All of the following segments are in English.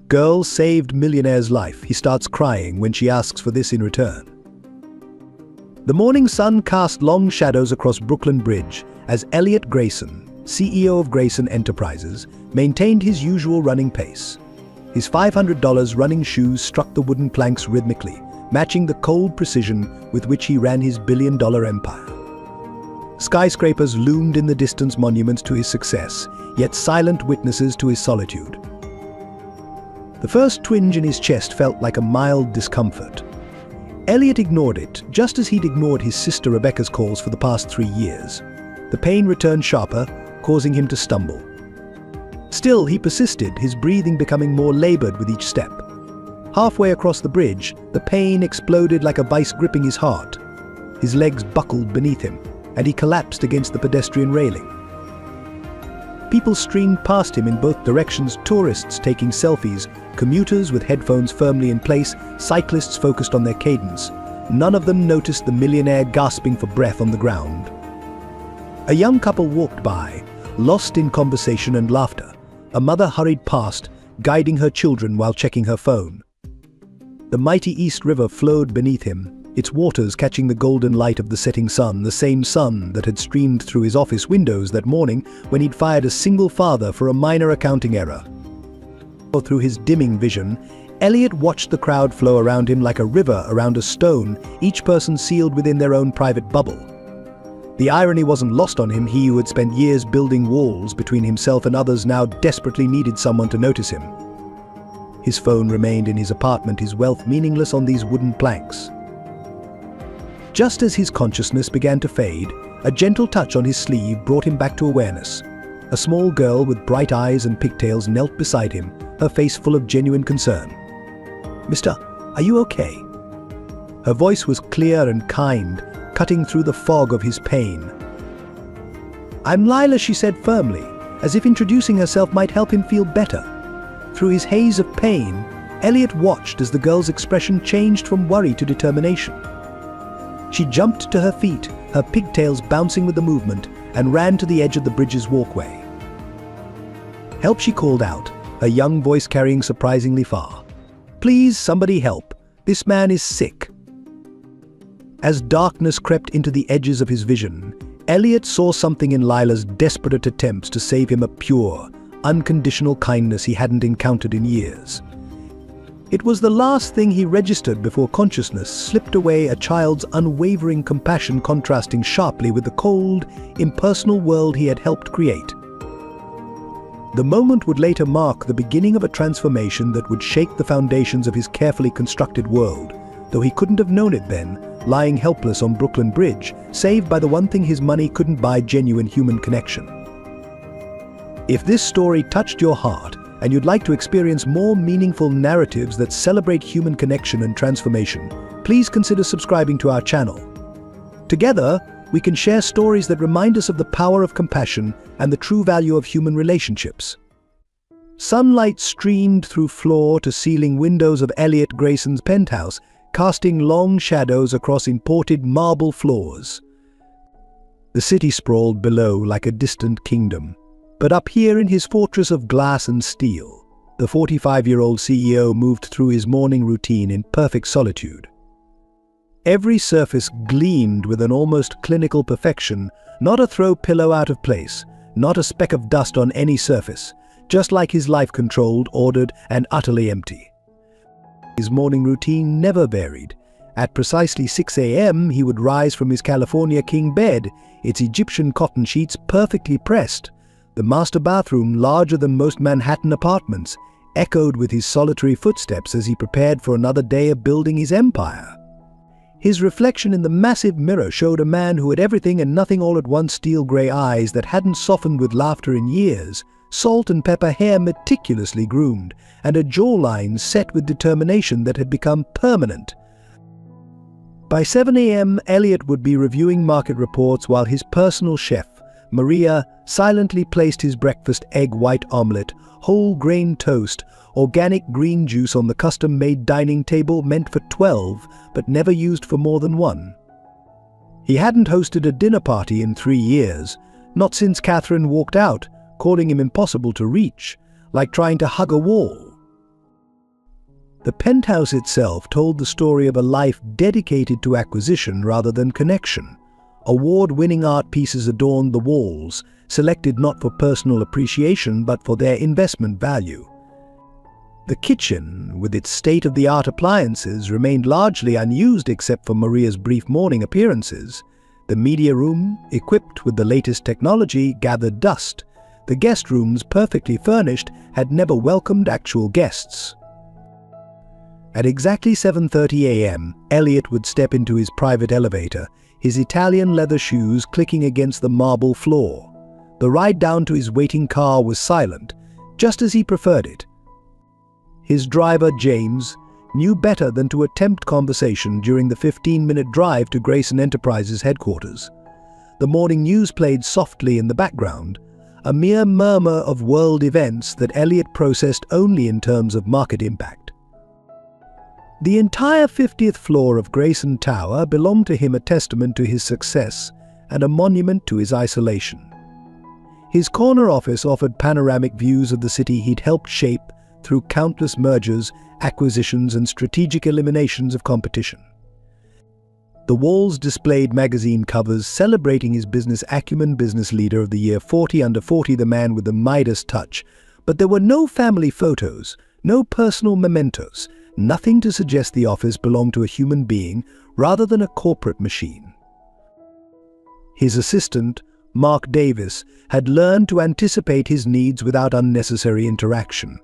Girl saved Millionaire's life. He starts crying when she asks for this in return. The morning sun cast long shadows across Brooklyn Bridge as Elliot Grayson, CEO of Grayson Enterprises, maintained his usual running pace. His $500 running shoes struck the wooden planks rhythmically, matching the cold precision with which he ran his billion-dollar empire. Skyscrapers loomed in the distance, monuments to his success, yet silent witnesses to his solitude. The first twinge in his chest felt like a mild discomfort. Elliot ignored it, just as he'd ignored his sister Rebecca's calls for the past 3 years. The pain returned sharper, causing him to stumble. Still, he persisted, his breathing becoming more labored with each step. Halfway across the bridge, the pain exploded like a vice gripping his heart. His legs buckled beneath him, and he collapsed against the pedestrian railing. People streamed past him in both directions, tourists taking selfies, commuters with headphones firmly in place, cyclists focused on their cadence. None of them noticed the millionaire gasping for breath on the ground. A young couple walked by, lost in conversation and laughter. A mother hurried past, guiding her children while checking her phone. The mighty East River flowed beneath him, its waters catching the golden light of the setting sun, the same sun that had streamed through his office windows that morning when he'd fired a single father for a minor accounting error. Through his dimming vision, Elliot watched the crowd flow around him like a river around a stone, each person sealed within their own private bubble. The irony wasn't lost on him. He who had spent years building walls between himself and others now desperately needed someone to notice him. His phone remained in his apartment, his wealth meaningless on these wooden planks. Just as his consciousness began to fade, a gentle touch on his sleeve brought him back to awareness. A small girl with bright eyes and pigtails knelt beside him, her face full of genuine concern. "Mister, are you okay?" Her voice was clear and kind, cutting through the fog of his pain. "I'm Lila," she said firmly, as if introducing herself might help him feel better. Through his haze of pain, Elliot watched as the girl's expression changed from worry to determination. She jumped to her feet, her pigtails bouncing with the movement, and ran to the edge of the bridge's walkway. "Help," she called out, her young voice carrying surprisingly far. "Please, somebody help. This man is sick." As darkness crept into the edges of his vision, Elliot saw something in Lila's desperate attempts to save him, a pure, unconditional kindness he hadn't encountered in years. It was the last thing he registered before consciousness slipped away, a child's unwavering compassion contrasting sharply with the cold, impersonal world he had helped create. The moment would later mark the beginning of a transformation that would shake the foundations of his carefully constructed world, though he couldn't have known it then, lying helpless on Brooklyn Bridge, saved by the one thing his money couldn't buy: genuine human connection. If this story touched your heart, and you'd like to experience more meaningful narratives that celebrate human connection and transformation, please consider subscribing to our channel. Together, we can share stories that remind us of the power of compassion and the true value of human relationships. Sunlight streamed through floor-to-ceiling windows of Elliot Grayson's penthouse, casting long shadows across imported marble floors. The city sprawled below like a distant kingdom. But up here in his fortress of glass and steel, the 45-year-old CEO moved through his morning routine in perfect solitude. Every surface gleamed with an almost clinical perfection, not a throw pillow out of place, not a speck of dust on any surface, just like his life, controlled, ordered, and utterly empty. His morning routine never varied. At precisely 6 a.m., he would rise from his California king bed, its Egyptian cotton sheets perfectly pressed. The master bathroom, larger than most Manhattan apartments, echoed with his solitary footsteps as he prepared for another day of building his empire. His reflection in the massive mirror showed a man who had everything and nothing all at once: steel-gray eyes that hadn't softened with laughter in years, salt and pepper hair meticulously groomed, and a jawline set with determination that had become permanent. By 7 a.m., Elliot would be reviewing market reports while his personal chef, Maria, silently placed his breakfast: egg white omelette, whole grain toast, organic green juice on the custom-made dining table meant for 12, but never used for more than one. He hadn't hosted a dinner party in 3 years, not since Catherine walked out, calling him impossible to reach, like trying to hug a wall. The penthouse itself told the story of a life dedicated to acquisition rather than connection. Award-winning art pieces adorned the walls, selected not for personal appreciation but for their investment value. The kitchen, with its state-of-the-art appliances, remained largely unused except for Maria's brief morning appearances. The media room, equipped with the latest technology, gathered dust. The guest rooms, perfectly furnished, had never welcomed actual guests. At exactly 7:30 a.m., Elliot would step into his private elevator, his Italian leather shoes clicking against the marble floor. The ride down to his waiting car was silent, just as he preferred it. His driver, James, knew better than to attempt conversation during the 15-minute drive to Grayson Enterprises headquarters. The morning news played softly in the background, a mere murmur of world events that Elliot processed only in terms of market impact. The entire 50th floor of Grayson Tower belonged to him, a testament to his success and a monument to his isolation. His corner office offered panoramic views of the city he'd helped shape through countless mergers, acquisitions, and strategic eliminations of competition. The walls displayed magazine covers celebrating his business acumen, Business Leader of the Year, 40 Under 40, the man with the Midas touch. But there were no family photos, no personal mementos, nothing to suggest the office belonged to a human being rather than a corporate machine. His assistant, Mark Davis, had learned to anticipate his needs without unnecessary interaction.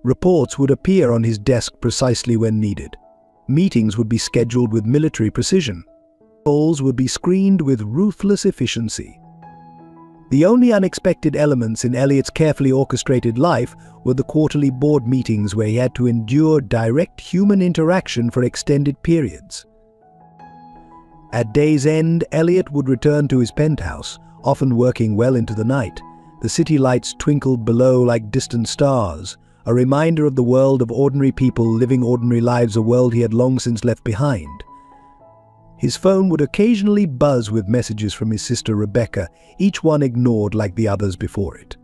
Reports would appear on his desk precisely when needed. Meetings would be scheduled with military precision. Calls would be screened with ruthless efficiency. The only unexpected elements in Elliot's carefully orchestrated life were the quarterly board meetings where he had to endure direct human interaction for extended periods. At day's end, Elliot would return to his penthouse, often working well into the night. The city lights twinkled below like distant stars, a reminder of the world of ordinary people living ordinary lives, a world he had long since left behind. His phone would occasionally buzz with messages from his sister Rebecca, each one ignored like the others before it.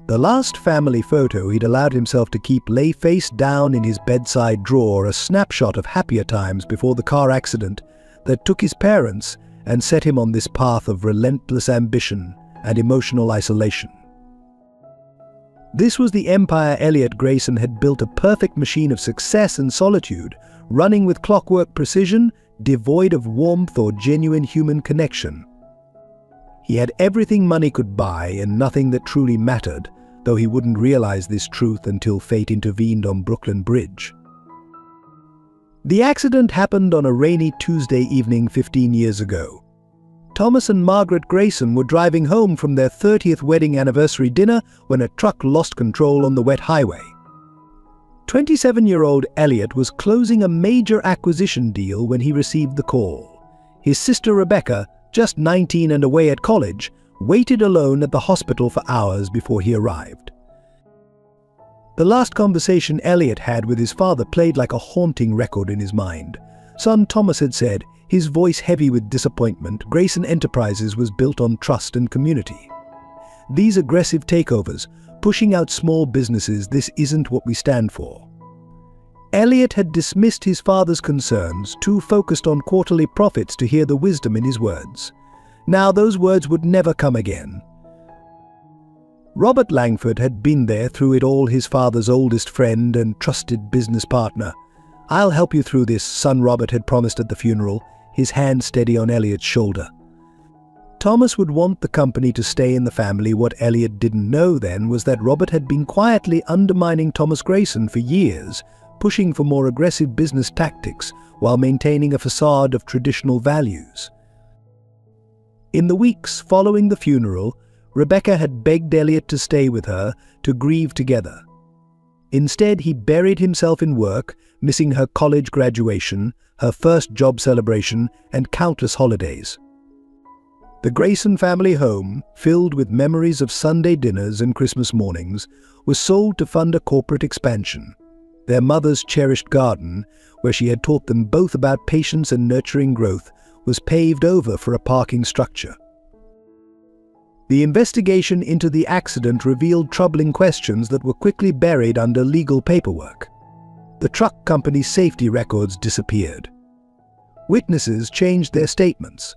The last family photo he'd allowed himself to keep lay face down in his bedside drawer, a snapshot of happier times before the car accident that took his parents and set him on this path of relentless ambition and emotional isolation. This was the empire Elliot Grayson had built, a perfect machine of success and solitude, running with clockwork precision, devoid of warmth or genuine human connection. He had everything money could buy and nothing that truly mattered, though he wouldn't realize this truth until fate intervened on Brooklyn Bridge. The accident happened on a rainy Tuesday evening 15 years ago. Thomas and Margaret Grayson were driving home from their 30th wedding anniversary dinner when a truck lost control on the wet highway. 27-year-old Elliot was closing a major acquisition deal when he received the call. His sister Rebecca, just 19 and away at college, waited alone at the hospital for hours before he arrived. The last conversation Elliot had with his father played like a haunting record in his mind. Son Thomas had said, his voice heavy with disappointment, Grayson Enterprises was built on trust and community. These aggressive takeovers, pushing out small businesses, this isn't what we stand for. Elliot had dismissed his father's concerns, too focused on quarterly profits to hear the wisdom in his words. Now those words would never come again. Robert Langford had been there through it all, his father's oldest friend and trusted business partner. "I'll help you through this," son Robert had promised at the funeral, his hand steady on Elliot's shoulder. Thomas would want the company to stay in the family. What Elliot didn't know then was that Robert had been quietly undermining Thomas Grayson for years, pushing for more aggressive business tactics while maintaining a facade of traditional values. In the weeks following the funeral, Rebecca had begged Elliot to stay with her, to grieve together. Instead, he buried himself in work, missing her college graduation, her first job celebration, and countless holidays. The Grayson family home, filled with memories of Sunday dinners and Christmas mornings, was sold to fund a corporate expansion. Their mother's cherished garden, where she had taught them both about patience and nurturing growth, was paved over for a parking structure. The investigation into the accident revealed troubling questions that were quickly buried under legal paperwork. The truck company's safety records disappeared. Witnesses changed their statements.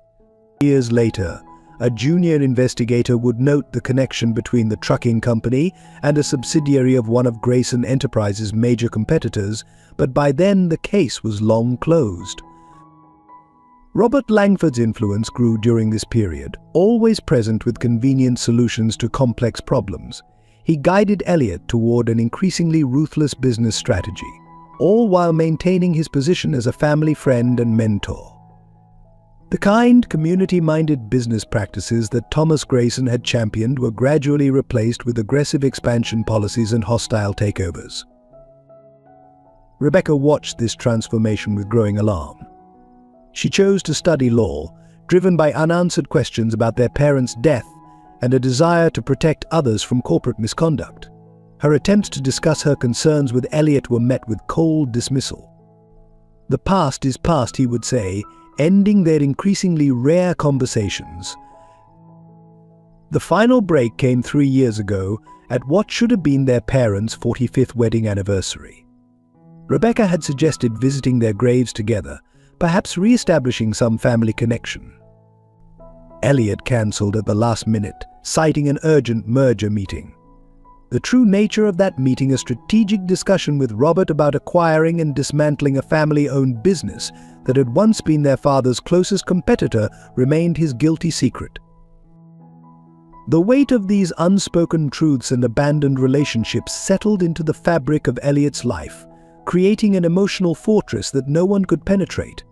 Years later, a junior investigator would note the connection between the trucking company and a subsidiary of one of Grayson Enterprises' major competitors, but by then the case was long closed. Robert Langford's influence grew during this period, always present with convenient solutions to complex problems. He guided Elliot toward an increasingly ruthless business strategy, all while maintaining his position as a family friend and mentor. The kind, community-minded business practices that Thomas Grayson had championed were gradually replaced with aggressive expansion policies and hostile takeovers. Rebecca watched this transformation with growing alarm. She chose to study law, driven by unanswered questions about their parents' death and a desire to protect others from corporate misconduct. Her attempts to discuss her concerns with Elliot were met with cold dismissal. "The past is past," he would say, ending their increasingly rare conversations. The final break came 3 years ago at what should have been their parents' 45th wedding anniversary. Rebecca had suggested visiting their graves together, perhaps re-establishing some family connection. Elliot cancelled at the last minute, citing an urgent merger meeting. The true nature of that meeting, a strategic discussion with Robert about acquiring and dismantling a family-owned business that had once been their father's closest competitor, remained his guilty secret. The weight of these unspoken truths and abandoned relationships settled into the fabric of Elliot's life, creating an emotional fortress that no one could penetrate.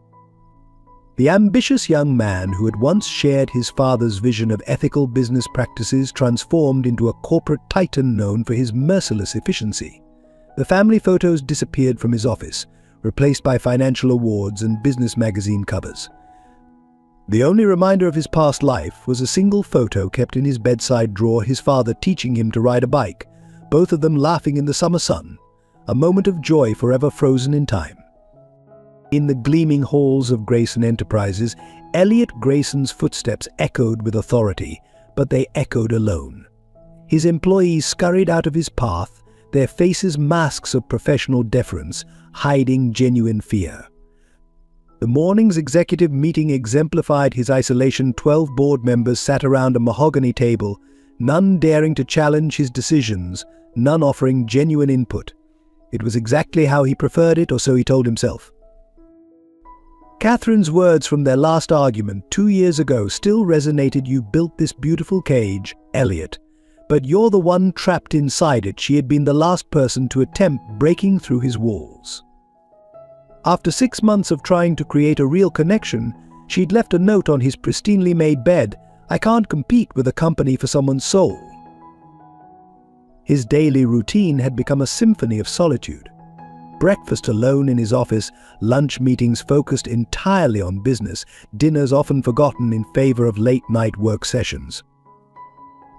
The ambitious young man who had once shared his father's vision of ethical business practices transformed into a corporate titan known for his merciless efficiency. The family photos disappeared from his office, replaced by financial awards and business magazine covers. The only reminder of his past life was a single photo kept in his bedside drawer, his father teaching him to ride a bike, both of them laughing in the summer sun, a moment of joy forever frozen in time. In the gleaming halls of Grayson Enterprises, Elliot Grayson's footsteps echoed with authority, but they echoed alone. His employees scurried out of his path, their faces masks of professional deference, hiding genuine fear. The morning's executive meeting exemplified his isolation. 12 board members sat around a mahogany table, none daring to challenge his decisions, none offering genuine input. It was exactly how he preferred it, or so he told himself. Catherine's words from their last argument 2 years ago still resonated. "You built this beautiful cage, Elliot, but you're the one trapped inside it." She had been the last person to attempt breaking through his walls. After 6 months of trying to create a real connection, she'd left a note on his pristinely made bed: "I can't compete with a company for someone's soul." His daily routine had become a symphony of solitude. Breakfast alone in his office, lunch meetings focused entirely on business, dinners often forgotten in favor of late-night work sessions.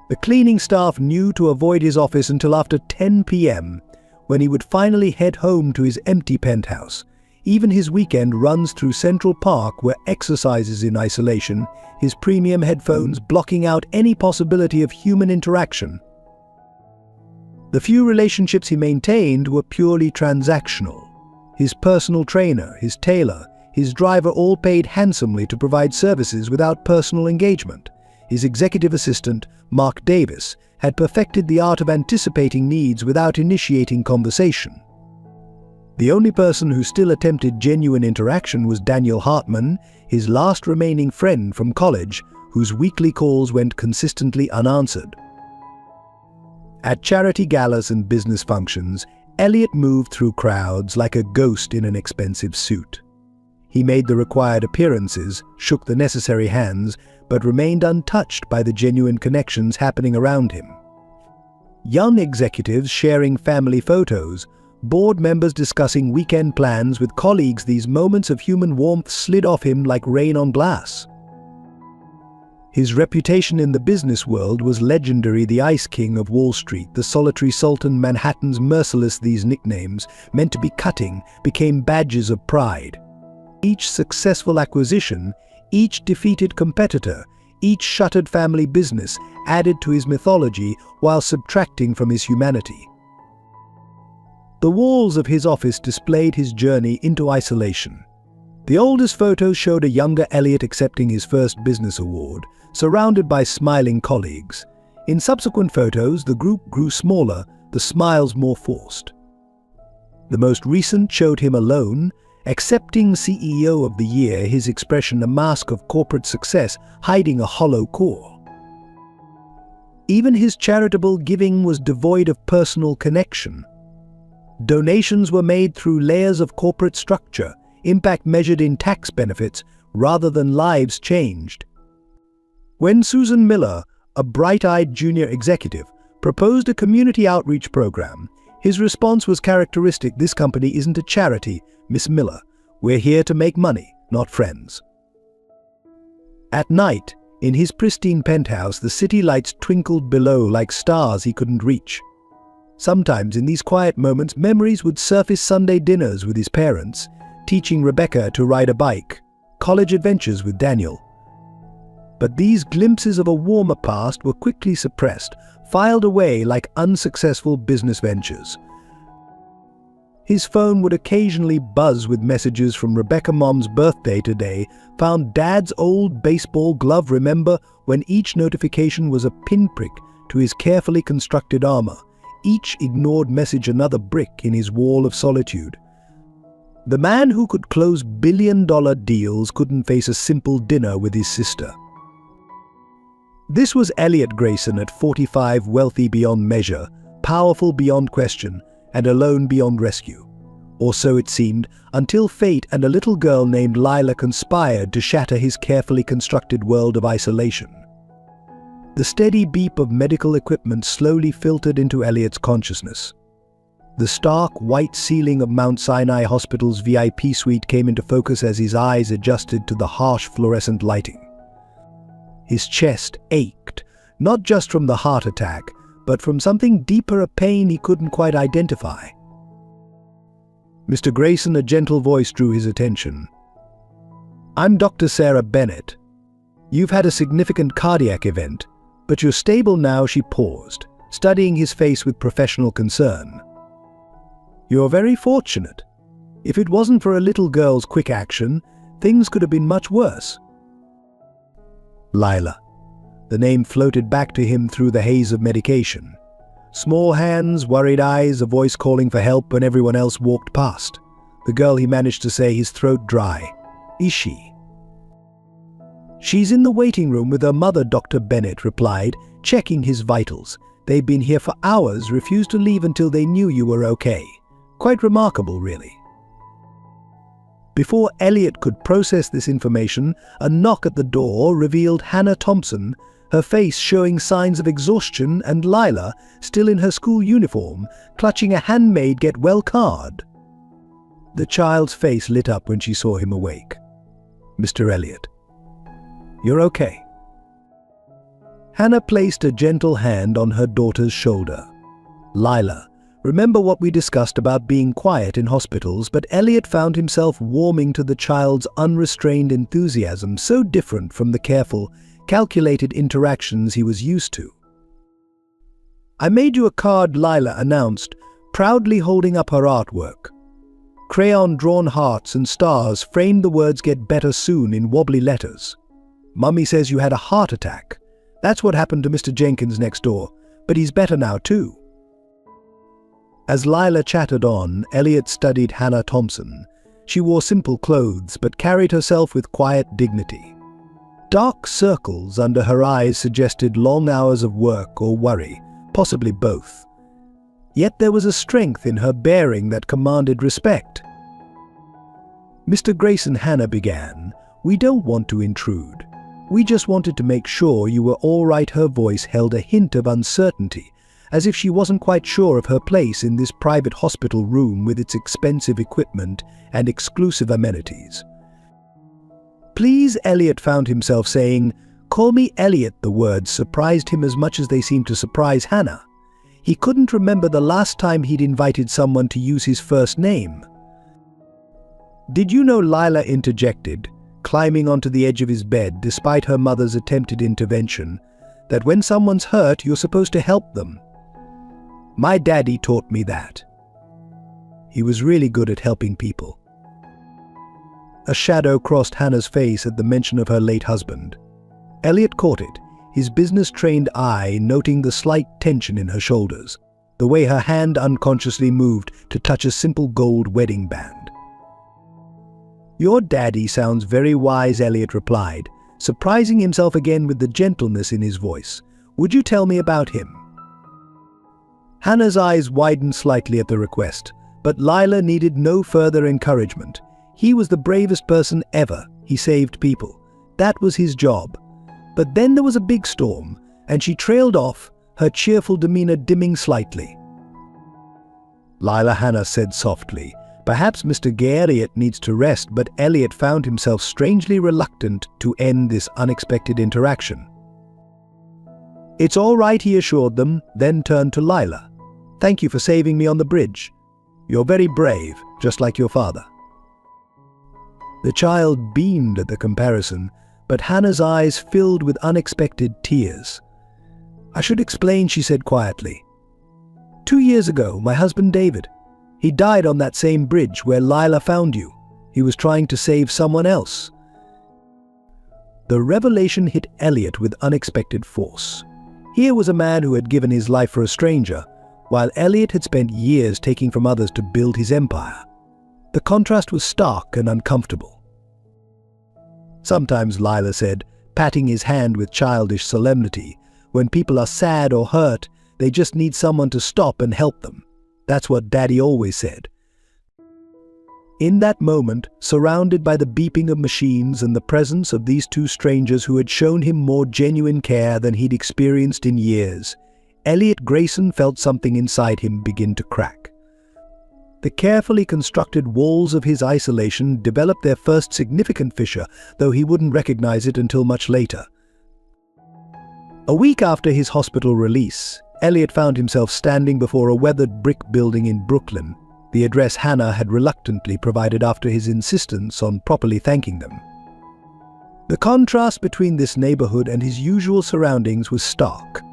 The cleaning staff knew to avoid his office until after 10 p.m., when he would finally head home to his empty penthouse. Even his weekend runs through Central Park, where exercises in isolation, his premium headphones blocking out any possibility of human interaction. The few relationships he maintained were purely transactional. His personal trainer, his tailor, his driver all paid handsomely to provide services without personal engagement. His executive assistant, Mark Davis, had perfected the art of anticipating needs without initiating conversation. The only person who still attempted genuine interaction was Daniel Hartman, his last remaining friend from college, whose weekly calls went consistently unanswered. At charity galas and business functions, Elliot moved through crowds like a ghost in an expensive suit. He made the required appearances, shook the necessary hands, but remained untouched by the genuine connections happening around him. Young executives sharing family photos, board members discussing weekend plans with colleagues, these moments of human warmth slid off him like rain on glass. His reputation in the business world was legendary: the Ice King of Wall Street, the solitary sultan, Manhattan's merciless. These nicknames, meant to be cutting, became badges of pride. Each successful acquisition, each defeated competitor, each shuttered family business added to his mythology while subtracting from his humanity. The walls of his office displayed his journey into isolation. The oldest photos showed a younger Elliot accepting his first business award, surrounded by smiling colleagues. In subsequent photos, the group grew smaller, the smiles more forced. The most recent showed him alone, accepting CEO of the Year, his expression a mask of corporate success hiding a hollow core. Even his charitable giving was devoid of personal connection. Donations were made through layers of corporate structure, impact measured in tax benefits rather than lives changed. When Susan Miller, a bright-eyed junior executive, proposed a community outreach program, his response was characteristic. "This company isn't a charity, Miss Miller. We're here to make money, not friends." At night, in his pristine penthouse, the city lights twinkled below like stars he couldn't reach. Sometimes in these quiet moments, memories would surface: Sunday dinners with his parents, teaching Rebecca to ride a bike, college adventures with Daniel. But these glimpses of a warmer past were quickly suppressed, filed away like unsuccessful business ventures. His phone would occasionally buzz with messages from Rebecca. "Mom's birthday today. Found Dad's old baseball glove. Remember?" When each notification was a pinprick to his carefully constructed armor, each ignored message another brick in his wall of solitude. The man who could close billion-dollar deals couldn't face a simple dinner with his sister. This was Elliot Grayson at 45, wealthy beyond measure, powerful beyond question, and alone beyond rescue. Or so it seemed, until fate and a little girl named Lila conspired to shatter his carefully constructed world of isolation. The steady beep of medical equipment slowly filtered into Elliot's consciousness. The stark white ceiling of Mount Sinai Hospital's VIP suite came into focus as his eyes adjusted to the harsh fluorescent lighting. His chest ached, not just from the heart attack, but from something deeper, a pain he couldn't quite identify. "Mr. Grayson," a gentle voice drew his attention. "I'm Dr. Sarah Bennett. You've had a significant cardiac event, but you're stable now." She paused, studying his face with professional concern. "You're very fortunate. If it wasn't for a little girl's quick action, things could have been much worse." Lila. The name floated back to him through the haze of medication. Small hands, worried eyes, a voice calling for help when everyone else walked past. The girl, he managed to say, his throat dry. "Is she?" "She's in the waiting room with her mother," Dr. Bennett replied, checking his vitals. "They've been here for hours, refused to leave until they knew you were okay. Quite remarkable, really." Before Elliot could process this information, a knock at the door revealed Hannah Thompson, her face showing signs of exhaustion, and Lila, still in her school uniform, clutching a handmade get well card. The child's face lit up when she saw him awake. "Mr. Elliot, you're okay." Hannah placed a gentle hand on her daughter's shoulder. "Lila, remember what we discussed about being quiet in hospitals?" But Elliot found himself warming to the child's unrestrained enthusiasm, so different from the careful, calculated interactions he was used to. "I made you a card," Lila announced, proudly holding up her artwork. Crayon-drawn hearts and stars framed the words "Get better soon" in wobbly letters. "Mummy says you had a heart attack. That's what happened to Mr. Jenkins next door, but he's better now too." As Lila chattered on, Elliot studied Hannah Thompson. She wore simple clothes but carried herself with quiet dignity. Dark circles under her eyes suggested long hours of work or worry, possibly both. Yet there was a strength in her bearing that commanded respect. "Mr. Grayson," Hannah began, "we don't want to intrude. We just wanted to make sure you were all right." Her voice held a hint of uncertainty, as if she wasn't quite sure of her place in this private hospital room with its expensive equipment and exclusive amenities. "Please," Elliot found himself saying. "Call me Elliot." The words surprised him as much as they seemed to surprise Hannah. He couldn't remember the last time he'd invited someone to use his first name. "Did you know," Lila interjected, climbing onto the edge of his bed despite her mother's attempted intervention, "that when someone's hurt, you're supposed to help them?" "My daddy taught me that." He was really good at helping people. A shadow crossed Hannah's face at the mention of her late husband. Elliot caught it, his business-trained eye noting the slight tension in her shoulders, the way her hand unconsciously moved to touch a simple gold wedding band. "Your daddy sounds very wise," Elliot replied, surprising himself again with the gentleness in his voice. "Would you tell me about him?" Hannah's eyes widened slightly at the request, but Lila needed no further encouragement. He was the bravest person ever. He saved people. That was his job. But then there was a big storm, and she trailed off, her cheerful demeanor dimming slightly. Lila, Hannah said softly. Perhaps Mr. Elliot needs to rest, but Elliot found himself strangely reluctant to end this unexpected interaction. "It's all right," he assured them, then turned to Lila. "Thank you for saving me on the bridge. You're very brave, just like your father." The child beamed at the comparison, but Hannah's eyes filled with unexpected tears. "I should explain," she said quietly. 2 years ago, my husband David, he died on that same bridge where Lila found you. He was trying to save someone else." The revelation hit Elliot with unexpected force. Here was a man who had given his life for a stranger, while Elliot had spent years taking from others to build his empire. The contrast was stark and uncomfortable. "Sometimes," Lila said, patting his hand with childish solemnity, "when people are sad or hurt, they just need someone to stop and help them. That's what Daddy always said." In that moment, surrounded by the beeping of machines and the presence of these two strangers who had shown him more genuine care than he'd experienced in years, Elliot Grayson felt something inside him begin to crack. The carefully constructed walls of his isolation developed their first significant fissure, though he wouldn't recognize it until much later. A week after his hospital release, Elliot found himself standing before a weathered brick building in Brooklyn, the address Hannah had reluctantly provided after his insistence on properly thanking them. The contrast between this neighborhood and his usual surroundings was stark.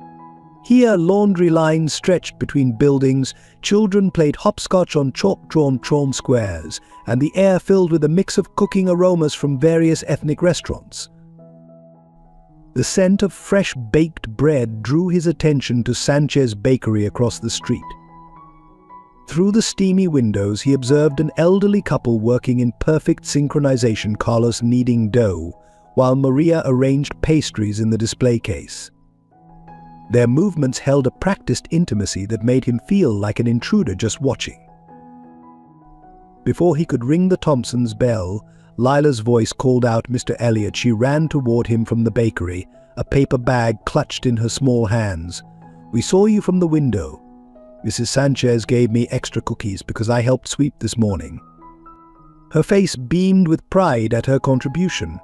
Here, laundry lines stretched between buildings, children played hopscotch on chalk-drawn squares, and the air filled with a mix of cooking aromas from various ethnic restaurants. The scent of fresh baked bread drew his attention to Sanchez Bakery across the street. Through the steamy windows, he observed an elderly couple working in perfect synchronization, Carlos kneading dough, while Maria arranged pastries in the display case. Their movements held a practiced intimacy that made him feel like an intruder just watching. Before he could ring the Thompsons' bell, Lila's voice called out Mr. Elliot. She ran toward him from the bakery, a paper bag clutched in her small hands. "We saw you from the window. Mrs. Sanchez gave me extra cookies because I helped sweep this morning." Her face beamed with pride at her contribution.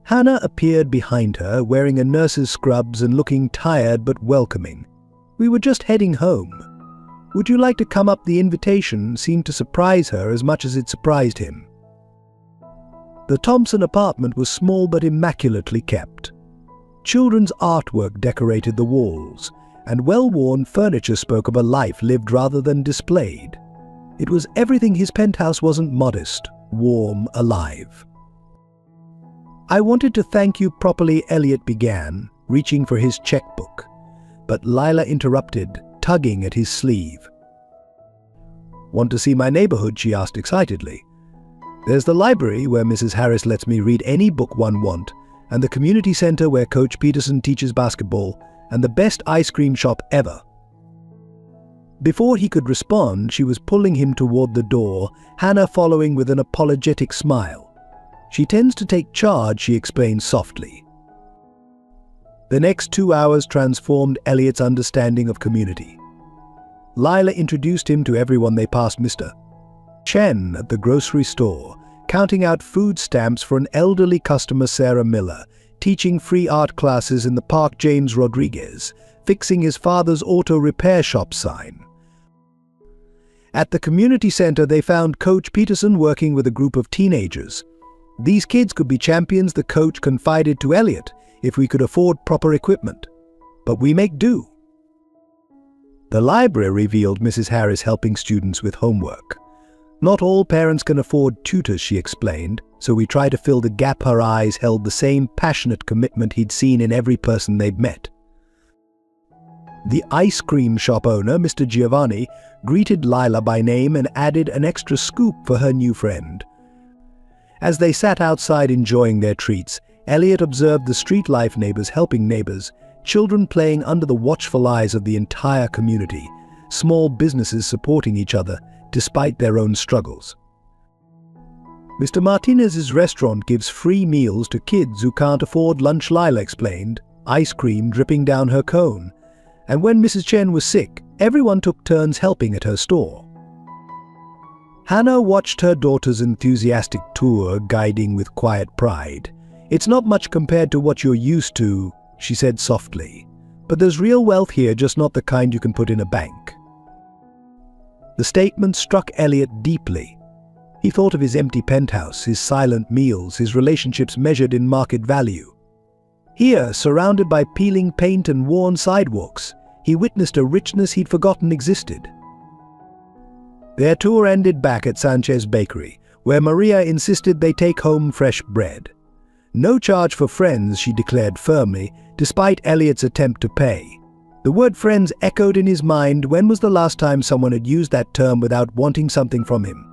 Hannah appeared behind her, wearing a nurse's scrubs and looking tired but welcoming. "We were just heading home. Would you like to come up?" The invitation seemed to surprise her as much as it surprised him. The Thompson apartment was small but immaculately kept. Children's artwork decorated the walls, and well-worn furniture spoke of a life lived rather than displayed. It was everything his penthouse wasn't: modest, warm, alive. "I wanted to thank you properly," Elliot began, reaching for his checkbook. But Lila interrupted, tugging at his sleeve. "Want to see my neighborhood?" she asked excitedly. "There's the library, where Mrs. Harris lets me read any book one want, and the community center where Coach Peterson teaches basketball, and the best ice cream shop ever." Before he could respond, she was pulling him toward the door, Hannah following with an apologetic smile. "She tends to take charge," she explained softly. The next 2 hours transformed Elliot's understanding of community. Lila introduced him to everyone they passed: Mr. Chen at the grocery store, counting out food stamps for an elderly customer, Sarah Miller, teaching free art classes in the park, James Rodriguez, fixing his father's auto repair shop sign. At the community center, they found Coach Peterson working with a group of teenagers. These kids could be champions, the coach confided to Elliot, if we could afford proper equipment. But we make do. The library revealed Mrs. Harris helping students with homework. "Not all parents can afford tutors," she explained, "so we try to fill the gap." Her eyes held the same passionate commitment he'd seen in every person they'd met. The ice cream shop owner, Mr. Giovanni, greeted Lila by name and added an extra scoop for her new friend. As they sat outside enjoying their treats, Elliot observed the street life, neighbors helping neighbors, children playing under the watchful eyes of the entire community, small businesses supporting each other despite their own struggles. "Mr. Martinez's restaurant gives free meals to kids who can't afford lunch," Lila explained, ice cream dripping down her cone. "And when Mrs. Chen was sick, everyone took turns helping at her store." Hannah watched her daughter's enthusiastic tour guiding with quiet pride. "It's not much compared to what you're used to," she said softly. "But there's real wealth here, just not the kind you can put in a bank." The statement struck Elliot deeply. He thought of his empty penthouse, his silent meals, his relationships measured in market value. Here, surrounded by peeling paint and worn sidewalks, he witnessed a richness he'd forgotten existed. Their tour ended back at Sanchez Bakery, where Maria insisted they take home fresh bread. "No charge for friends," she declared firmly, despite Elliot's attempt to pay. The word friends echoed in his mind. When was the last time someone had used that term without wanting something from him?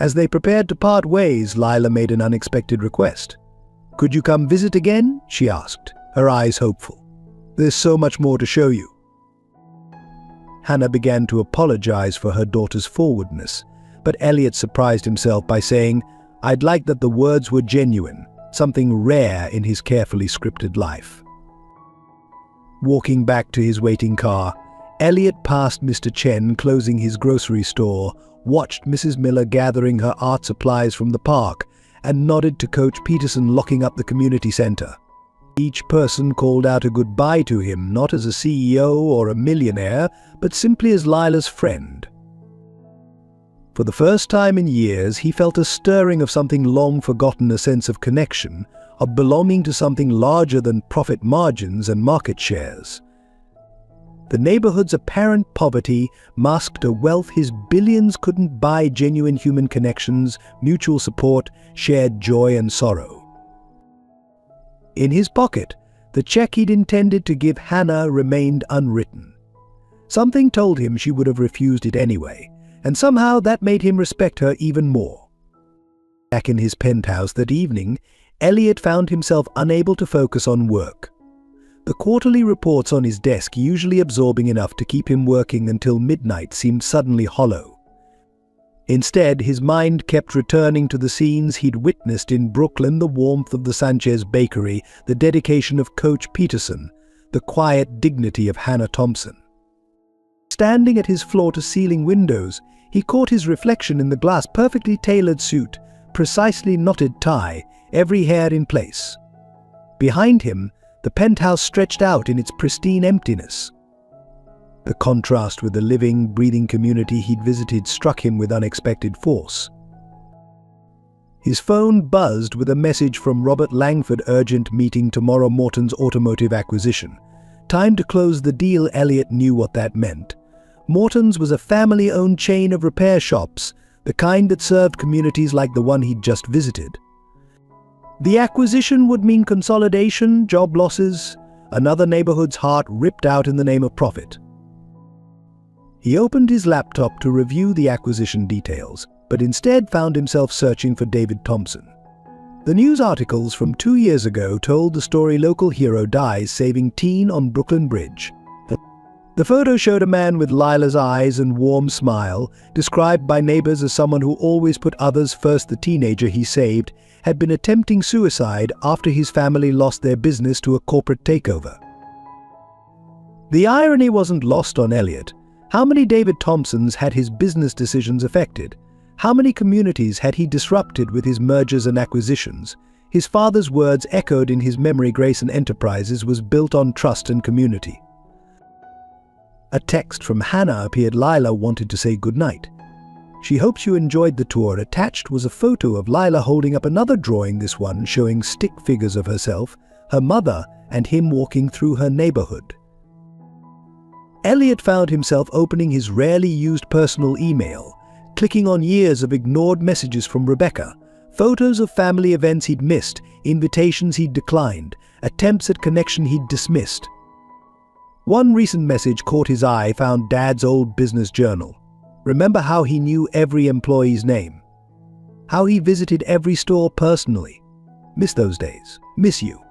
As they prepared to part ways, Lila made an unexpected request. "Could you come visit again?" she asked, her eyes hopeful. "There's so much more to show you." Hannah began to apologize for her daughter's forwardness, but Elliot surprised himself by saying, "I'd like that the words were genuine, something rare in his carefully scripted life." Walking back to his waiting car, Elliot passed Mr. Chen closing his grocery store, watched Mrs. Miller gathering her art supplies from the park, and nodded to Coach Peterson locking up the community center. Each person called out a goodbye to him, not as a CEO or a millionaire, but simply as Lila's friend. For the first time in years, he felt a stirring of something long forgotten, a sense of connection, of belonging to something larger than profit margins and market shares. The neighborhood's apparent poverty masked a wealth his billions couldn't buy: genuine human connections, mutual support, shared joy and sorrow. In his pocket, the check he'd intended to give Hannah remained unwritten. Something told him she would have refused it anyway, and somehow that made him respect her even more. Back in his penthouse that evening, Elliot found himself unable to focus on work. The quarterly reports on his desk, usually absorbing enough to keep him working until midnight, seemed suddenly hollow. Instead, his mind kept returning to the scenes he'd witnessed in Brooklyn: the warmth of the Sanchez Bakery, the dedication of Coach Peterson, the quiet dignity of Hannah Thompson. Standing at his floor-to-ceiling windows, he caught his reflection in the glass: perfectly tailored suit, precisely knotted tie, every hair in place. Behind him, the penthouse stretched out in its pristine emptiness. The contrast with the living, breathing community he'd visited struck him with unexpected force. His phone buzzed with a message from Robert Langford: urgent meeting tomorrow, Morton's automotive acquisition. Time to close the deal. Elliot knew what that meant. Morton's was a family-owned chain of repair shops, the kind that served communities like the one he'd just visited. The acquisition would mean consolidation, job losses, another neighborhood's heart ripped out in the name of profit. He opened his laptop to review the acquisition details, but instead found himself searching for David Thompson. The news articles from 2 years ago told the story: local hero dies saving teen on Brooklyn Bridge. The photo showed a man with Lila's eyes and warm smile, described by neighbors as someone who always put others first. The teenager he saved had been attempting suicide after his family lost their business to a corporate takeover. The irony wasn't lost on Elliot. How many David Thompsons had his business decisions affected? How many communities had he disrupted with his mergers and acquisitions? His father's words echoed in his memory: Grayson Enterprises was built on trust and community. A text from Hannah appeared. Lila wanted to say goodnight. She hopes you enjoyed the tour. Attached was a photo of Lila holding up another drawing, this one showing stick figures of herself, her mother, and him walking through her neighborhood. Elliot found himself opening his rarely used personal email, clicking on years of ignored messages from Rebecca, photos of family events he'd missed, invitations he'd declined, attempts at connection he'd dismissed. One recent message caught his eye, found Dad's old business journal. Remember how he knew every employee's name? How he visited every store personally? Miss those days. Miss you.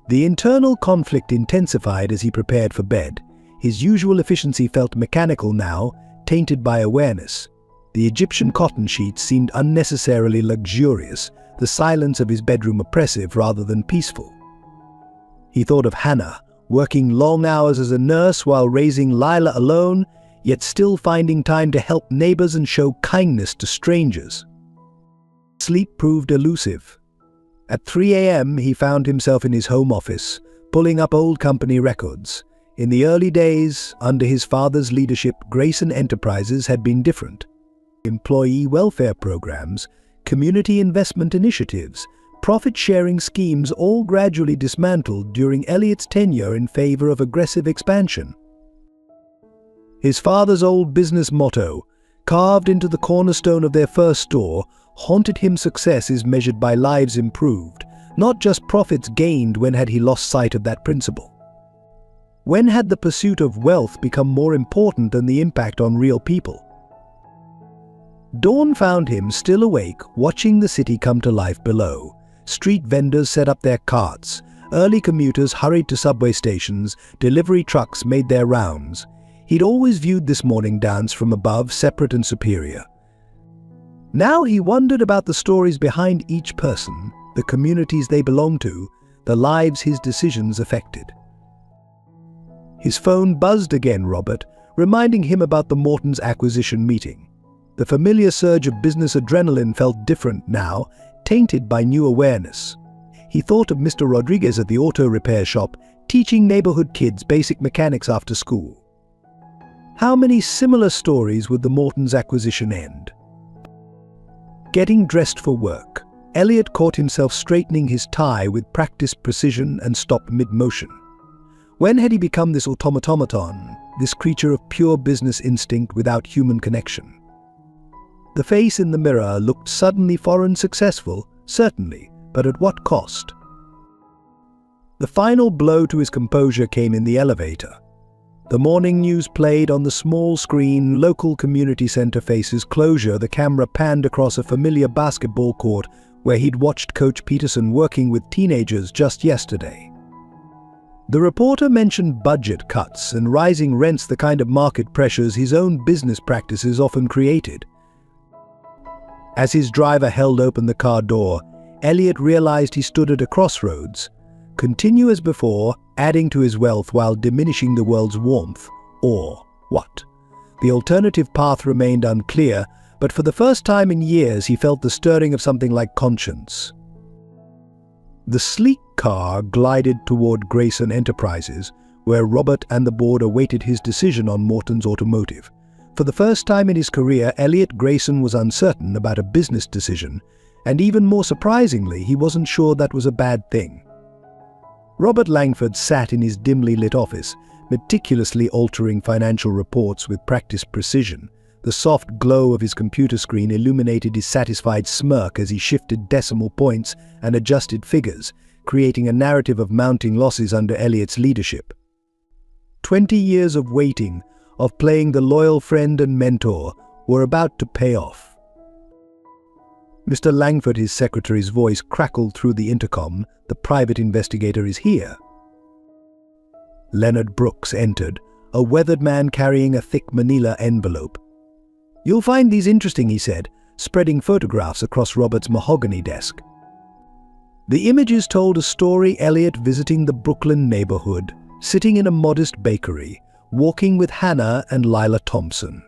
The internal conflict intensified as he prepared for bed. His usual efficiency felt mechanical now, tainted by awareness. The Egyptian cotton sheets seemed unnecessarily luxurious, the silence of his bedroom oppressive rather than peaceful. He thought of Hannah, working long hours as a nurse while raising Lila alone, yet still finding time to help neighbors and show kindness to strangers. Sleep proved elusive. At 3 a.m., he found himself in his home office, pulling up old company records. In the early days, under his father's leadership, Grayson Enterprises had been different. Employee welfare programs, community investment initiatives, profit-sharing schemes all gradually dismantled during Elliot's tenure in favor of aggressive expansion. His father's old business motto, carved into the cornerstone of their first store, haunted him. Success is measured by lives improved, not just profits gained. When had he lost sight of that principle? When had the pursuit of wealth become more important than the impact on real people? Dawn found him still awake, watching the city come to life below. Street vendors set up their carts, early commuters hurried to subway stations, delivery trucks made their rounds. He'd always viewed this morning dance from above, separate and superior. Now he wondered about the stories behind each person, the communities they belonged to, the lives his decisions affected. His phone buzzed again, Robert, reminding him about the Morton's acquisition meeting. The familiar surge of business adrenaline felt different now, tainted by new awareness. He thought of Mr. Rodriguez at the auto repair shop, teaching neighborhood kids basic mechanics after school. How many similar stories would the Morton's acquisition end? Getting dressed for work, Elliot caught himself straightening his tie with practiced precision and stopped mid-motion. When had he become this automaton, this creature of pure business instinct without human connection? The face in the mirror looked suddenly foreign. Successful, certainly, but at what cost? The final blow to his composure came in the elevator. The morning news played on the small screen. Local community center faces closure. The camera panned across a familiar basketball court where he'd watched Coach Peterson working with teenagers just yesterday. The reporter mentioned budget cuts and rising rents, the kind of market pressures his own business practices often created. As his driver held open the car door, Elliot realized he stood at a crossroads. Continue as before, adding to his wealth while diminishing the world's warmth, or what? The alternative path remained unclear, but for the first time in years he felt the stirring of something like conscience. The sleek car glided toward Grayson Enterprises, where Robert and the board awaited his decision on Morton's automotive. For the first time in his career, Elliot Grayson was uncertain about a business decision, and even more surprisingly, he wasn't sure that was a bad thing. Robert Langford sat in his dimly lit office, meticulously altering financial reports with practiced precision. The soft glow of his computer screen illuminated his satisfied smirk as he shifted decimal points and adjusted figures, creating a narrative of mounting losses under Elliot's leadership. 20 years of waiting, of playing the loyal friend and mentor, were about to pay off. Mr. Langford, his secretary's voice crackled through the intercom. The private investigator is here. Leonard Brooks entered, a weathered man carrying a thick manila envelope. You'll find these interesting, he said, spreading photographs across Robert's mahogany desk. The images told a story. Elliot visiting the Brooklyn neighborhood, sitting in a modest bakery, walking with Hannah and Lila Thompson.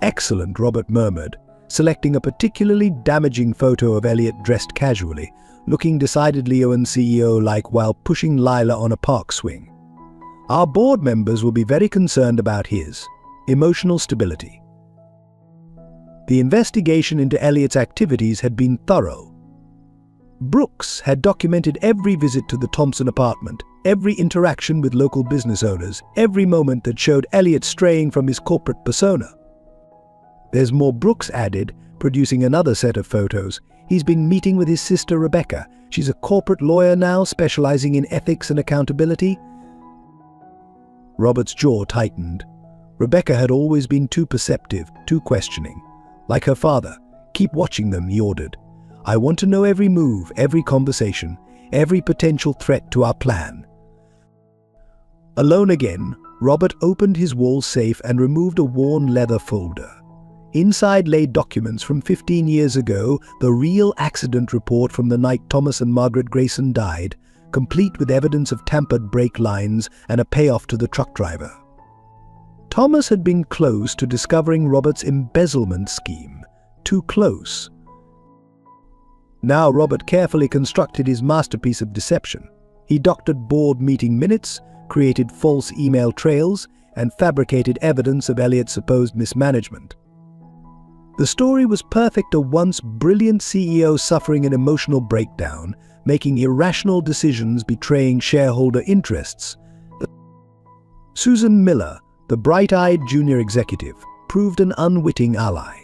Excellent, Robert murmured, selecting a particularly damaging photo of Elliot dressed casually, looking decidedly CEO-like while pushing Lila on a park swing. Our board members will be very concerned about his emotional stability. The investigation into Elliot's activities had been thorough. Brooks had documented every visit to the Thompson apartment, every interaction with local business owners, every moment that showed Elliot straying from his corporate persona. There's more. Brooks added, producing another set of photos. He's been meeting with his sister Rebecca. She's a corporate lawyer now, specializing in ethics and accountability. Robert's jaw tightened. Rebecca had always been too perceptive, too questioning. Like her father, "Keep watching them," he ordered. "I want to know every move, every conversation, every potential threat to our plan." Alone again, Robert opened his wall safe and removed a worn leather folder. Inside lay documents from 15 years ago, the real accident report from the night Thomas and Margaret Grayson died, complete with evidence of tampered brake lines and a payoff to the truck driver. Thomas had been close to discovering Robert's embezzlement scheme. Too close. Now Robert carefully constructed his masterpiece of deception. He doctored board meeting minutes, created false email trails, and fabricated evidence of Elliot's supposed mismanagement. The story was perfect: a once brilliant CEO suffering an emotional breakdown, making irrational decisions, betraying shareholder interests. Susan Miller, the bright-eyed junior executive, proved an unwitting ally.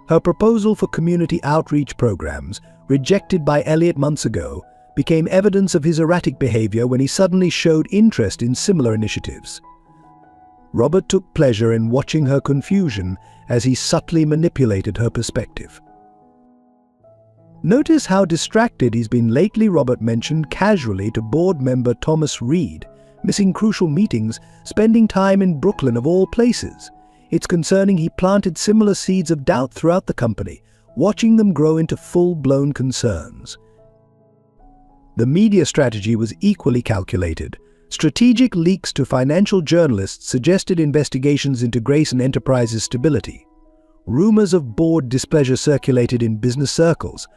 Her proposal for community outreach programs, rejected by Elliot months ago, became evidence of his erratic behavior when he suddenly showed interest in similar initiatives. Robert took pleasure in watching her confusion as he subtly manipulated her perspective. "Notice how distracted he's been lately," Robert mentioned casually to board member Thomas Reed, missing crucial meetings, spending time in Brooklyn of all places. It's concerning he planted similar seeds of doubt throughout the company, watching them grow into full-blown concerns. The media strategy was equally calculated. Strategic leaks to financial journalists suggested investigations into Grayson Enterprises' stability. Rumors of board displeasure circulated in business circles.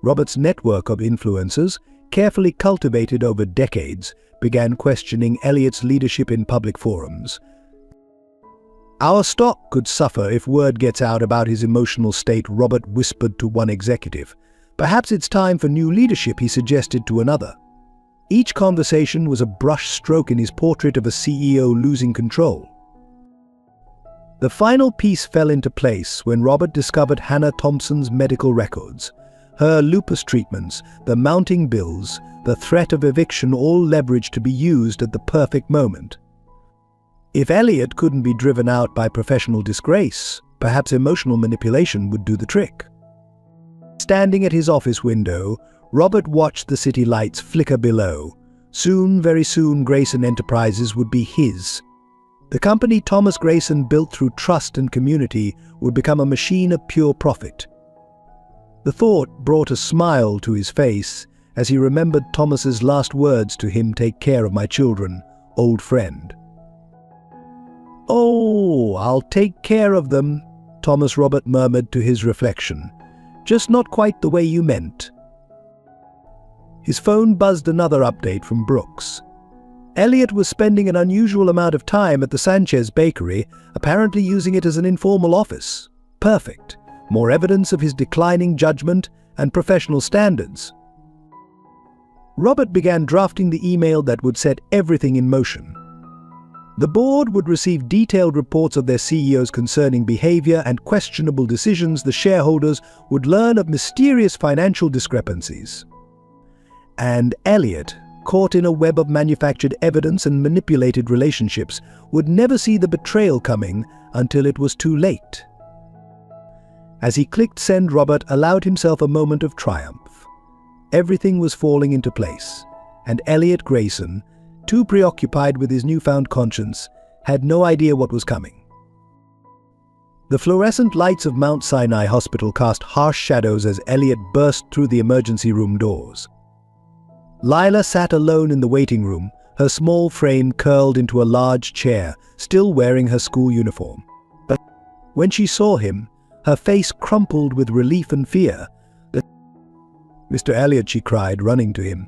Robert's network of influencers, carefully cultivated over decades, began questioning Elliot's leadership in public forums. "Our stock could suffer if word gets out about his emotional state," Robert whispered to one executive. "Perhaps it's time for new leadership," he suggested to another. Each conversation was a brush stroke in his portrait of a CEO losing control. The final piece fell into place when Robert discovered Hannah Thompson's medical records. Her lupus treatments, the mounting bills, the threat of eviction, all leveraged to be used at the perfect moment. If Elliot couldn't be driven out by professional disgrace, perhaps emotional manipulation would do the trick. Standing at his office window, Robert watched the city lights flicker below. Soon, very soon, Grayson Enterprises would be his. The company Thomas Grayson built through trust and community would become a machine of pure profit. The thought brought a smile to his face as he remembered Thomas's last words to him: "Take care of my children, old friend." "Oh, I'll take care of them," Thomas Robert murmured to his reflection. "Just not quite the way you meant." His phone buzzed another update from Brooks. Elliot was spending an unusual amount of time at the Sanchez bakery, apparently using it as an informal office. Perfect. More evidence of his declining judgment and professional standards. Robert began drafting the email that would set everything in motion. The board would receive detailed reports of their CEOs concerning behavior and questionable decisions. The shareholders would learn of mysterious financial discrepancies. And Elliot, caught in a web of manufactured evidence and manipulated relationships, would never see the betrayal coming until it was too late. As he clicked send, Robert allowed himself a moment of triumph. Everything was falling into place, and Elliot Grayson, too preoccupied with his newfound conscience, had no idea what was coming. The fluorescent lights of Mount Sinai Hospital cast harsh shadows as Elliot burst through the emergency room doors. Lila sat alone in the waiting room, her small frame curled into a large chair, still wearing her school uniform. But when she saw him, her face crumpled with relief and fear. "Mr. Elliot," she cried, running to him.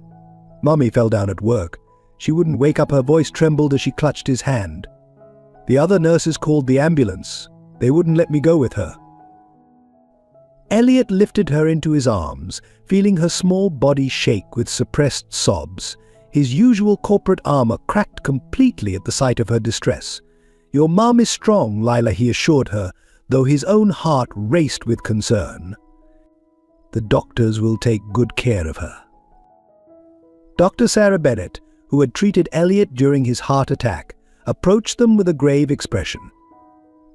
Mommy fell down at work. She wouldn't wake up. Her voice trembled as she clutched his hand. "The other nurses called the ambulance. They wouldn't let me go with her." Elliot lifted her into his arms, feeling her small body shake with suppressed sobs. His usual corporate armor cracked completely at the sight of her distress. "Your mom is strong," Lila, he assured her, though his own heart raced with concern. "The doctors will take good care of her." Dr. Sarah Bennett, who had treated Elliot during his heart attack, approached them with a grave expression.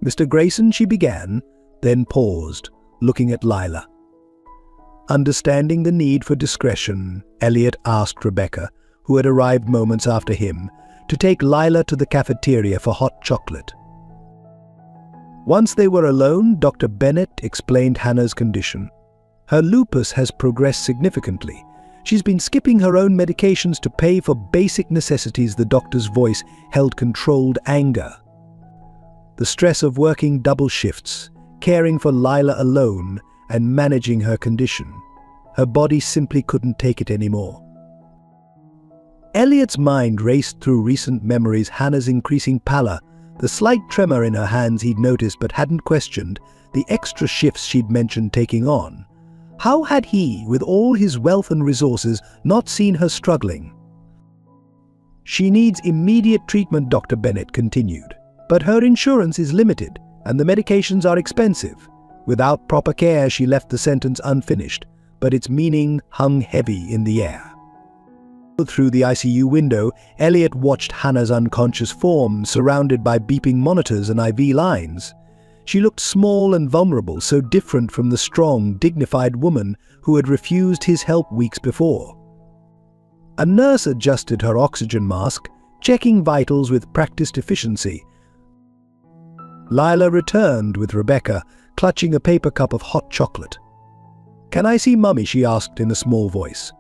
"Mr. Grayson," she began, then paused, looking at Lila. Understanding the need for discretion, Elliot asked Rebecca, who had arrived moments after him, to take Lila to the cafeteria for hot chocolate. Once they were alone, Dr. Bennett explained Hannah's condition. Her lupus has progressed significantly. She's been skipping her own medications to pay for basic necessities. The doctor's voice held controlled anger. The stress of working double shifts, caring for Lila alone, and managing her condition. Her body simply couldn't take it anymore. Elliot's mind raced through recent memories: Hannah's increasing pallor, the slight tremor in her hands he'd noticed but hadn't questioned, the extra shifts she'd mentioned taking on. How had he, with all his wealth and resources, not seen her struggling? "She needs immediate treatment," Dr. Bennett continued. "But her insurance is limited, and the medications are expensive." Without proper care, she left the sentence unfinished, but its meaning hung heavy in the air. Through the ICU window, Elliot watched Hannah's unconscious form, surrounded by beeping monitors and IV lines. She looked small and vulnerable, so different from the strong, dignified woman who had refused his help weeks before. A nurse adjusted her oxygen mask, checking vitals with practiced efficiency. Lila returned with Rebecca, clutching a paper cup of hot chocolate. "Can I see Mummy?" she asked in a small voice.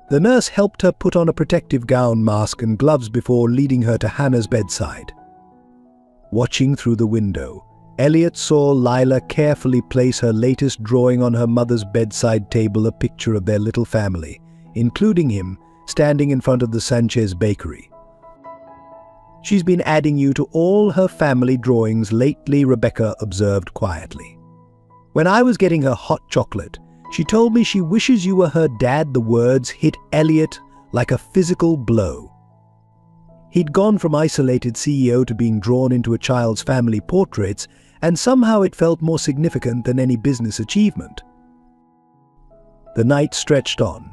The nurse helped her put on a protective gown, mask, and gloves before leading her to Hannah's bedside. Watching through the window, Elliot saw Lila carefully place her latest drawing on her mother's bedside table, a picture of their little family, including him, standing in front of the Sanchez bakery. "She's been adding you to all her family drawings lately," Rebecca observed quietly. "When I was getting her hot chocolate, she told me she wishes you were her dad." The words hit Elliot like a physical blow. He'd gone from isolated CEO to being drawn into a child's family portraits, and somehow it felt more significant than any business achievement. The night stretched on.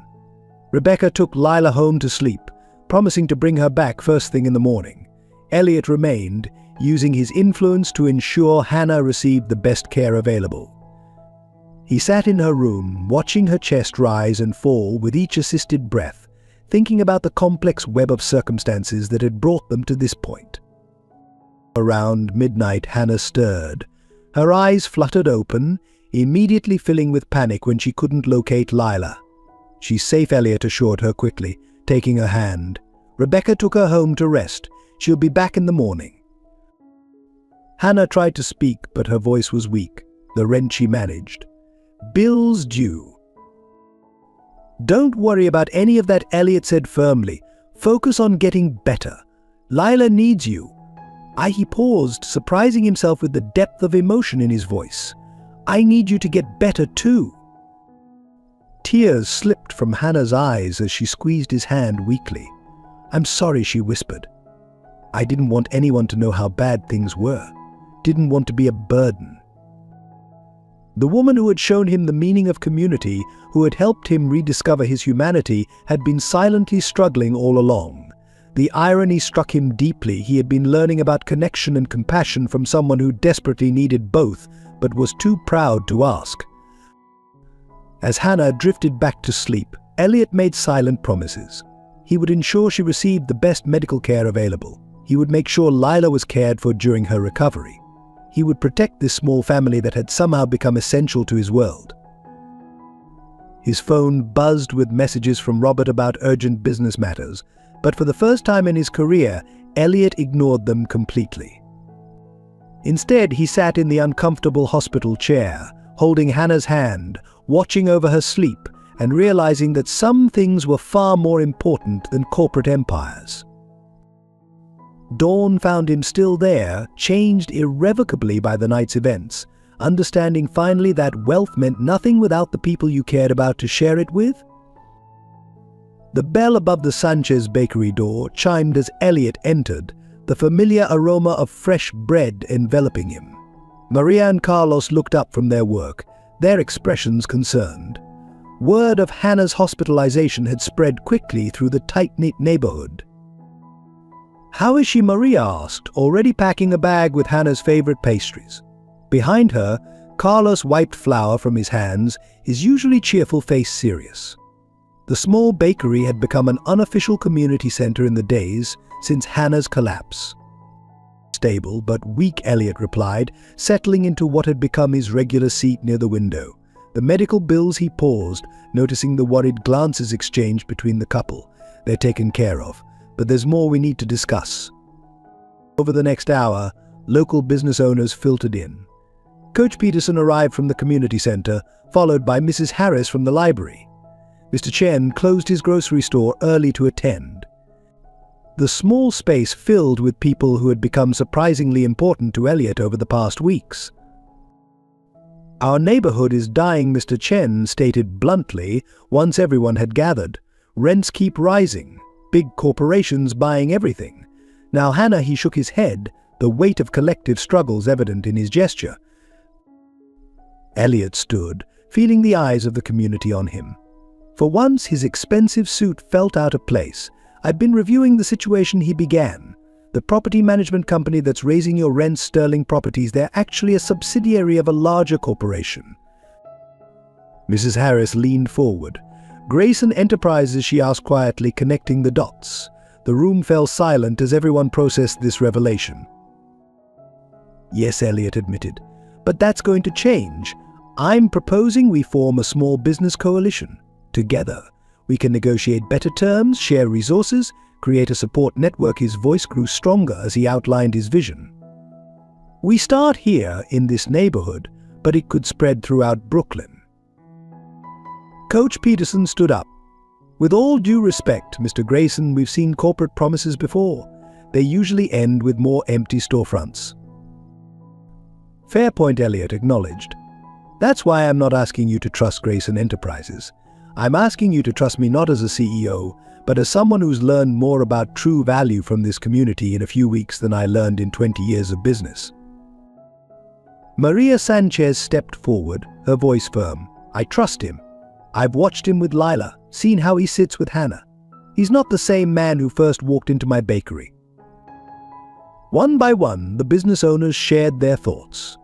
Rebecca took Lila home to sleep, promising to bring her back first thing in the morning. Elliot remained, using his influence to ensure Hannah received the best care available. He sat in her room, watching her chest rise and fall with each assisted breath, thinking about the complex web of circumstances that had brought them to this point. Around midnight, Hannah stirred. Her eyes fluttered open, immediately filling with panic when she couldn't locate Lila. "She's safe," Elliot assured her quickly, taking her hand. "Rebecca took her home to rest. She'll be back in the morning." Hannah tried to speak, but her voice was weak. The rent she managed. "Bills due." "Don't worry about any of that," Elliot said firmly. "Focus on getting better. Lila needs you." He paused, surprising himself with the depth of emotion in his voice. "I need you to get better too." Tears slipped from Hannah's eyes as she squeezed his hand weakly. "I'm sorry," she whispered. "I didn't want anyone to know how bad things were. Didn't want to be a burden." The woman who had shown him the meaning of community, who had helped him rediscover his humanity, had been silently struggling all along. The irony struck him deeply. He had been learning about connection and compassion from someone who desperately needed both, but was too proud to ask. As Hannah drifted back to sleep, Elliot made silent promises. He would ensure she received the best medical care available. He would make sure Lila was cared for during her recovery. He would protect this small family that had somehow become essential to his world. His phone buzzed with messages from Robert about urgent business matters, but for the first time in his career, Elliot ignored them completely. Instead, he sat in the uncomfortable hospital chair, holding Hannah's hand, watching over her sleep, and realizing that some things were far more important than corporate empires. Dawn found him still there, changed irrevocably by the night's events, understanding finally that wealth meant nothing without the people you cared about to share it with. The bell above the Sanchez bakery door chimed as Elliot entered, the familiar aroma of fresh bread enveloping him. Maria and Carlos looked up from their work, their expressions concerned. Word of Hannah's hospitalization had spread quickly through the tight-knit neighborhood. "How is she?" Maria asked, already packing a bag with Hannah's favorite pastries. Behind her, Carlos wiped flour from his hands, his usually cheerful face serious. The small bakery had become an unofficial community center in the days since Hannah's collapse. "Stable but weak," Elliot replied, settling into what had become his regular seat near the window. The medical bills. He paused, noticing the worried glances exchanged between the couple. "They're taken care of, but there's more we need to discuss." Over the next hour, local business owners filtered in. Coach Peterson arrived from the community center, followed by Mrs. Harris from the library. Mr. Chen closed his grocery store early to attend. The small space filled with people who had become surprisingly important to Elliot over the past weeks. "Our neighborhood is dying," Mr. Chen stated bluntly once everyone had gathered. "Rents keep rising, big corporations buying everything. Now Hannah," he shook his head, the weight of collective struggles evident in his gesture. Elliot stood, feeling the eyes of the community on him. For once, his expensive suit felt out of place. "I've been reviewing the situation," he began. "The property management company that's raising your rents, Sterling Properties, they're actually a subsidiary of a larger corporation." Mrs. Harris leaned forward. "Grayson Enterprises?" she asked quietly, connecting the dots. The room fell silent as everyone processed this revelation. "Yes," Elliot admitted, "but that's going to change. I'm proposing we form a small business coalition. Together, we can negotiate better terms, share resources, create a support network." His voice grew stronger as he outlined his vision. "We start here in this neighborhood, but it could spread throughout Brooklyn." Coach Peterson stood up. "With all due respect, Mr. Grayson, we've seen corporate promises before. They usually end with more empty storefronts." "Fair point," Elliot acknowledged. "That's why I'm not asking you to trust Grayson Enterprises. I'm asking you to trust me not as a CEO, but as someone who's learned more about true value from this community in a few weeks than I learned in 20 years of business." Maria Sanchez stepped forward, her voice firm. "I trust him. I've watched him with Lila, seen how he sits with Hannah. He's not the same man who first walked into my bakery." One by one, the business owners shared their thoughts.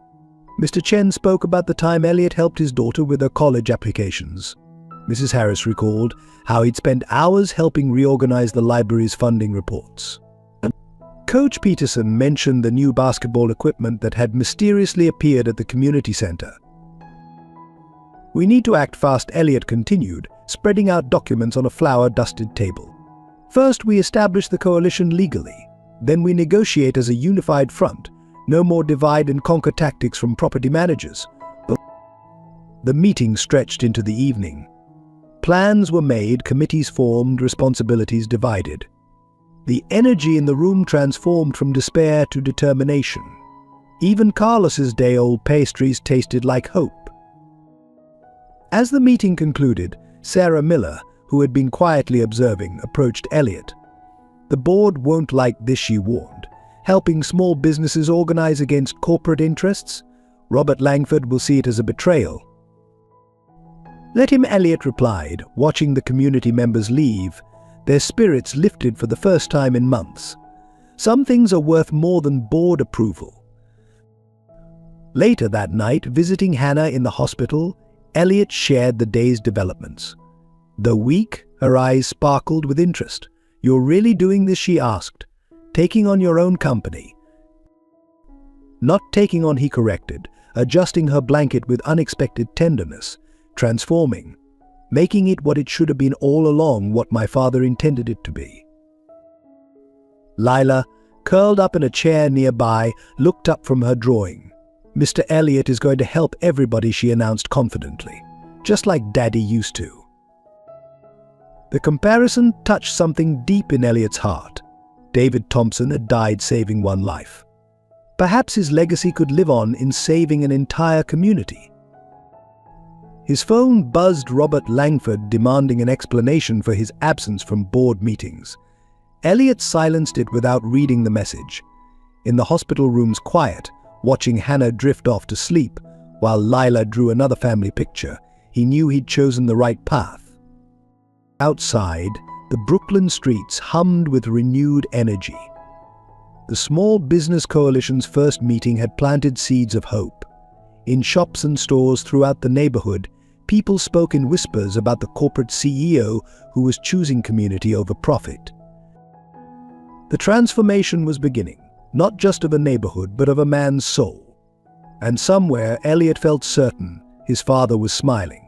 Mr. Chen spoke about the time Elliot helped his daughter with her college applications. Mrs. Harris recalled how he'd spent hours helping reorganize the library's funding reports. Coach Peterson mentioned the new basketball equipment that had mysteriously appeared at the community center. "We need to act fast," Elliot continued, spreading out documents on a flour-dusted table. "First, we establish the coalition legally. Then we negotiate as a unified front. No more divide-and-conquer tactics from property managers." The meeting stretched into the evening. Plans were made, committees formed, responsibilities divided. The energy in the room transformed from despair to determination. Even Carlos's day-old pastries tasted like hope. As the meeting concluded, Sarah Miller, who had been quietly observing, approached Elliot. "The board won't like this," she warned. "Helping small businesses organize against corporate interests? Robert Langford will see it as a betrayal." "Let him," Elliot replied, watching the community members leave. Their spirits lifted for the first time in months. Some things are worth more than board approval. Later that night, visiting Hannah in the hospital, Elliot shared the day's developments. Though weak, her eyes sparkled with interest. "You're really doing this?" she asked. "Taking on your own company?" "Not taking on," he corrected, adjusting her blanket with unexpected tenderness. "Transforming. Making it what it should have been all along, what my father intended it to be." Lila, curled up in a chair nearby, looked up from her drawing. "Mr. Elliot is going to help everybody," she announced confidently. "Just like Daddy used to." The comparison touched something deep in Elliot's heart. David Thompson had died saving one life. Perhaps his legacy could live on in saving an entire community. His phone buzzed Robert Langford, demanding an explanation for his absence from board meetings. Elliot silenced it without reading the message. In the hospital room's quiet, watching Hannah drift off to sleep, while Lila drew another family picture, he knew he'd chosen the right path. Outside, the Brooklyn streets hummed with renewed energy. The Small Business Coalition's first meeting had planted seeds of hope. In shops and stores throughout the neighborhood, people spoke in whispers about the corporate CEO who was choosing community over profit. The transformation was beginning, not just of a neighborhood, but of a man's soul. And somewhere, Elliot felt certain his father was smiling.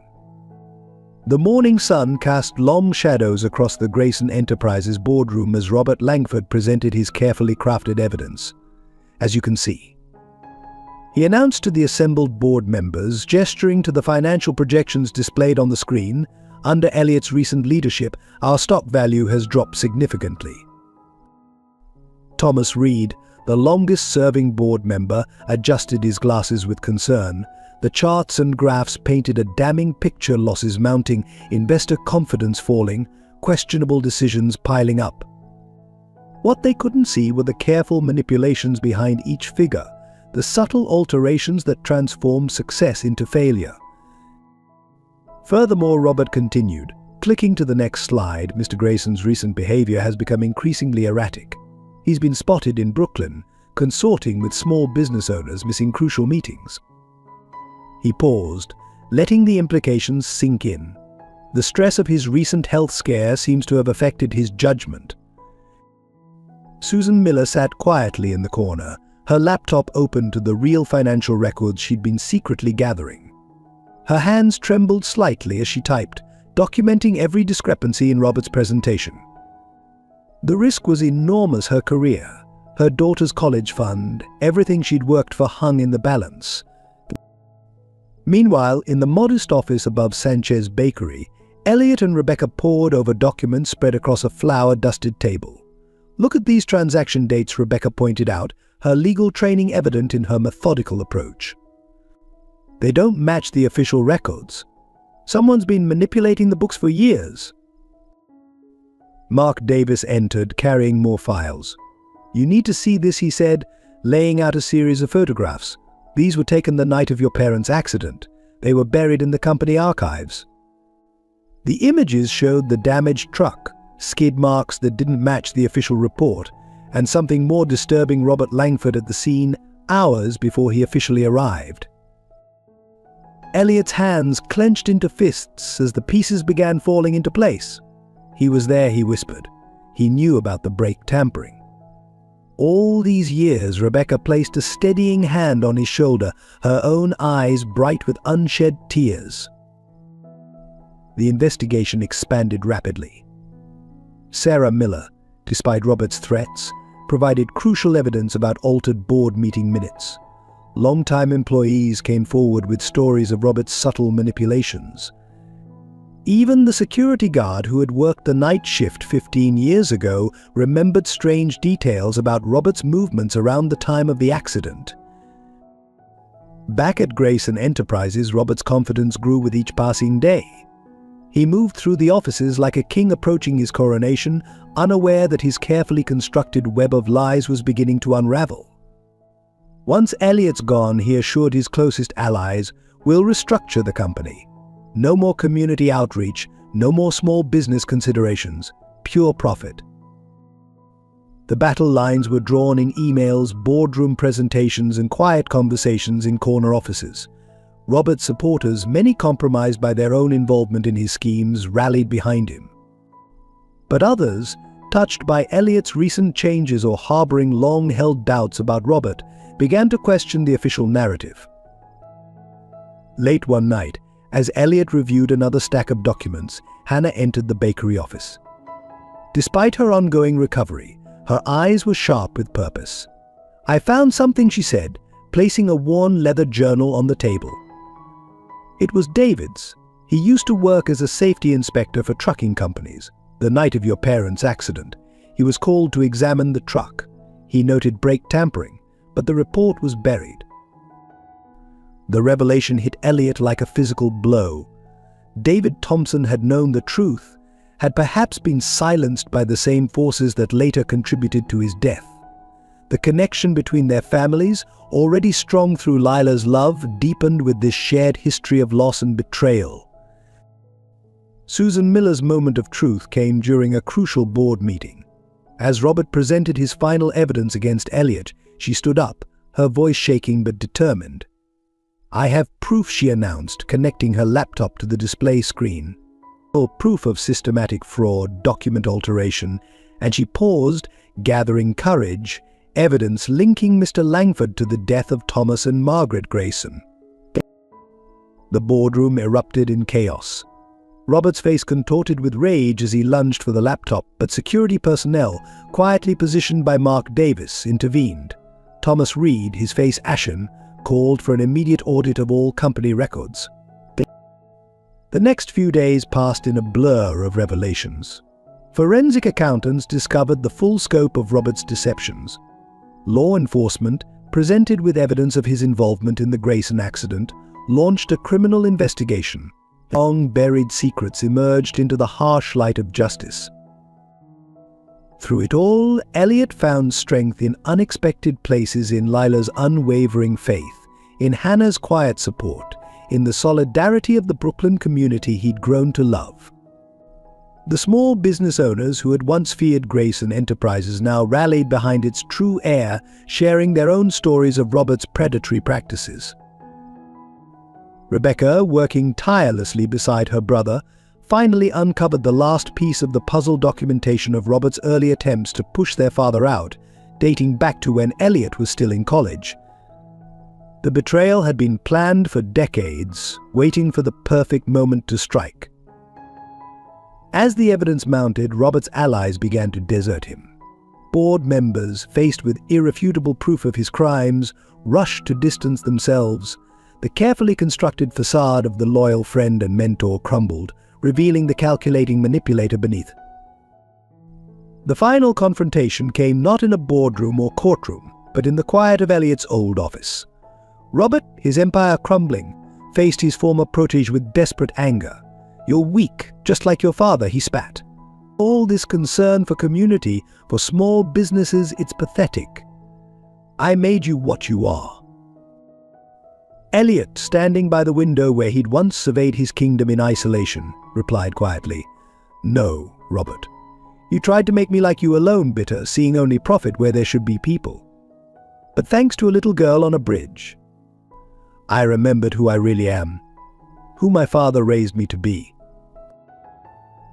The morning sun cast long shadows across the Grayson Enterprises boardroom as Robert Langford presented his carefully crafted evidence. As you can see, he announced to the assembled board members, gesturing to the financial projections displayed on the screen, "Under Elliot's recent leadership, our stock value has dropped significantly." Thomas Reed, the longest-serving board member, adjusted his glasses with concern. The charts and graphs painted a damning picture: losses mounting, investor confidence falling, questionable decisions piling up. What they couldn't see were the careful manipulations behind each figure, the subtle alterations that transformed success into failure. Furthermore, Robert continued, clicking to the next slide, Mr. Grayson's recent behavior has become increasingly erratic. He's been spotted in Brooklyn, consorting with small business owners, missing crucial meetings. He paused, letting the implications sink in. The stress of his recent health scare seems to have affected his judgment. Susan Miller sat quietly in the corner, her laptop open to the real financial records she'd been secretly gathering. Her hands trembled slightly as she typed, documenting every discrepancy in Robert's presentation. The risk was enormous: her career, her daughter's college fund, everything she'd worked for hung in the balance. Meanwhile, in the modest office above Sanchez Bakery, Elliot and Rebecca pored over documents spread across a flour-dusted table. "Look at these transaction dates," Rebecca pointed out, her legal training evident in her methodical approach. "They don't match the official records. Someone's been manipulating the books for years." Mark Davis entered, carrying more files. "You need to see this," he said, laying out a series of photographs. "These were taken the night of your parents' accident. They were buried in the company archives." The images showed the damaged truck, skid marks that didn't match the official report, and something more disturbing: Robert Langford at the scene hours before he officially arrived. Elliot's hands clenched into fists as the pieces began falling into place. "He was there," he whispered. "He knew about the brake tampering." All these years, Rebecca placed a steadying hand on his shoulder, her own eyes bright with unshed tears. The investigation expanded rapidly. Sarah Miller, despite Robert's threats, provided crucial evidence about altered board meeting minutes. Longtime employees came forward with stories of Robert's subtle manipulations. Even the security guard who had worked the night shift 15 years ago remembered strange details about Robert's movements around the time of the accident. Back at Grayson Enterprises, Robert's confidence grew with each passing day. He moved through the offices like a king approaching his coronation, unaware that his carefully constructed web of lies was beginning to unravel. Once Elliot's gone, he assured his closest allies, "We'll restructure the company. No more community outreach, no more small business considerations, pure profit." The battle lines were drawn in emails, boardroom presentations, and quiet conversations in corner offices. Robert's supporters, many compromised by their own involvement in his schemes, rallied behind him. But others, touched by Elliot's recent changes or harboring long-held doubts about Robert, began to question the official narrative. Late one night, as Elliot reviewed another stack of documents, Hannah entered the bakery office. Despite her ongoing recovery, her eyes were sharp with purpose. "I found something," she said, placing a worn leather journal on the table. It was David's. He used to work as a safety inspector for trucking companies. The night of your parents' accident, he was called to examine the truck. He noted brake tampering, but the report was buried. The revelation hit Elliot like a physical blow. David Thompson had known the truth, had perhaps been silenced by the same forces that later contributed to his death. The connection between their families, already strong through Lila's love, deepened with this shared history of loss and betrayal. Susan Miller's moment of truth came during a crucial board meeting. As Robert presented his final evidence against Elliot, she stood up, her voice shaking but determined. "I have proof," she announced, connecting her laptop to the display screen. Proof of systematic fraud, document alteration, and she paused, gathering courage, evidence linking Mr. Langford to the death of Thomas and Margaret Grayson. The boardroom erupted in chaos. Robert's face contorted with rage as he lunged for the laptop, but security personnel, quietly positioned by Mark Davis, intervened. Thomas Reed, his face ashen, called for an immediate audit of all company records. The next few days passed in a blur of revelations. Forensic accountants discovered the full scope of Robert's deceptions. Law enforcement, presented with evidence of his involvement in the Grayson accident, launched a criminal investigation. Long-buried secrets emerged into the harsh light of justice. Through it all, Elliot found strength in unexpected places, in Lila's unwavering faith, in Hannah's quiet support, in the solidarity of the Brooklyn community he'd grown to love. The small business owners who had once feared Grayson Enterprises now rallied behind its true heir, sharing their own stories of Robert's predatory practices. Rebecca, working tirelessly beside her brother, finally uncovered the last piece of the puzzle documentation of Robert's early attempts to push their father out, dating back to when Elliot was still in college. The betrayal had been planned for decades, waiting for the perfect moment to strike. As the evidence mounted, Robert's allies began to desert him. Board members, faced with irrefutable proof of his crimes, rushed to distance themselves. The carefully constructed facade of the loyal friend and mentor crumbled, revealing the calculating manipulator beneath. The final confrontation came not in a boardroom or courtroom, but in the quiet of Elliot's old office. Robert, his empire crumbling, faced his former protege with desperate anger. "You're weak, just like your father," he spat. "All this concern for community, for small businesses, it's pathetic. I made you what you are." Elliot, standing by the window where he'd once surveyed his kingdom in isolation, replied quietly, "No, Robert. You tried to make me like you alone, bitter, seeing only profit where there should be people. But thanks to a little girl on a bridge, I remembered who I really am, who my father raised me to be."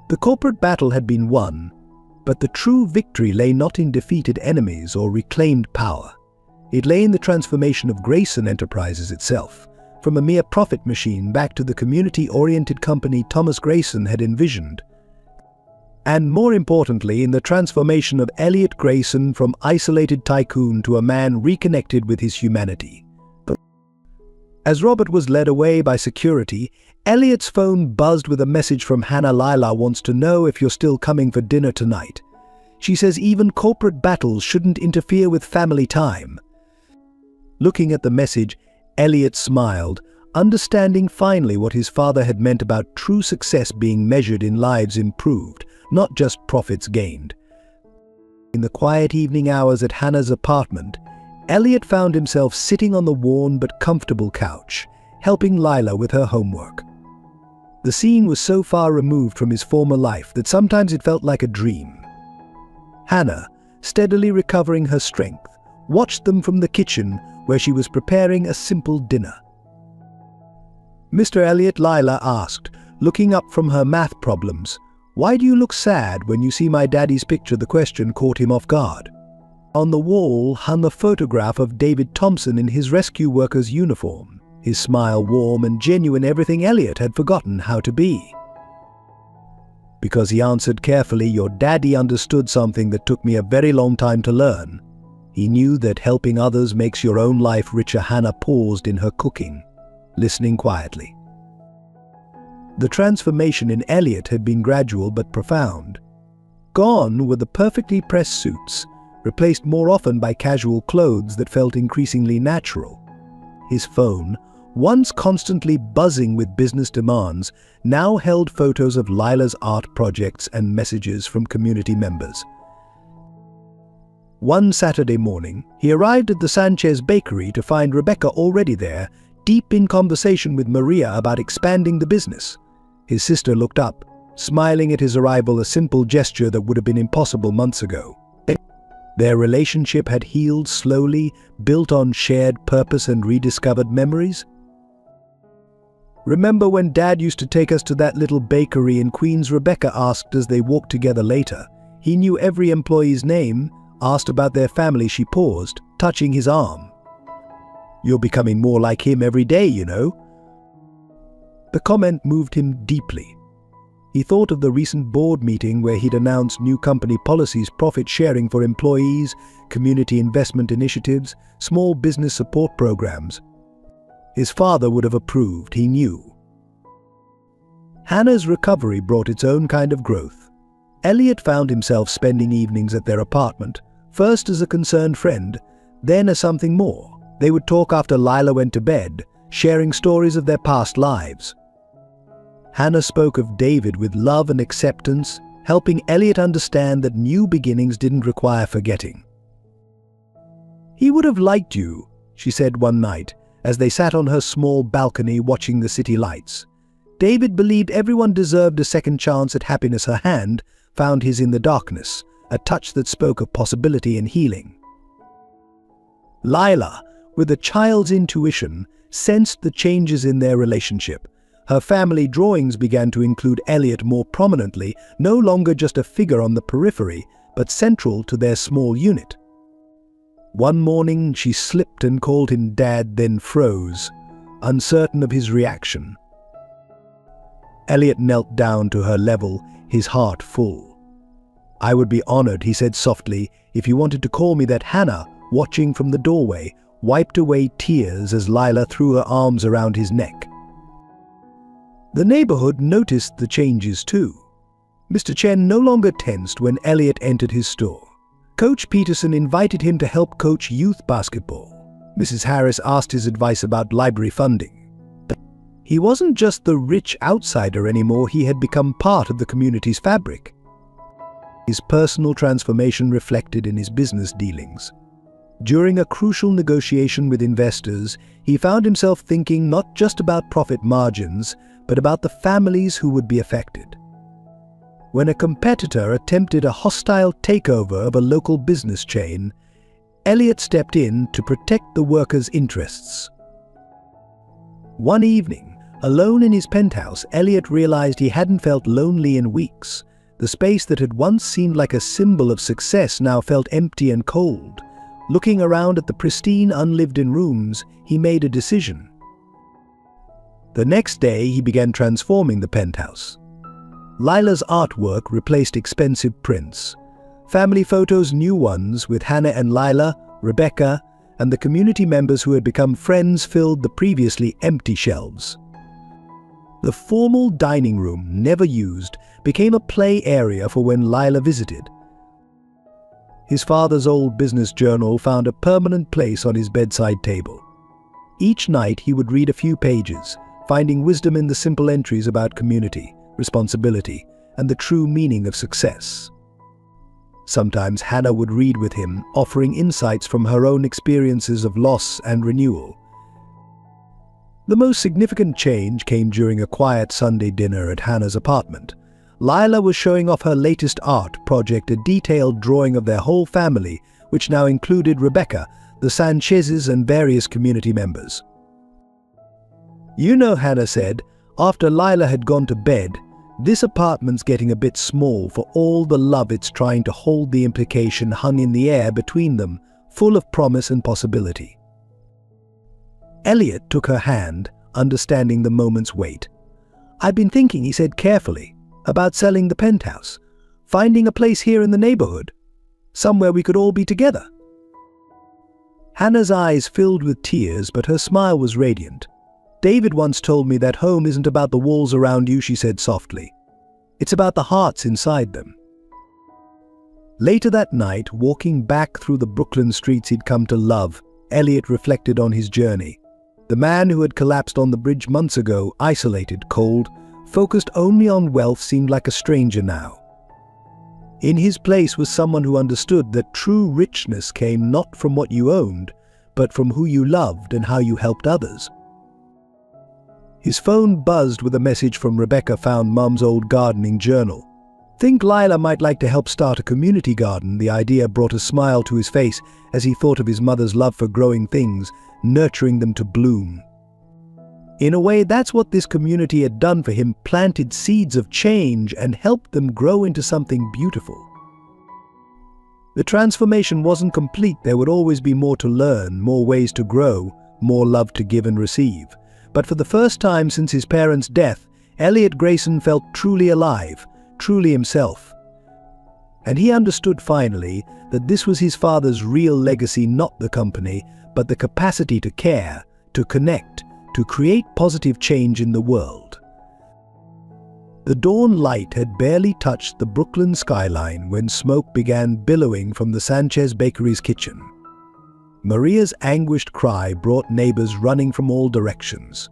The corporate battle had been won, but the true victory lay not in defeated enemies or reclaimed power. It lay in the transformation of Grayson Enterprises itself, from a mere profit machine back to the community-oriented company Thomas Grayson had envisioned. And more importantly, in the transformation of Elliot Grayson from isolated tycoon to a man reconnected with his humanity. As Robert was led away by security, Elliot's phone buzzed with a message from Hannah. "Lila wants to know if you're still coming for dinner tonight. She says even corporate battles shouldn't interfere with family time." Looking at the message, Elliot smiled, understanding finally what his father had meant about true success being measured in lives improved, not just profits gained. In the quiet evening hours at Hannah's apartment, Elliot found himself sitting on the worn but comfortable couch, helping Lila with her homework. The scene was so far removed from his former life that sometimes it felt like a dream. Hannah, steadily recovering her strength, watched them from the kitchen where she was preparing a simple dinner. "Mr. Elliot," Lila asked, looking up from her math problems, "why do you look sad when you see my daddy's picture?" The question caught him off guard. On the wall hung a photograph of David Thompson in his rescue worker's uniform, his smile warm and genuine, everything Elliot had forgotten how to be. Because he answered carefully, "Your daddy understood something that took me a very long time to learn. He knew that helping others makes your own life richer." Hannah paused in her cooking, listening quietly. The transformation in Elliot had been gradual but profound. Gone were the perfectly pressed suits, replaced more often by casual clothes that felt increasingly natural. His phone, once constantly buzzing with business demands, now held photos of Lila's art projects and messages from community members. One Saturday morning, he arrived at the Sanchez bakery to find Rebecca already there, deep in conversation with Maria about expanding the business. His sister looked up, smiling at his arrival, a simple gesture that would have been impossible months ago. Their relationship had healed slowly, built on shared purpose and rediscovered memories. "Remember when Dad used to take us to that little bakery in Queens?" Rebecca asked as they walked together later. "He knew every employee's name, asked about their family." She paused, touching his arm. "You're becoming more like him every day, you know." The comment moved him deeply. He thought of the recent board meeting where he'd announced new company policies, profit sharing for employees, community investment initiatives, small business support programs. His father would have approved, he knew. Hannah's recovery brought its own kind of growth. Elliot found himself spending evenings at their apartment, first as a concerned friend, then as something more. They would talk after Lila went to bed, sharing stories of their past lives. Hannah spoke of David with love and acceptance, helping Elliot understand that new beginnings didn't require forgetting. "He would have liked you," she said one night, as they sat on her small balcony watching the city lights. "David believed everyone deserved a second chance at happiness." Her hand found his in the darkness, a touch that spoke of possibility and healing. Lila, with a child's intuition, sensed the changes in their relationship. Her family drawings began to include Elliot more prominently, no longer just a figure on the periphery, but central to their small unit. One morning she slipped and called him Dad, then froze, uncertain of his reaction. Elliot knelt down to her level, his heart full. "I would be honored," he said softly, "if you wanted to call me that." Hannah, watching from the doorway, wiped away tears as Lila threw her arms around his neck. The neighborhood noticed the changes too. Mr. Chen no longer tensed when Elliot entered his store. Coach Peterson invited him to help coach youth basketball. Mrs. Harris asked his advice about library funding. He wasn't just the rich outsider anymore, he had become part of the community's fabric. His personal transformation reflected in his business dealings. During a crucial negotiation with investors, he found himself thinking not just about profit margins, but about the families who would be affected. When a competitor attempted a hostile takeover of a local business chain, Elliot stepped in to protect the workers' interests. One evening, alone in his penthouse, Elliot realized he hadn't felt lonely in weeks. The space that had once seemed like a symbol of success now felt empty and cold. Looking around at the pristine, unlived-in rooms, he made a decision. The next day, he began transforming the penthouse. Lila's artwork replaced expensive prints. Family photos, new ones, with Hannah and Lila, Rebecca, and the community members who had become friends filled the previously empty shelves. The formal dining room, never used, became a play area for when Lila visited. His father's old business journal found a permanent place on his bedside table. Each night he would read a few pages, finding wisdom in the simple entries about community, responsibility, and the true meaning of success. Sometimes Hannah would read with him, offering insights from her own experiences of loss and renewal. The most significant change came during a quiet Sunday dinner at Hannah's apartment. Lila was showing off her latest art project, a detailed drawing of their whole family, which now included Rebecca, the Sanchez's, and various community members. "You know," Hannah said, after Lila had gone to bed, "this apartment's getting a bit small for all the love it's trying to hold." The implication hung in the air between them, full of promise and possibility. Elliot took her hand, understanding the moment's weight. "I've been thinking," he said carefully, "about selling the penthouse, finding a place here in the neighborhood, somewhere we could all be together." Hannah's eyes filled with tears, but her smile was radiant. "David once told me that home isn't about the walls around you," she said softly. "It's about the hearts inside them." Later that night, walking back through the Brooklyn streets he'd come to love, Elliot reflected on his journey. The man who had collapsed on the bridge months ago, isolated, cold, focused only on wealth, seemed like a stranger now. In his place was someone who understood that true richness came not from what you owned, but from who you loved and how you helped others. His phone buzzed with a message from Rebecca, found Mum's old gardening journal. Think Lila might like to help start a community garden. The idea brought a smile to his face as he thought of his mother's love for growing things, nurturing them to bloom. In a way, that's what this community had done for him, planted seeds of change and helped them grow into something beautiful. The transformation wasn't complete. There would always be more to learn, more ways to grow, more love to give and receive. But for the first time since his parents' death, Elliot Grayson felt truly alive, truly himself. And he understood finally that this was his father's real legacy, not the company, but the capacity to care, to connect, to create positive change in the world. The dawn light had barely touched the Brooklyn skyline when smoke began billowing from the Sanchez Bakery's kitchen. Maria's anguished cry brought neighbors running from all directions.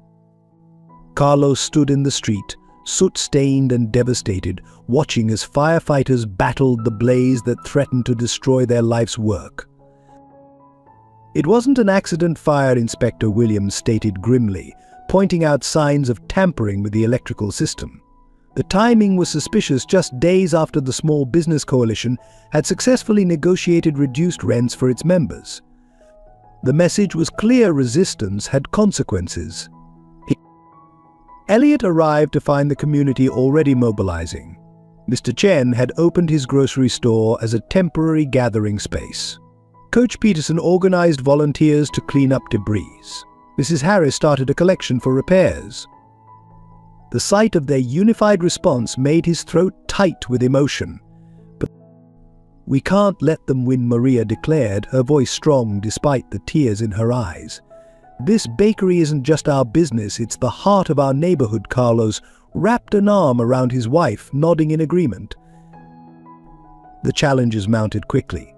Carlos stood in the street, soot-stained and devastated, watching as firefighters battled the blaze that threatened to destroy their life's work. It wasn't an accident, Fire Inspector Williams stated grimly, pointing out signs of tampering with the electrical system. The timing was suspicious, just days after the Small Business Coalition had successfully negotiated reduced rents for its members. The message was clear: resistance had consequences. Elliot arrived to find the community already mobilizing. Mr. Chen had opened his grocery store as a temporary gathering space. Coach Peterson organized volunteers to clean up debris. Mrs. Harris started a collection for repairs. The sight of their unified response made his throat tight with emotion. But we can't let them win, Maria declared, her voice strong despite the tears in her eyes. This bakery isn't just our business, it's the heart of our neighborhood. Carlos wrapped an arm around his wife, nodding in agreement. The challenges mounted quickly.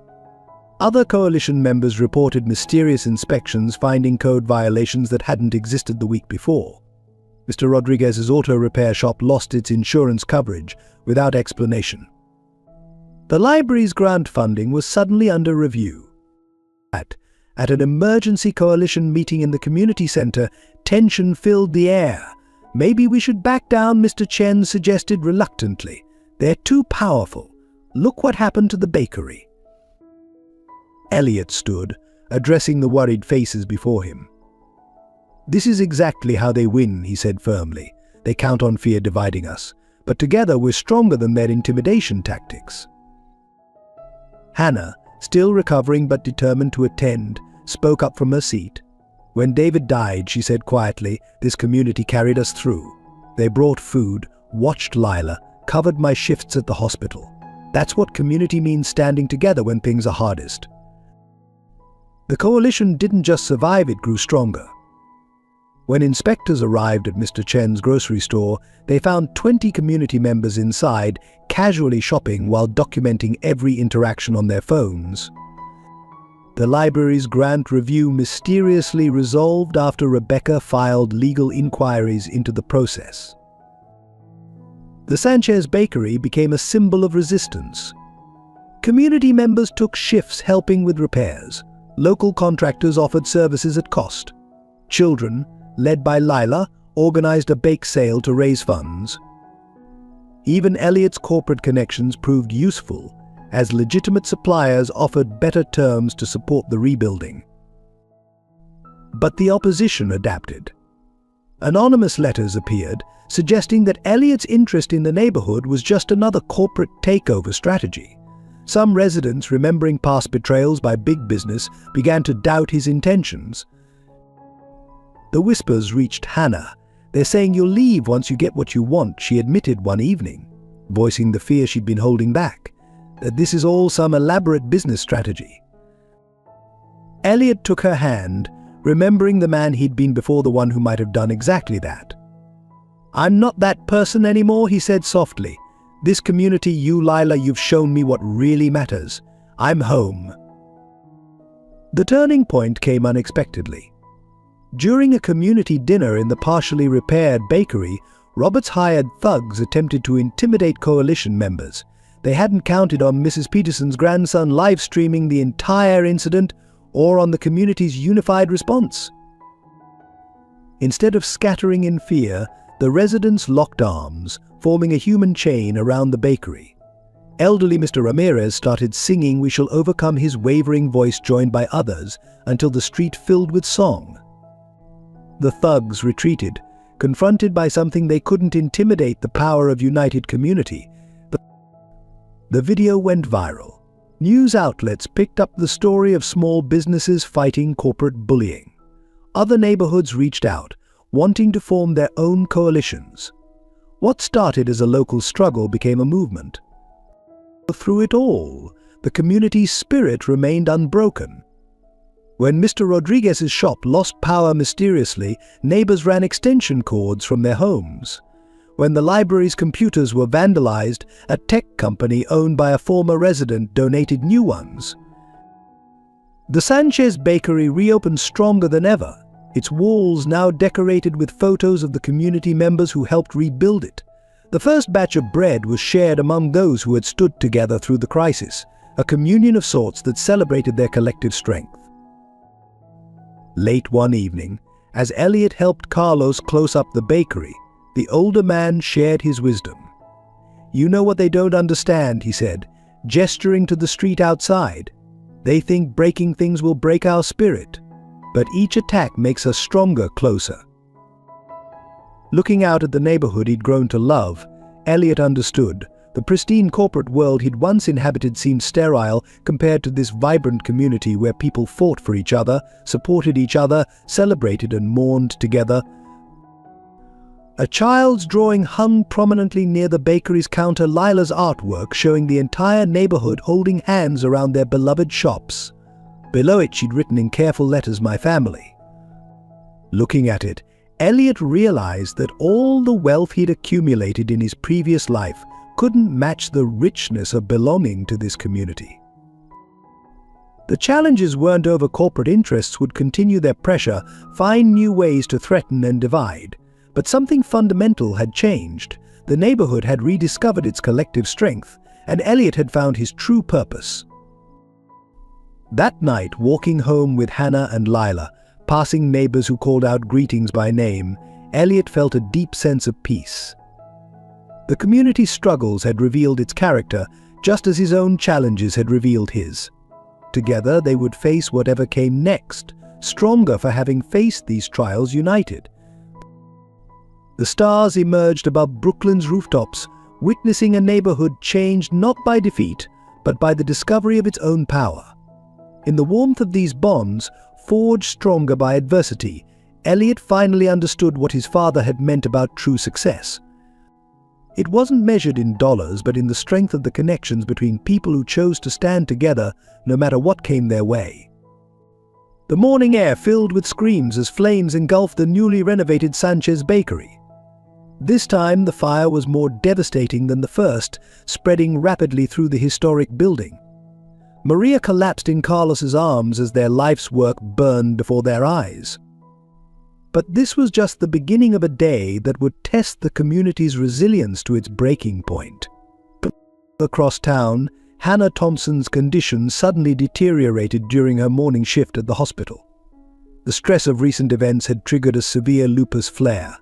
Other coalition members reported mysterious inspections, finding code violations that hadn't existed the week before. Mr. Rodriguez's auto repair shop lost its insurance coverage without explanation. The library's grant funding was suddenly under review. At an emergency coalition meeting in the community center, tension filled the air. Maybe we should back down, Mr. Chen suggested reluctantly. They're too powerful. Look what happened to the bakery. Elliot stood, addressing the worried faces before him. This is exactly how they win, he said firmly. They count on fear dividing us, but together we're stronger than their intimidation tactics. Hannah, still recovering but determined to attend, spoke up from her seat. When David died, she said quietly, this community carried us through. They brought food, watched Lila, covered my shifts at the hospital. That's what community means, standing together when things are hardest. The coalition didn't just survive, it grew stronger. When inspectors arrived at Mr. Chen's grocery store, they found 20 community members inside, casually shopping while documenting every interaction on their phones. The library's grant review mysteriously resolved after Rebecca filed legal inquiries into the process. The Sanchez Bakery became a symbol of resistance. Community members took shifts helping with repairs. Local contractors offered services at cost. Children, led by Lila, organized a bake sale to raise funds. Even Elliot's corporate connections proved useful, as legitimate suppliers offered better terms to support the rebuilding. But the opposition adapted. Anonymous letters appeared, suggesting that Elliot's interest in the neighborhood was just another corporate takeover strategy. Some residents, remembering past betrayals by big business, began to doubt his intentions. The whispers reached Hannah. They're saying you'll leave once you get what you want, she admitted one evening, voicing the fear she'd been holding back, that this is all some elaborate business strategy. Elliot took her hand, remembering the man he'd been before, the one who might have done exactly that. I'm not that person anymore, he said softly. This community, you, Lila, you've shown me what really matters. I'm home. The turning point came unexpectedly. During a community dinner in the partially repaired bakery, Robert's hired thugs attempted to intimidate coalition members. They hadn't counted on Mrs. Peterson's grandson live-streaming the entire incident or on the community's unified response. Instead of scattering in fear, the residents locked arms, forming a human chain around the bakery. Elderly Mr. Ramirez started singing "We Shall Overcome," his wavering voice joined by others, until the street filled with song. The thugs retreated, confronted by something they couldn't: intimidate the power of united community. The video went viral. News outlets picked up the story of small businesses fighting corporate bullying. Other neighborhoods reached out, wanting to form their own coalitions. What started as a local struggle became a movement. Through it all, the community's spirit remained unbroken. When Mr. Rodriguez's shop lost power mysteriously, neighbors ran extension cords from their homes. When the library's computers were vandalized, a tech company owned by a former resident donated new ones. The Sanchez Bakery reopened stronger than ever, its walls now decorated with photos of the community members who helped rebuild it. The first batch of bread was shared among those who had stood together through the crisis, a communion of sorts that celebrated their collective strength. Late one evening, as Elliot helped Carlos close up the bakery, the older man shared his wisdom. "You know what they don't understand," he said, gesturing to the street outside. "They think breaking things will break our spirit, but each attack makes us stronger, closer." Looking out at the neighborhood he'd grown to love, Elliot understood. The pristine corporate world he'd once inhabited seemed sterile compared to this vibrant community where people fought for each other, supported each other, celebrated and mourned together. A child's drawing hung prominently near the bakery's counter, Lila's artwork showing the entire neighborhood holding hands around their beloved shops. Below it she'd written in careful letters, "My family." Looking at it, Elliot realized that all the wealth he'd accumulated in his previous life couldn't match the richness of belonging to this community. The challenges weren't over. Corporate interests would continue their pressure, find new ways to threaten and divide. But something fundamental had changed. The neighborhood had rediscovered its collective strength, and Elliot had found his true purpose. That night, walking home with Hannah and Lila, passing neighbors who called out greetings by name, Elliot felt a deep sense of peace. The community's struggles had revealed its character, just as his own challenges had revealed his. Together they would face whatever came next, stronger for having faced these trials united. The stars emerged above Brooklyn's rooftops, witnessing a neighborhood changed not by defeat, but by the discovery of its own power. In the warmth of these bonds, forged stronger by adversity, Elliot finally understood what his father had meant about true success. It wasn't measured in dollars, but in the strength of the connections between people who chose to stand together no matter what came their way. The morning air filled with screams as flames engulfed the newly renovated Sanchez Bakery. This time the fire was more devastating than the first, spreading rapidly through the historic building. Maria collapsed in Carlos's arms as their life's work burned before their eyes. But this was just the beginning of a day that would test the community's resilience to its breaking point. Across town, Hannah Thompson's condition suddenly deteriorated during her morning shift at the hospital. The stress of recent events had triggered a severe lupus flare.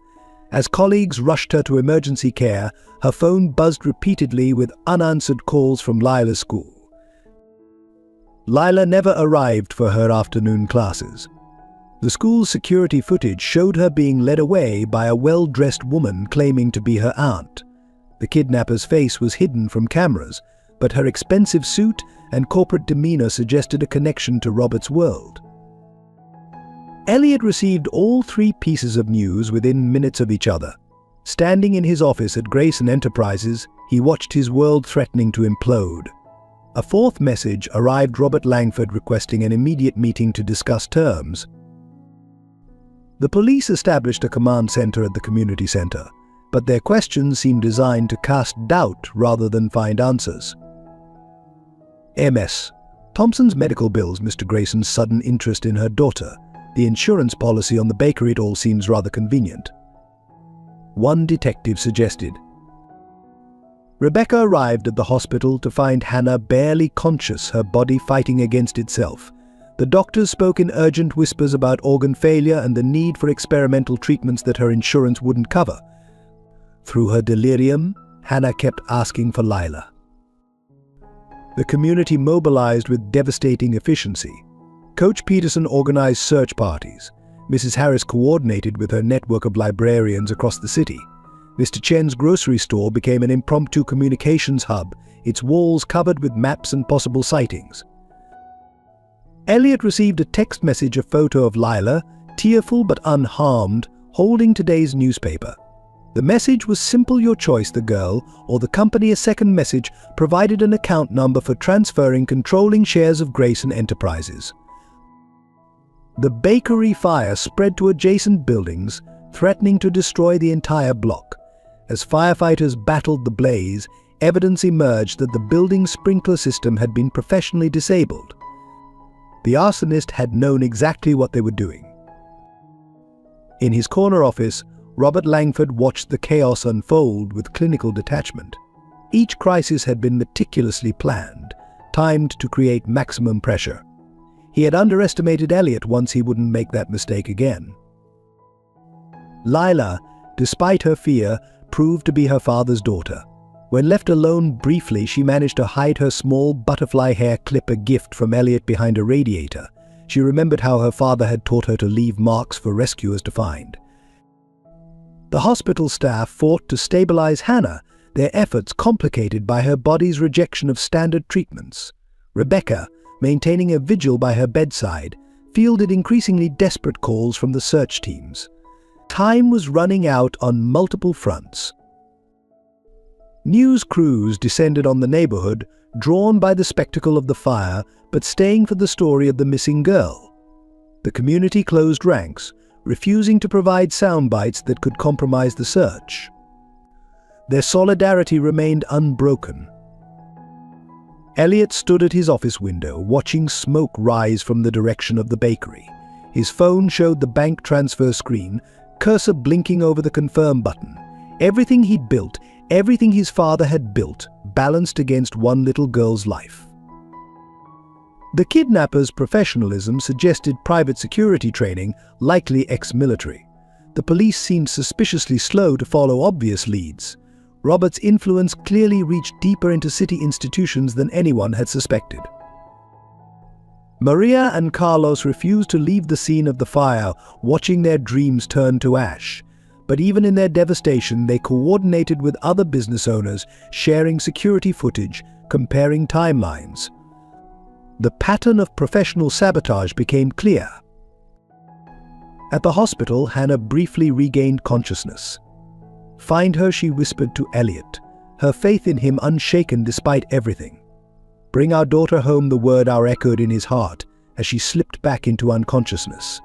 As colleagues rushed her to emergency care, her phone buzzed repeatedly with unanswered calls from Lila's school. Lila never arrived for her afternoon classes. The school's security footage showed her being led away by a well-dressed woman claiming to be her aunt. The kidnapper's face was hidden from cameras, but her expensive suit and corporate demeanor suggested a connection to Robert's world. Elliot received all three pieces of news within minutes of each other. Standing in his office at Grayson Enterprises, he watched his world threatening to implode. A fourth message arrived: Robert Langford requesting an immediate meeting to discuss terms. The police established a command center at the community center, but their questions seemed designed to cast doubt rather than find answers. MS. Thompson's medical bills. Mr. Grayson's sudden interest in her daughter. The insurance policy on the bakery, it all seems rather convenient. One detective suggested. Rebecca arrived at the hospital to find Hannah barely conscious, her body fighting against itself. The doctors spoke in urgent whispers about organ failure and the need for experimental treatments that her insurance wouldn't cover. Through her delirium, Hannah kept asking for Lila. The community mobilized with devastating efficiency. Coach Peterson organized search parties. Mrs. Harris coordinated with her network of librarians across the city. Mr. Chen's grocery store became an impromptu communications hub, its walls covered with maps and possible sightings. Elliot received a text message, a photo of Lila, tearful but unharmed, holding today's newspaper. The message was simple: your choice, the girl or the company. A second message provided an account number for transferring controlling shares of Grayson Enterprises. The bakery fire spread to adjacent buildings, threatening to destroy the entire block. As firefighters battled the blaze, evidence emerged that the building's sprinkler system had been professionally disabled. The arsonist had known exactly what they were doing. In his corner office, Robert Langford watched the chaos unfold with clinical detachment. Each crisis had been meticulously planned, timed to create maximum pressure. He had underestimated Elliot once; he wouldn't make that mistake again. Lila, despite her fear, proved to be her father's daughter. When left alone briefly, she managed to hide her small butterfly hair clip, a gift from Elliot, behind a radiator. She remembered how her father had taught her to leave marks for rescuers to find. The hospital staff fought to stabilize Hannah, their efforts complicated by her body's rejection of standard treatments. Rebecca, maintaining a vigil by her bedside, fielded increasingly desperate calls from the search teams. Time was running out on multiple fronts. News crews descended on the neighborhood, drawn by the spectacle of the fire, but staying for the story of the missing girl. The community closed ranks, refusing to provide sound bites that could compromise the search. Their solidarity remained unbroken. Elliot stood at his office window, watching smoke rise from the direction of the bakery. His phone showed the bank transfer screen, cursor blinking over the confirm button. Everything he'd built, everything his father had built, balanced against one little girl's life. The kidnapper's professionalism suggested private security training, likely ex-military. The police seemed suspiciously slow to follow obvious leads. Robert's influence clearly reached deeper into city institutions than anyone had suspected. Maria and Carlos refused to leave the scene of the fire, watching their dreams turn to ash. But even in their devastation, they coordinated with other business owners, sharing security footage, comparing timelines. The pattern of professional sabotage became clear. At the hospital, Hannah briefly regained consciousness. "Find her," she whispered to Elliot, her faith in him unshaken despite everything. "Bring our daughter home," the word echoed in his heart as she slipped back into unconsciousness.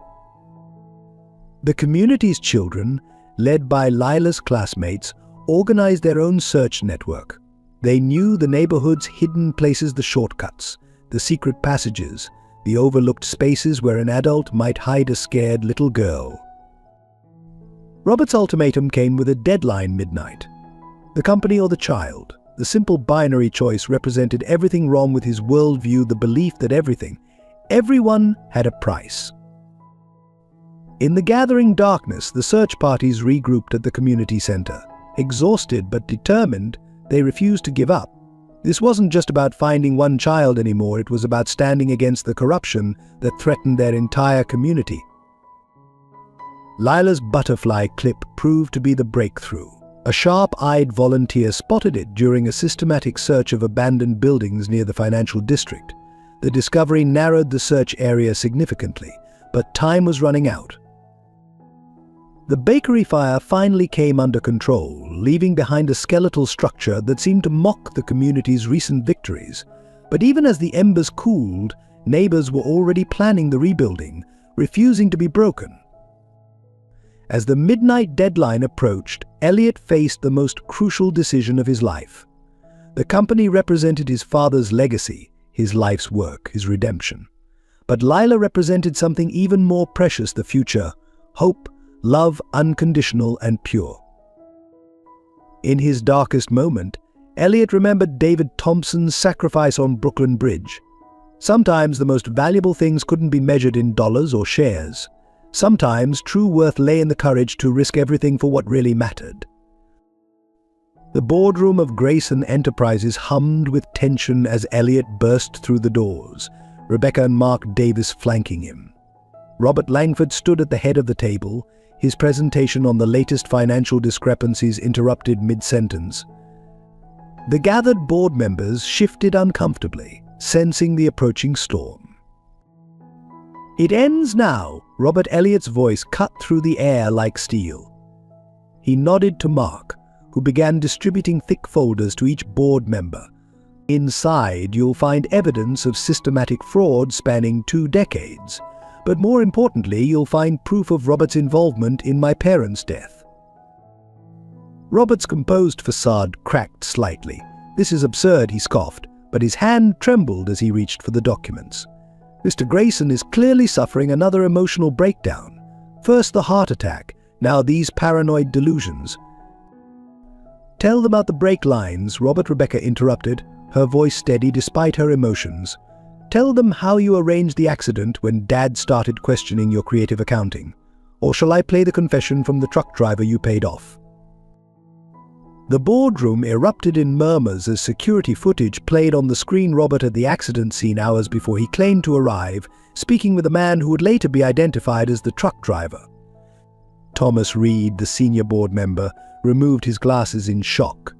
The community's children, led by Lila's classmates, organized their own search network. They knew the neighborhood's hidden places, the shortcuts, the secret passages, the overlooked spaces where an adult might hide a scared little girl. Robert's ultimatum came with a deadline: midnight. The company or the child. The simple binary choice represented everything wrong with his worldview, the belief that everyone had a price. In the gathering darkness, the search parties regrouped at the community center. Exhausted but determined, they refused to give up. This wasn't just about finding one child anymore, it was about standing against the corruption that threatened their entire community. Lila's butterfly clip proved to be the breakthrough. A sharp-eyed volunteer spotted it during a systematic search of abandoned buildings near the financial district. The discovery narrowed the search area significantly, but time was running out. The bakery fire finally came under control, leaving behind a skeletal structure that seemed to mock the community's recent victories. But even as the embers cooled, neighbors were already planning the rebuilding, refusing to be broken. As the midnight deadline approached, Elliot faced the most crucial decision of his life. The company represented his father's legacy, his life's work, his redemption. But Lila represented something even more precious: the future. Hope, love, unconditional and pure. In his darkest moment, Elliot remembered David Thompson's sacrifice on Brooklyn Bridge. Sometimes the most valuable things couldn't be measured in dollars or shares. Sometimes true worth lay in the courage to risk everything for what really mattered. The boardroom of Grayson Enterprises hummed with tension as Elliot burst through the doors, Rebecca and Mark Davis flanking him. Robert Langford stood at the head of the table, his presentation on the latest financial discrepancies interrupted mid-sentence. The gathered board members shifted uncomfortably, sensing the approaching storm. "It ends now," Robert Elliott's voice cut through the air like steel. He nodded to Mark, who began distributing thick folders to each board member. "Inside, you'll find evidence of systematic fraud spanning 2 decades. But more importantly, you'll find proof of Robert's involvement in my parents' death." Robert's composed facade cracked slightly. "This is absurd," he scoffed, but his hand trembled as he reached for the documents. "Mr. Grayson is clearly suffering another emotional breakdown. First the heart attack, now these paranoid delusions." "Tell them about the brake lines," Rebecca interrupted, her voice steady despite her emotions. "Tell them how you arranged the accident when Dad started questioning your creative accounting. Or shall I play the confession from the truck driver you paid off?" The boardroom erupted in murmurs as security footage played on the screen. Robert at the accident scene hours before he claimed to arrive, speaking with a man who would later be identified as the truck driver. Thomas Reed, the senior board member, removed his glasses in shock.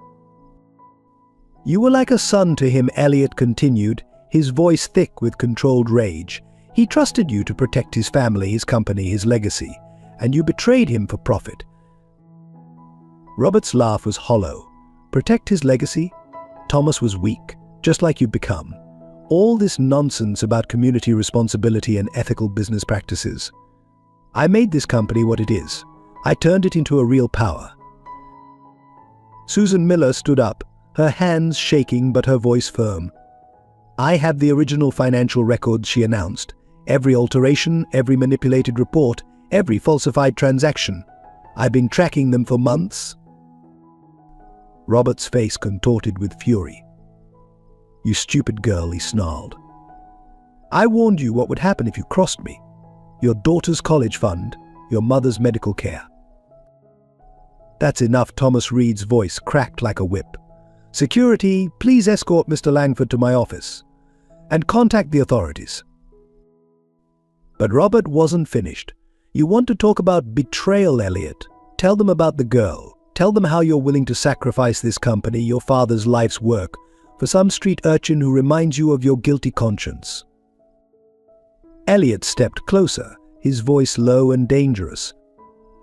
"You were like a son to him," Elliot continued, his voice thick with controlled rage. "He trusted you to protect his family, his company, his legacy, and you betrayed him for profit." Robert's laugh was hollow. "Protect his legacy?" Thomas was weak, just like you've become. All this nonsense about community responsibility and ethical business practices. I made this company what it is. I turned it into a real power. Susan Miller stood up, her hands shaking but her voice firm. "I have the original financial records," she announced. "Every alteration, every manipulated report, every falsified transaction. I've been tracking them for months." Robert's face contorted with fury. "You stupid girl," he snarled. "I warned you what would happen if you crossed me. Your daughter's college fund, your mother's medical care." "That's enough," Thomas Reed's voice cracked like a whip. "Security, please escort Mr. Langford to my office. And contact the authorities." But Robert wasn't finished. "You want to talk about betrayal, Elliot? Tell them about the girl. Tell them how you're willing to sacrifice this company, your father's life's work, for some street urchin who reminds you of your guilty conscience." Elliot stepped closer, his voice low and dangerous.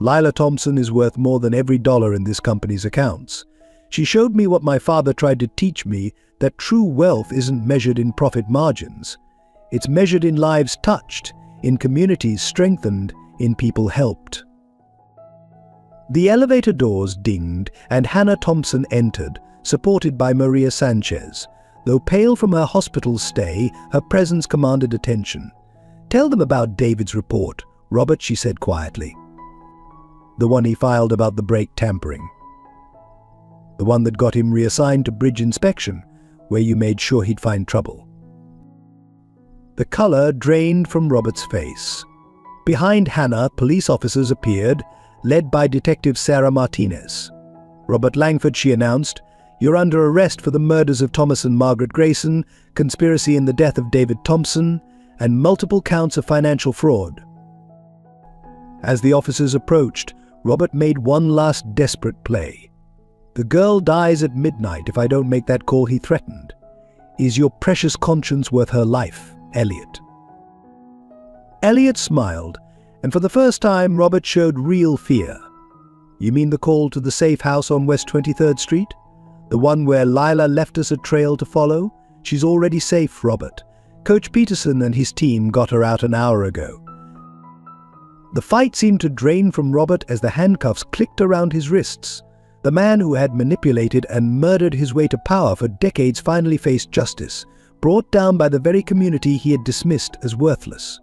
"Lila Thompson is worth more than every dollar in this company's accounts. She showed me what my father tried to teach me, that true wealth isn't measured in profit margins. It's measured in lives touched, in communities strengthened, in people helped." The elevator doors dinged and Hannah Thompson entered, supported by Maria Sanchez. Though pale from her hospital stay, her presence commanded attention. "Tell them about David's report, Robert," she said quietly. "The one he filed about the brake tampering. The one that got him reassigned to bridge inspection, where you made sure he'd find trouble." The color drained from Robert's face. Behind Hannah, police officers appeared, led by Detective Sarah Martinez. "Robert Langford," she announced, "you're under arrest for the murders of Thomas and Margaret Grayson, conspiracy in the death of David Thompson, and multiple counts of financial fraud." As the officers approached, Robert made one last desperate play. "The girl dies at midnight if I don't make that call," he threatened. "Is your precious conscience worth her life, Elliot?" Elliot smiled, and for the first time Robert showed real fear. "You mean the call to the safe house on West 23rd Street? The one where Lila left us a trail to follow? She's already safe, Robert. Coach Peterson and his team got her out an hour ago." The fight seemed to drain from Robert as the handcuffs clicked around his wrists. The man who had manipulated and murdered his way to power for decades finally faced justice, brought down by the very community he had dismissed as worthless.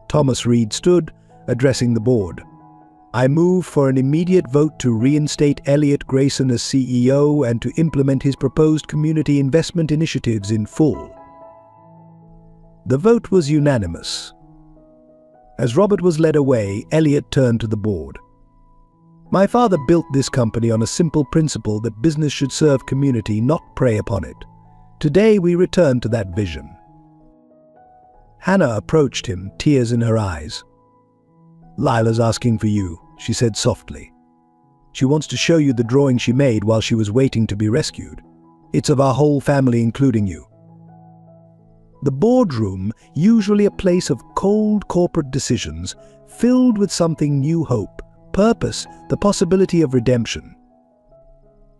Thomas Reed stood, addressing the board. "I move for an immediate vote to reinstate Elliot Grayson as CEO and to implement his proposed community investment initiatives in full." The vote was unanimous. As Robert was led away, Elliot turned to the board. "My father built this company on a simple principle that business should serve community, not prey upon it. Today we return to that vision." Hannah approached him, tears in her eyes. "Lila's asking for you," she said softly. "She wants to show you the drawing she made while she was waiting to be rescued. It's of our whole family, including you." The boardroom, usually a place of cold corporate decisions, filled with something new: hope, purpose, the possibility of redemption.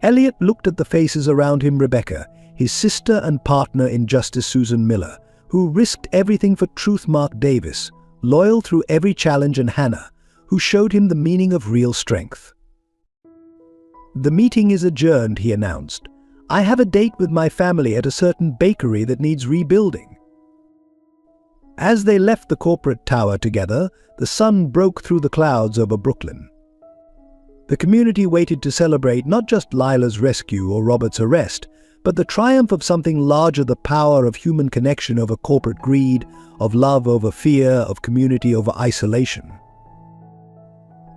Elliot looked at the faces around him: Rebecca, his sister and partner in justice Susan Miller, who risked everything for truth; Mark Davis, loyal through every challenge; and Hannah, who showed him the meaning of real strength. "The meeting is adjourned," he announced. "I have a date with my family at a certain bakery that needs rebuilding." As they left the corporate tower together, the sun broke through the clouds over Brooklyn. The community waited to celebrate not just Lila's rescue or Robert's arrest, but the triumph of something larger: the power of human connection over corporate greed, of love over fear, of community over isolation.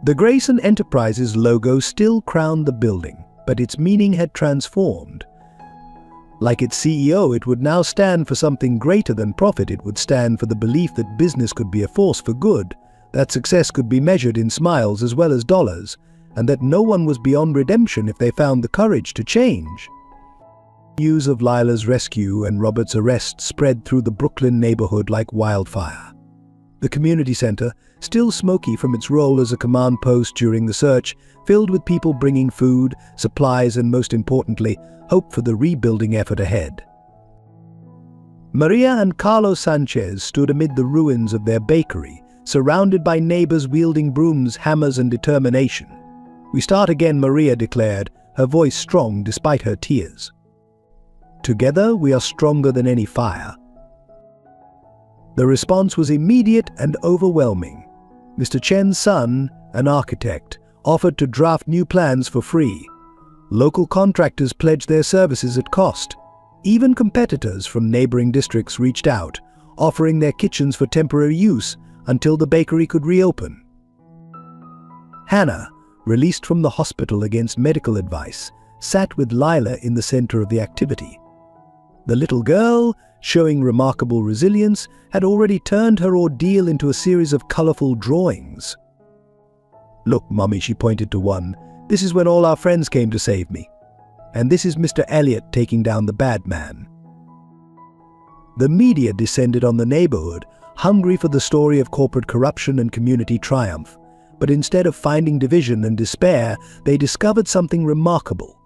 The Grayson Enterprises logo still crowned the building, but its meaning had transformed. Like its CEO, it would now stand for something greater than profit. It would stand for the belief that business could be a force for good, that success could be measured in smiles as well as dollars, and that no one was beyond redemption if they found the courage to change. News of Lila's rescue and Robert's arrest spread through the Brooklyn neighborhood like wildfire. The community center, still smoky from its role as a command post during the search, filled with people bringing food, supplies, and most importantly, hope for the rebuilding effort ahead. Maria and Carlos Sanchez stood amid the ruins of their bakery, surrounded by neighbors wielding brooms, hammers, and determination. "We start again," Maria declared, her voice strong despite her tears. "Together we are stronger than any fire." The response was immediate and overwhelming. Mr. Chen's son, an architect, offered to draft new plans for free. Local contractors pledged their services at cost. Even competitors from neighboring districts reached out, offering their kitchens for temporary use until the bakery could reopen. Hannah, released from the hospital against medical advice, sat with Lila in the center of the activity. The little girl, showing remarkable resilience, had already turned her ordeal into a series of colorful drawings. "Look, Mommy," she pointed to one, "this is when all our friends came to save me. And this is Mr. Elliot taking down the bad man." The media descended on the neighborhood, hungry for the story of corporate corruption and community triumph. But instead of finding division and despair, they discovered something remarkable.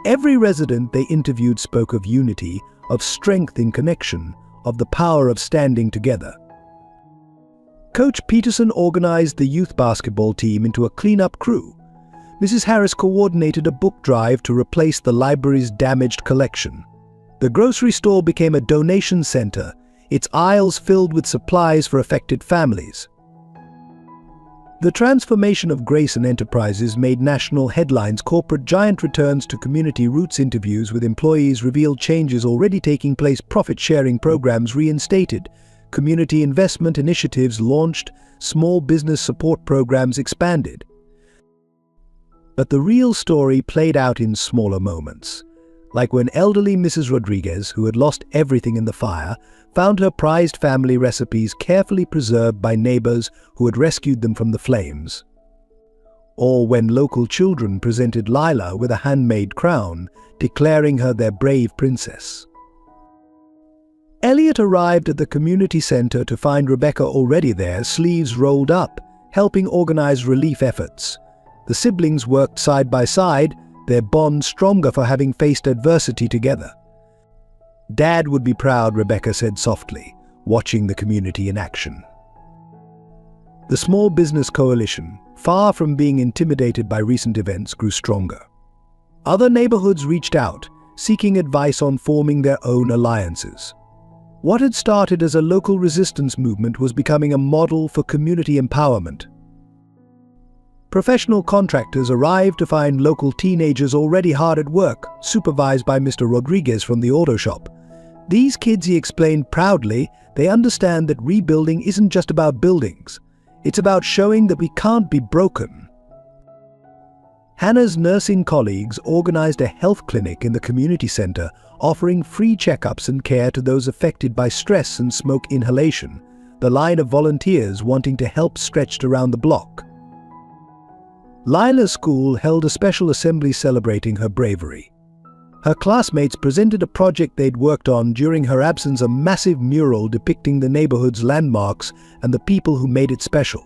Every resident they interviewed spoke of unity, of strength in connection, of the power of standing together. Coach Peterson organized the youth basketball team into a cleanup crew. Mrs. Harris coordinated a book drive to replace the library's damaged collection. The grocery store became a donation center, its aisles filled with supplies for affected families. The transformation of Grayson Enterprises made national headlines. Corporate giant returns to community roots. Interviews with employees revealed changes already taking place. Profit-sharing programs reinstated. Community investment initiatives launched. Small business support programs expanded. But the real story played out in smaller moments. Like when elderly Mrs. Rodriguez, who had lost everything in the fire, found her prized family recipes carefully preserved by neighbors who had rescued them from the flames. Or when local children presented Lila with a handmade crown, declaring her their brave princess. Elliot arrived at the community center to find Rebecca already there, sleeves rolled up, helping organize relief efforts. The siblings worked side by side, their bond stronger for having faced adversity together. "Dad would be proud," Rebecca said softly, watching the community in action. The small business coalition, far from being intimidated by recent events, grew stronger. Other neighborhoods reached out, seeking advice on forming their own alliances. What had started as a local resistance movement was becoming a model for community empowerment. Professional contractors arrived to find local teenagers already hard at work, supervised by Mr. Rodriguez from the auto shop. These kids, he explained proudly, they understand that rebuilding isn't just about buildings. It's about showing that we can't be broken. Hannah's nursing colleagues organized a health clinic in the community center, offering free checkups and care to those affected by stress and smoke inhalation. The line of volunteers wanting to help stretched around the block. Lila's school held a special assembly celebrating her bravery. Her classmates presented a project they'd worked on during her absence, a massive mural depicting the neighborhood's landmarks and the people who made it special.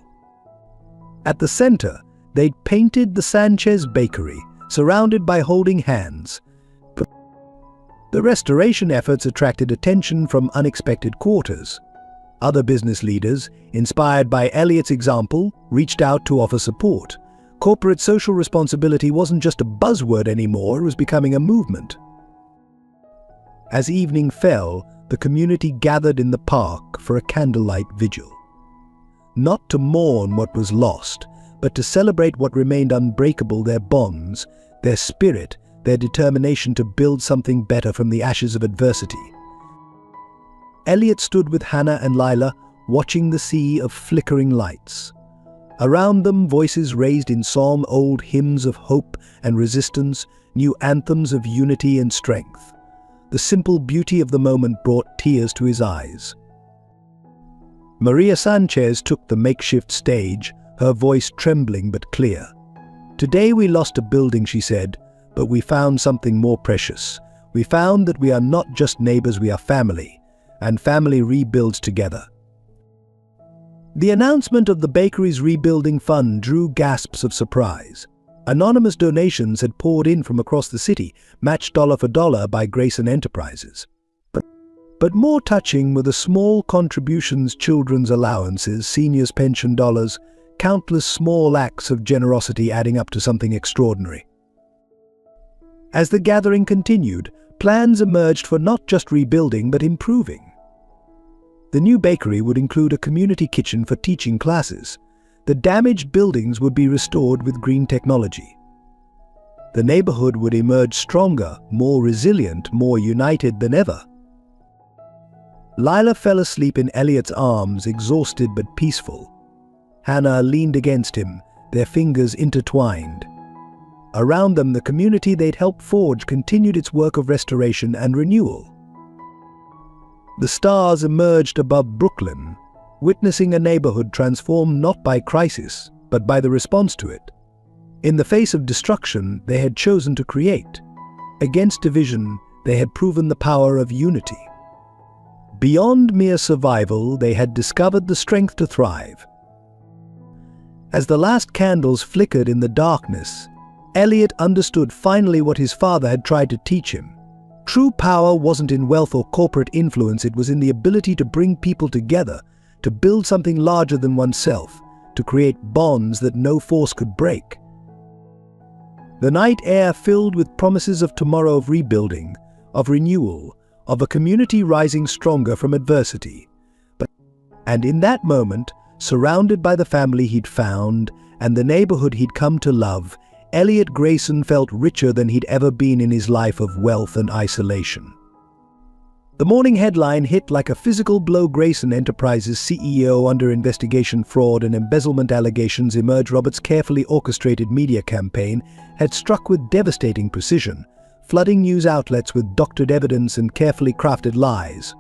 At the center, they'd painted the Sanchez Bakery, surrounded by holding hands. But the restoration efforts attracted attention from unexpected quarters. Other business leaders, inspired by Elliot's example, reached out to offer support. Corporate social responsibility wasn't just a buzzword anymore, it was becoming a movement. As evening fell, the community gathered in the park for a candlelight vigil. Not to mourn what was lost, but to celebrate what remained unbreakable: their bonds, their spirit, their determination to build something better from the ashes of adversity. Elliot stood with Hannah and Lila, watching the sea of flickering lights. Around them, voices raised in psalm, old hymns of hope and resistance, new anthems of unity and strength. The simple beauty of the moment brought tears to his eyes. Maria Sanchez took the makeshift stage, her voice trembling but clear. "Today we lost a building," she said, "but we found something more precious. We found that we are not just neighbors, we are family, and family rebuilds together." The announcement of the bakery's rebuilding fund drew gasps of surprise. Anonymous donations had poured in from across the city, matched dollar for dollar by Grayson Enterprises. But more touching were the small contributions: children's allowances, seniors' pension dollars, countless small acts of generosity adding up to something extraordinary. As the gathering continued, plans emerged for not just rebuilding but improving. The new bakery would include a community kitchen for teaching classes. The damaged buildings would be restored with green technology. The neighborhood would emerge stronger, more resilient, more united than ever. Lila fell asleep in Elliot's arms, exhausted but peaceful. Hannah leaned against him, their fingers intertwined. Around them, the community they'd helped forge continued its work of restoration and renewal. The stars emerged above Brooklyn, witnessing a neighborhood transformed not by crisis, but by the response to it. In the face of destruction, they had chosen to create. Against division, they had proven the power of unity. Beyond mere survival, they had discovered the strength to thrive. As the last candles flickered in the darkness, Elliot understood finally what his father had tried to teach him. True power wasn't in wealth or corporate influence, it was in the ability to bring people together, to build something larger than oneself, to create bonds that no force could break. The night air filled with promises of tomorrow, of rebuilding, of renewal, of a community rising stronger from adversity. And in that moment, surrounded by the family he'd found and the neighborhood he'd come to love, Elliot Grayson felt richer than he'd ever been in his life of wealth and isolation. The morning headline hit like a physical blow: Grayson Enterprises CEO under investigation, fraud and embezzlement allegations emerge. Robert's carefully orchestrated media campaign had struck with devastating precision, flooding news outlets with doctored evidence and carefully crafted lies.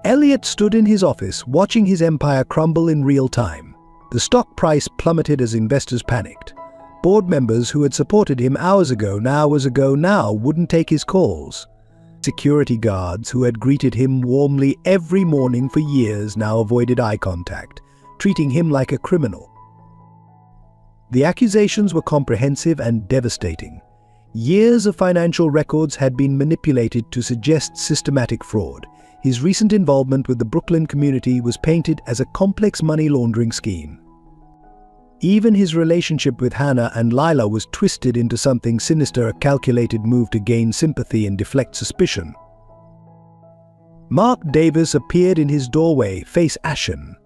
Elliot stood in his office, watching his empire crumble in real time. The stock price plummeted as investors panicked. Board members who had supported him hours ago now wouldn't take his calls. Security guards who had greeted him warmly every morning for years now avoided eye contact, treating him like a criminal. The accusations were comprehensive and devastating. Years of financial records had been manipulated to suggest systematic fraud. His recent involvement with the Brooklyn community was painted as a complex money laundering scheme. Even his relationship with Hannah and Lila was twisted into something sinister, a calculated move to gain sympathy and deflect suspicion. Mark Davis appeared in his doorway, face ashen.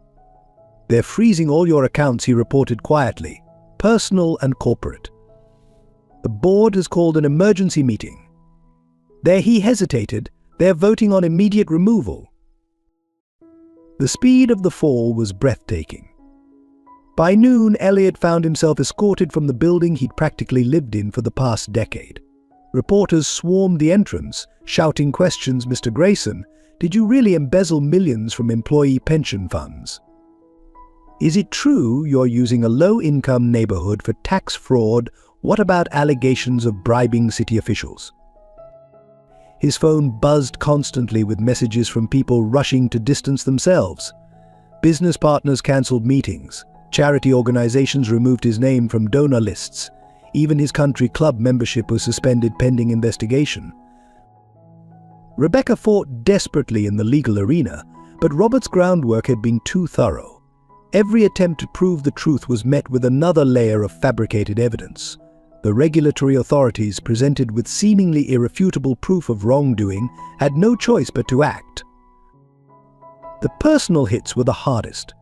"They're freezing all your accounts," he reported quietly, personal and corporate. "The board has called an emergency meeting." There he hesitated. "They're voting on immediate removal." The speed of the fall was breathtaking. By noon, Elliot found himself escorted from the building he'd practically lived in for the past decade. Reporters swarmed the entrance, shouting questions. "Mr. Grayson, did you really embezzle millions from employee pension funds? Is it true you're using a low-income neighborhood for tax fraud? What about allegations of bribing city officials?" His phone buzzed constantly with messages from people rushing to distance themselves. Business partners cancelled meetings. Charity organizations removed his name from donor lists. Even his country club membership was suspended pending investigation. Rebecca fought desperately in the legal arena, but Robert's groundwork had been too thorough. Every attempt to prove the truth was met with another layer of fabricated evidence. The regulatory authorities, presented with seemingly irrefutable proof of wrongdoing, had no choice but to act. The personal hits were the hardest.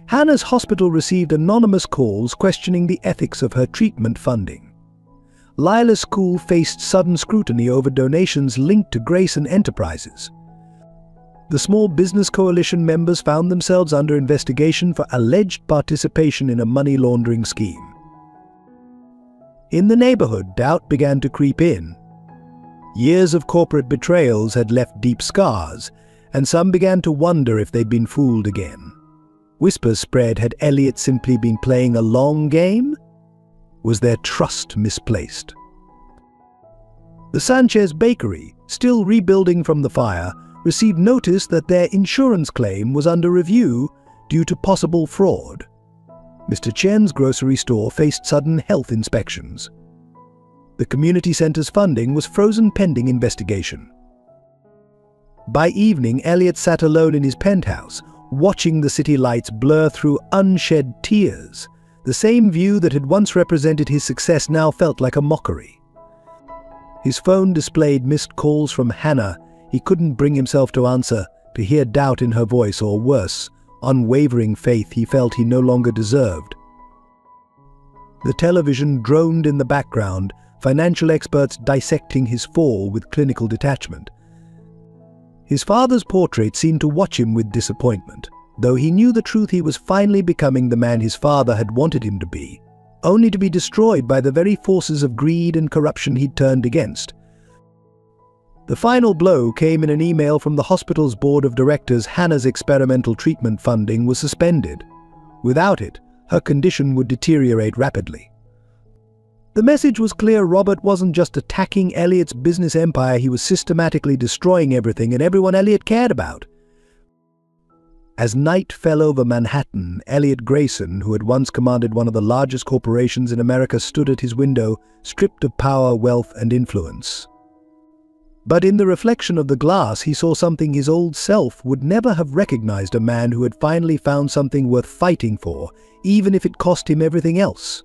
Hannah's hospital received anonymous calls questioning the ethics of her treatment funding. Lila's school faced sudden scrutiny over donations linked to Grayson Enterprises. The Small Business Coalition members found themselves under investigation for alleged participation in a money laundering scheme. In the neighborhood, doubt began to creep in. Years of corporate betrayals had left deep scars, and some began to wonder if they'd been fooled again. Whispers spread, had Elliot simply been playing a long game? Was their trust misplaced? The Sanchez Bakery, still rebuilding from the fire, received notice that their insurance claim was under review due to possible fraud. Mr. Chen's grocery store faced sudden health inspections. The community center's funding was frozen pending investigation. By evening, Elliot sat alone in his penthouse, watching the city lights blur through unshed tears. The same view that had once represented his success now felt like a mockery. His phone displayed missed calls from Hannah. He couldn't bring himself to answer, to hear doubt in her voice, or worse, unwavering faith he felt he no longer deserved. The television droned in the background, financial experts dissecting his fall with clinical detachment. His father's portrait seemed to watch him with disappointment. Though he knew the truth, he was finally becoming the man his father had wanted him to be, only to be destroyed by the very forces of greed and corruption he'd turned against. The final blow came in an email from the hospital's board of directors. Hannah's experimental treatment funding was suspended. Without it, her condition would deteriorate rapidly. The message was clear. Robert wasn't just attacking Elliot's business empire, he was systematically destroying everything and everyone Elliot cared about. As night fell over Manhattan, Elliot Grayson, who had once commanded one of the largest corporations in America, stood at his window, stripped of power, wealth, and influence. But in the reflection of the glass, he saw something his old self would never have recognized: a man who had finally found something worth fighting for, even if it cost him everything else.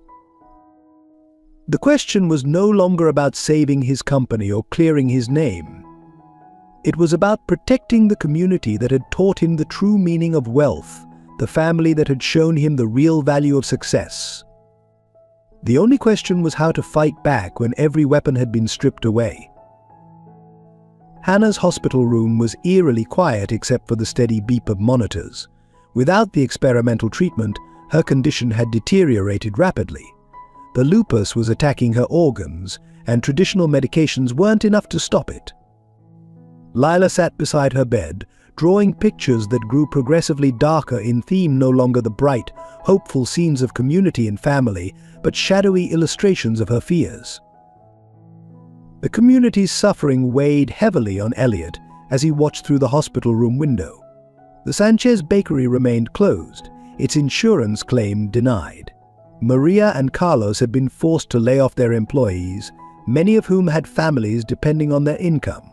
The question was no longer about saving his company or clearing his name. It was about protecting the community that had taught him the true meaning of wealth, the family that had shown him the real value of success. The only question was how to fight back when every weapon had been stripped away. Hannah's hospital room was eerily quiet except for the steady beep of monitors. Without the experimental treatment, her condition had deteriorated rapidly. The lupus was attacking her organs, and traditional medications weren't enough to stop it. Lila sat beside her bed, drawing pictures that grew progressively darker in theme, no longer the bright, hopeful scenes of community and family, but shadowy illustrations of her fears. The community's suffering weighed heavily on Elliot as he watched through the hospital room window. The Sanchez Bakery remained closed, its insurance claim denied. Maria and Carlos had been forced to lay off their employees, many of whom had families depending on their income.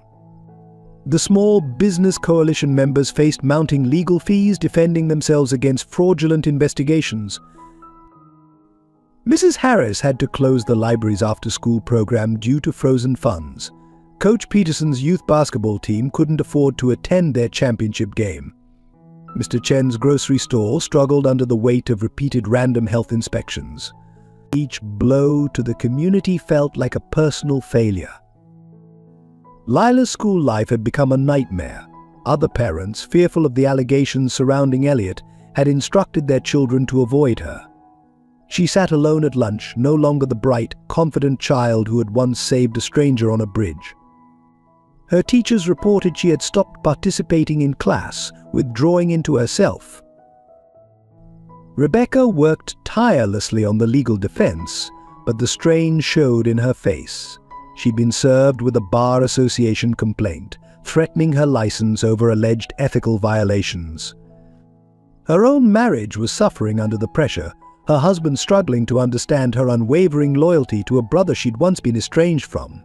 The Small Business Coalition members faced mounting legal fees, defending themselves against fraudulent investigations. Mrs. Harris had to close the library's after-school program due to frozen funds. Coach Peterson's youth basketball team couldn't afford to attend their championship game. Mr. Chen's grocery store struggled under the weight of repeated random health inspections. Each blow to the community felt like a personal failure. Lila's school life had become a nightmare. Other parents, fearful of the allegations surrounding Elliot, had instructed their children to avoid her. She sat alone at lunch, no longer the bright, confident child who had once saved a stranger on a bridge. Her teachers reported she had stopped participating in class, withdrawing into herself. Rebecca worked tirelessly on the legal defense, but the strain showed in her face. She'd been served with a Bar Association complaint, threatening her license over alleged ethical violations. Her own marriage was suffering under the pressure, her husband struggling to understand her unwavering loyalty to a brother she'd once been estranged from.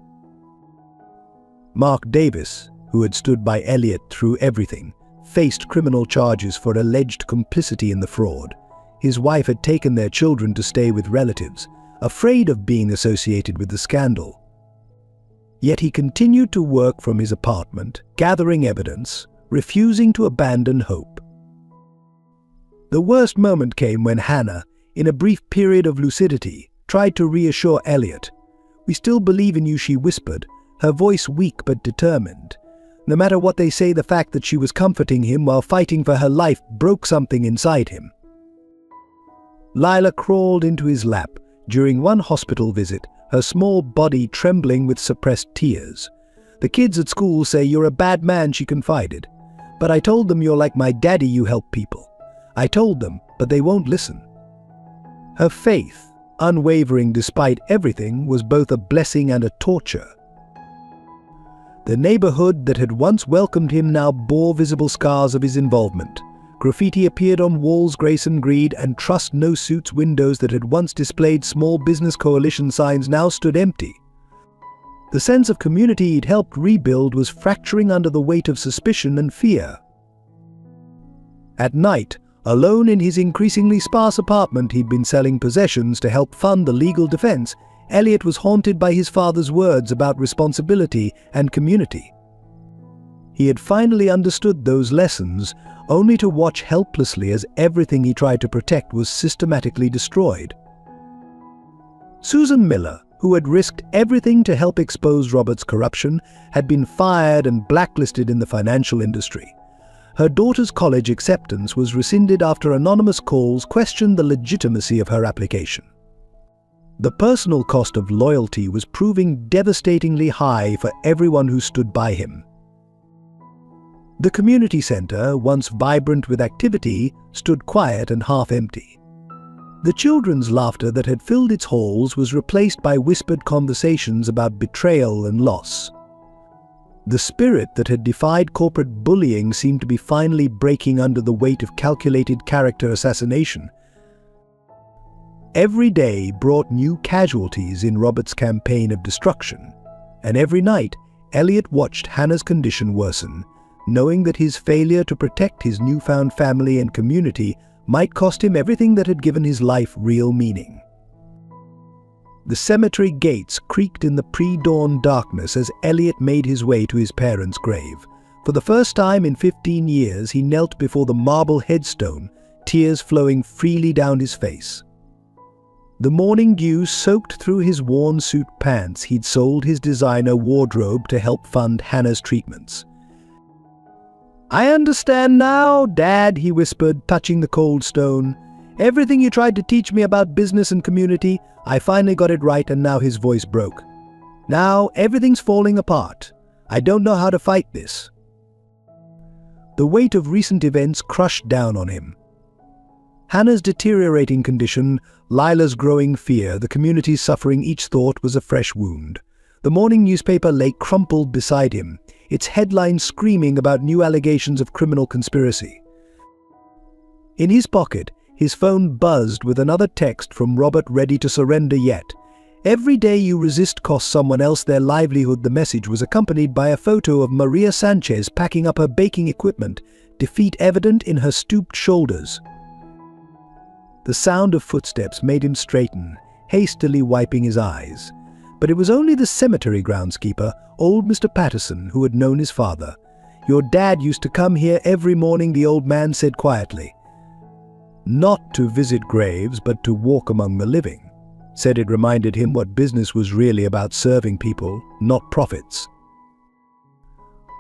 Mark Davis, who had stood by Elliot through everything, faced criminal charges for alleged complicity in the fraud. His wife had taken their children to stay with relatives, afraid of being associated with the scandal. Yet he continued to work from his apartment, gathering evidence, refusing to abandon hope. The worst moment came when Hannah, in a brief period of lucidity, tried to reassure Elliot. "We still believe in you," she whispered, her voice weak but determined. No matter what they say, the fact that she was comforting him while fighting for her life broke something inside him. Lila crawled into his lap during one hospital visit, her small body trembling with suppressed tears. "The kids at school say you're a bad man," she confided. "But I told them you're like my daddy, you help people. I told them, but they won't listen." Her faith, unwavering despite everything, was both a blessing and a torture. The neighborhood that had once welcomed him now bore visible scars of his involvement. Graffiti appeared on walls Grayson Greed, and Trust No Suits windows that had once displayed small business coalition signs now stood empty. The sense of community he'd helped rebuild was fracturing under the weight of suspicion and fear. At night, alone in his increasingly sparse apartment he'd been selling possessions to help fund the legal defense, Elliot was haunted by his father's words about responsibility and community. He had finally understood those lessons, only to watch helplessly as everything he tried to protect was systematically destroyed. Susan Miller, who had risked everything to help expose Robert's corruption, had been fired and blacklisted in the financial industry. Her daughter's college acceptance was rescinded after anonymous calls questioned the legitimacy of her application. The personal cost of loyalty was proving devastatingly high for everyone who stood by him. The community center, once vibrant with activity, stood quiet and half-empty. The children's laughter that had filled its halls was replaced by whispered conversations about betrayal and loss. The spirit that had defied corporate bullying seemed to be finally breaking under the weight of calculated character assassination. Every day brought new casualties in Robert's campaign of destruction, and every night Elliot watched Hannah's condition worsen, knowing that his failure to protect his newfound family and community might cost him everything that had given his life real meaning. The cemetery gates creaked in the pre-dawn darkness as Elliot made his way to his parents' grave. For the first time in 15 years, he knelt before the marble headstone, tears flowing freely down his face. The morning dew soaked through his worn suit pants. He'd sold his designer wardrobe to help fund Hannah's treatments. "I understand now, Dad," he whispered, touching the cold stone. "Everything you tried to teach me about business and community, I finally got it right," and now his voice broke. "Now everything's falling apart. I don't know how to fight this." The weight of recent events crushed down on him. Hannah's deteriorating condition, Lila's growing fear, the community's suffering, each thought was a fresh wound. The morning newspaper lay crumpled beside him, its headline screaming about new allegations of criminal conspiracy. In his pocket, his phone buzzed with another text from Robert, ready to surrender yet. "Every day you resist costs someone else their livelihood." The message was accompanied by a photo of Maria Sanchez packing up her baking equipment, defeat evident in her stooped shoulders. The sound of footsteps made him straighten, hastily wiping his eyes. But it was only the cemetery groundskeeper, old Mr. Patterson, who had known his father. "Your dad used to come here every morning," the old man said quietly. "Not to visit graves, but to walk among the living." Said it reminded him what business was really about: serving people, not profits.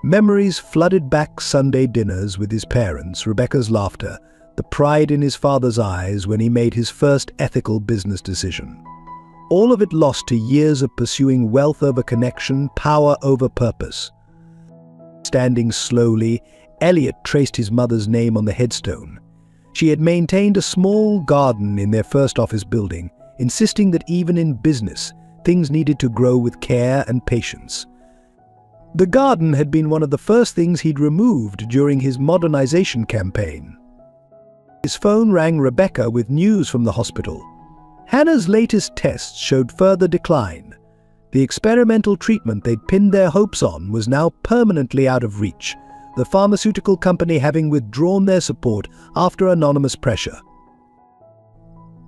Memories flooded back Sunday dinners with his parents, Rebecca's laughter, the pride in his father's eyes when he made his first ethical business decision. All of it lost to years of pursuing wealth over connection, power over purpose. Standing slowly, Elliot traced his mother's name on the headstone. She had maintained a small garden in their first office building, insisting that even in business, things needed to grow with care and patience. The garden had been one of the first things he'd removed during his modernization campaign. His phone rang Rebecca with news from the hospital. Hannah's latest tests showed further decline. The experimental treatment they'd pinned their hopes on was now permanently out of reach, the pharmaceutical company having withdrawn their support after anonymous pressure.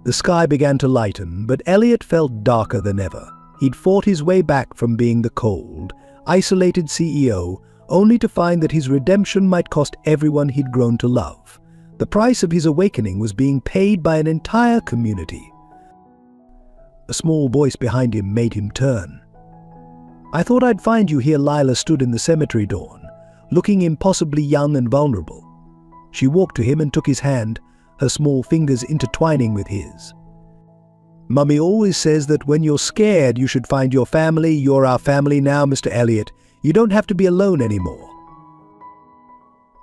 The sky began to lighten, but Elliot felt darker than ever. He'd fought his way back from being the cold, isolated CEO, only to find that his redemption might cost everyone he'd grown to love. The price of his awakening was being paid by an entire community. A small voice behind him made him turn. "I thought I'd find you here." Lila stood in the cemetery dawn, looking impossibly young and vulnerable. She walked to him and took his hand, her small fingers intertwining with his. "Mummy always says that when you're scared, you should find your family. You're our family now, Mr. Elliot. You don't have to be alone anymore."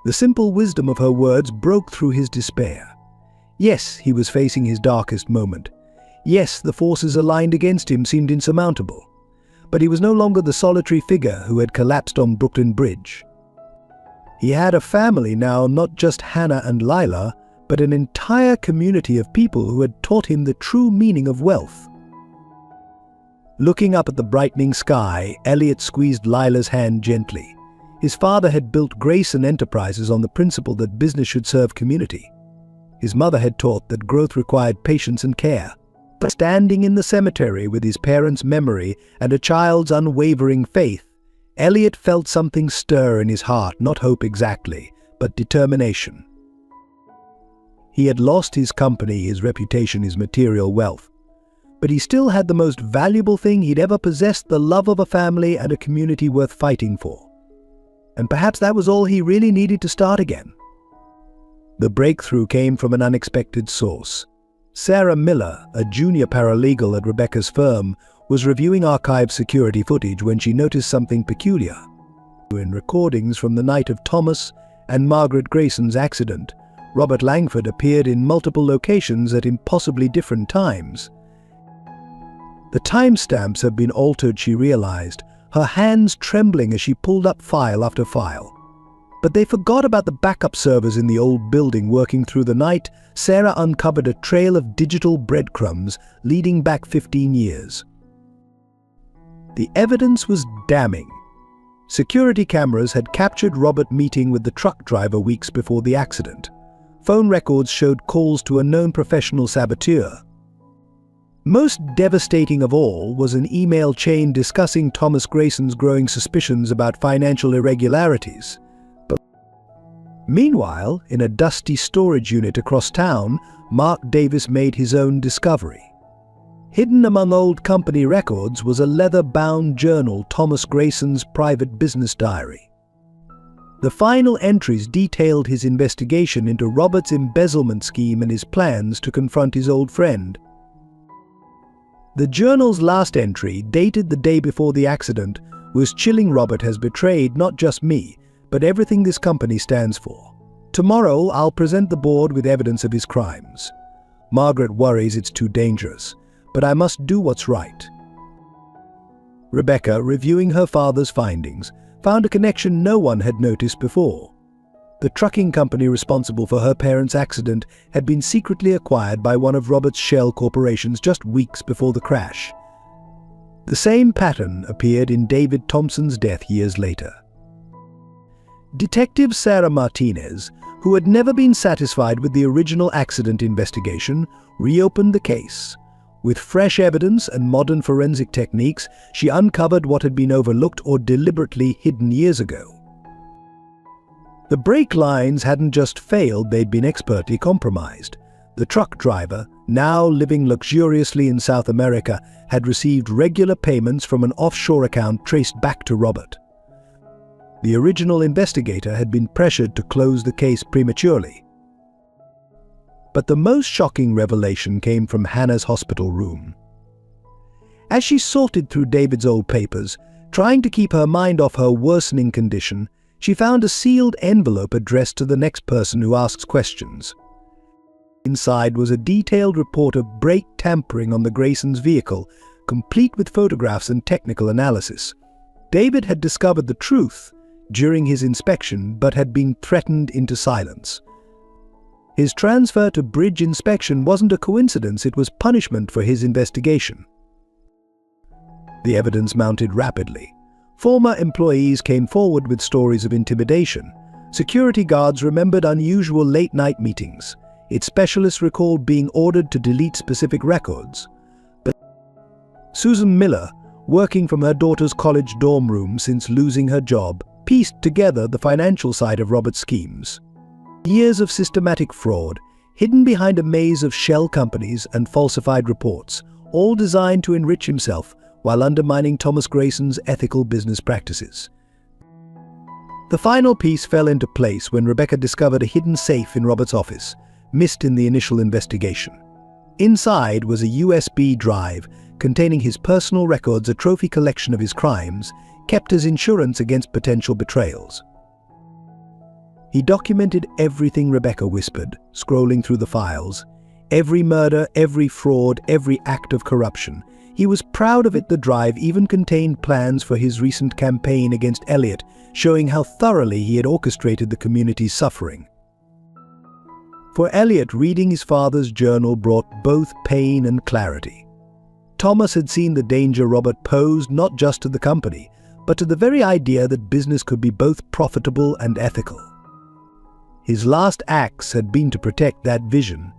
The simple wisdom of her words broke through his despair. Yes, he was facing his darkest moment. Yes, the forces aligned against him seemed insurmountable. But he was no longer the solitary figure who had collapsed on Brooklyn Bridge. He had a family now, not just Hannah and Lila, but an entire community of people who had taught him the true meaning of wealth. Looking up at the brightening sky, Elliot squeezed Lila's hand gently. His father had built Grayson Enterprises on the principle that business should serve community. His mother had taught that growth required patience and care. But standing in the cemetery with his parents' memory and a child's unwavering faith, Elliot felt something stir in his heart, not hope exactly, but determination. He had lost his company, his reputation, his material wealth. But he still had the most valuable thing he'd ever possessed: the love of a family and a community worth fighting for. And perhaps that was all he really needed to start again. The breakthrough came from an unexpected source. Sarah Miller, a junior paralegal at Rebecca's firm, was reviewing archived security footage when she noticed something peculiar. In recordings from the night of Thomas and Margaret Grayson's accident, Robert Langford appeared in multiple locations at impossibly different times. The timestamps had been altered, she realized, her hands trembling as she pulled up file after file. But they forgot about the backup servers in the old building. Working through the night, Sarah uncovered a trail of digital breadcrumbs leading back 15 years. The evidence was damning. Security cameras had captured Robert meeting with the truck driver weeks before the accident. Phone records showed calls to a known professional saboteur. Most devastating of all was an email chain discussing Thomas Grayson's growing suspicions about financial irregularities. But meanwhile, in a dusty storage unit across town, Mark Davis made his own discovery. Hidden among old company records was a leather-bound journal, Thomas Grayson's private business diary. The final entries detailed his investigation into Robert's embezzlement scheme and his plans to confront his old friend. The journal's last entry, dated the day before the accident, was chilling. "Robert has betrayed not just me, but everything this company stands for. Tomorrow I'll present the board with evidence of his crimes. Margaret worries it's too dangerous, but I must do what's right." Rebecca, reviewing her father's findings, found a connection no one had noticed before. The trucking company responsible for her parents' accident had been secretly acquired by one of Robert's shell corporations just weeks before the crash. The same pattern appeared in David Thompson's death years later. Detective Sarah Martinez, who had never been satisfied with the original accident investigation, reopened the case. With fresh evidence and modern forensic techniques, she uncovered what had been overlooked or deliberately hidden years ago. The brake lines hadn't just failed, they'd been expertly compromised. The truck driver, now living luxuriously in South America, had received regular payments from an offshore account traced back to Robert. The original investigator had been pressured to close the case prematurely. But the most shocking revelation came from Hannah's hospital room. As she sorted through David's old papers, trying to keep her mind off her worsening condition, she found a sealed envelope addressed to the next person who asks questions. Inside was a detailed report of brake tampering on the Graysons' vehicle, complete with photographs and technical analysis. David had discovered the truth during his inspection, but had been threatened into silence. His transfer to bridge inspection wasn't a coincidence, it was punishment for his investigation. The evidence mounted rapidly. Former employees came forward with stories of intimidation. Security guards remembered unusual late-night meetings. Its specialists recalled being ordered to delete specific records. But Susan Miller, working from her daughter's college dorm room since losing her job, pieced together the financial side of Robert's schemes. Years of systematic fraud, hidden behind a maze of shell companies and falsified reports, all designed to enrich himself while undermining Thomas Grayson's ethical business practices. The final piece fell into place when Rebecca discovered a hidden safe in Robert's office, missed in the initial investigation. Inside was a USB drive containing his personal records, a trophy collection of his crimes, kept as insurance against potential betrayals. He documented everything Rebecca whispered, scrolling through the files. Every murder, every fraud, every act of corruption. He was proud of it. The drive even contained plans for his recent campaign against Elliot, showing how thoroughly he had orchestrated the community's suffering. For Elliot, reading his father's journal brought both pain and clarity. Thomas had seen the danger Robert posed not just to the company, but to the very idea that business could be both profitable and ethical. His last acts had been to protect that vision.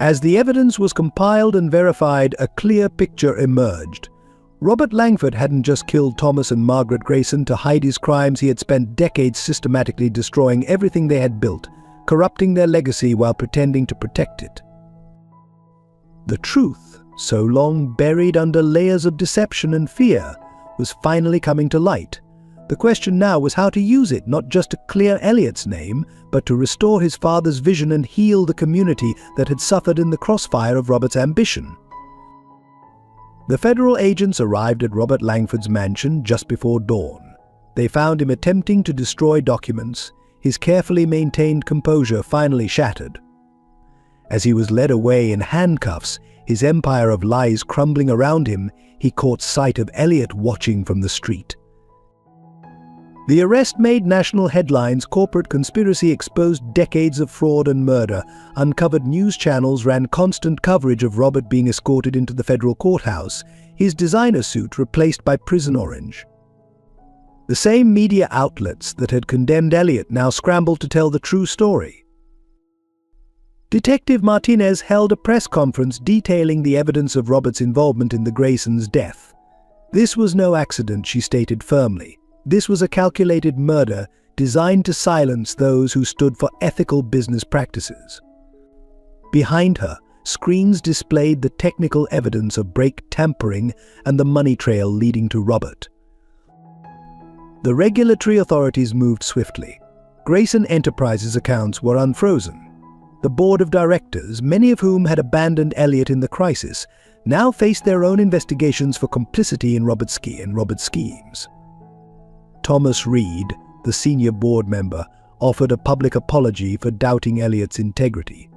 As the evidence was compiled and verified, a clear picture emerged. Robert Langford hadn't just killed Thomas and Margaret Grayson to hide his crimes. He had spent decades systematically destroying everything they had built, corrupting their legacy while pretending to protect it. The truth, so long buried under layers of deception and fear, was finally coming to light. The question now was how to use it, not just to clear Elliot's name, but to restore his father's vision and heal the community that had suffered in the crossfire of Robert's ambition. The federal agents arrived at Robert Langford's mansion just before dawn. They found him attempting to destroy documents, his carefully maintained composure finally shattered. As he was led away in handcuffs, his empire of lies crumbling around him, he caught sight of Elliot watching from the street. The arrest made national headlines. Corporate conspiracy exposed decades of fraud and murder. Uncovered news channels ran constant coverage of Robert being escorted into the federal courthouse, his designer suit replaced by prison orange. The same media outlets that had condemned Elliot now scrambled to tell the true story. Detective Martinez held a press conference detailing the evidence of Robert's involvement in the Graysons' death. This was no accident, she stated firmly. This was a calculated murder designed to silence those who stood for ethical business practices. Behind her, screens displayed the technical evidence of brake tampering and the money trail leading to Robert. The regulatory authorities moved swiftly. Grayson Enterprises accounts were unfrozen. The board of directors, many of whom had abandoned Elliot in the crisis, now faced their own investigations for complicity in Robert's schemes. Thomas Reed, the senior board member, offered a public apology for doubting Elliot's integrity.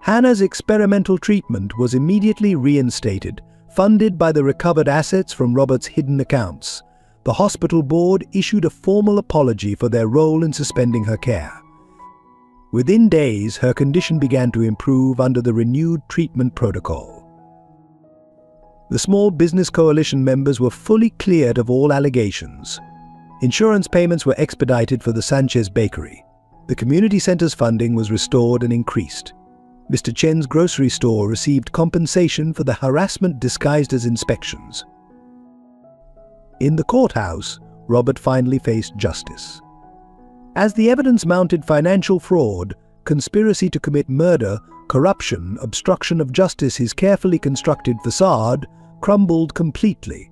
Hannah's experimental treatment was immediately reinstated, funded by the recovered assets from Robert's hidden accounts. The hospital board issued a formal apology for their role in suspending her care. Within days, her condition began to improve under the renewed treatment protocol. The Small Business Coalition members were fully cleared of all allegations. Insurance payments were expedited for the Sanchez Bakery. The community center's funding was restored and increased. Mr. Chen's grocery store received compensation for the harassment disguised as inspections. In the courthouse, Robert finally faced justice. As the evidence mounted financial fraud, conspiracy to commit murder, corruption, obstruction of justice, his carefully constructed facade crumbled completely.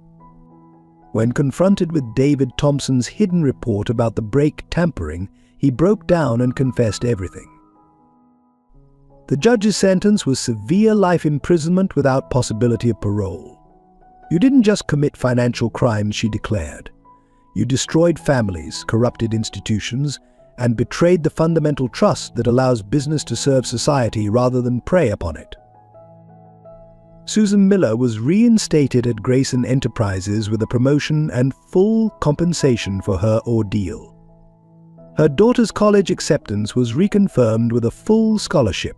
When confronted with David Thompson's hidden report about the brake tampering, he broke down and confessed everything. The judge's sentence was severe life imprisonment without possibility of parole. "You didn't just commit financial crimes," she declared. "You destroyed families, corrupted institutions, and betrayed the fundamental trust that allows business to serve society rather than prey upon it." Susan Miller was reinstated at Grayson Enterprises with a promotion and full compensation for her ordeal. Her daughter's college acceptance was reconfirmed with a full scholarship.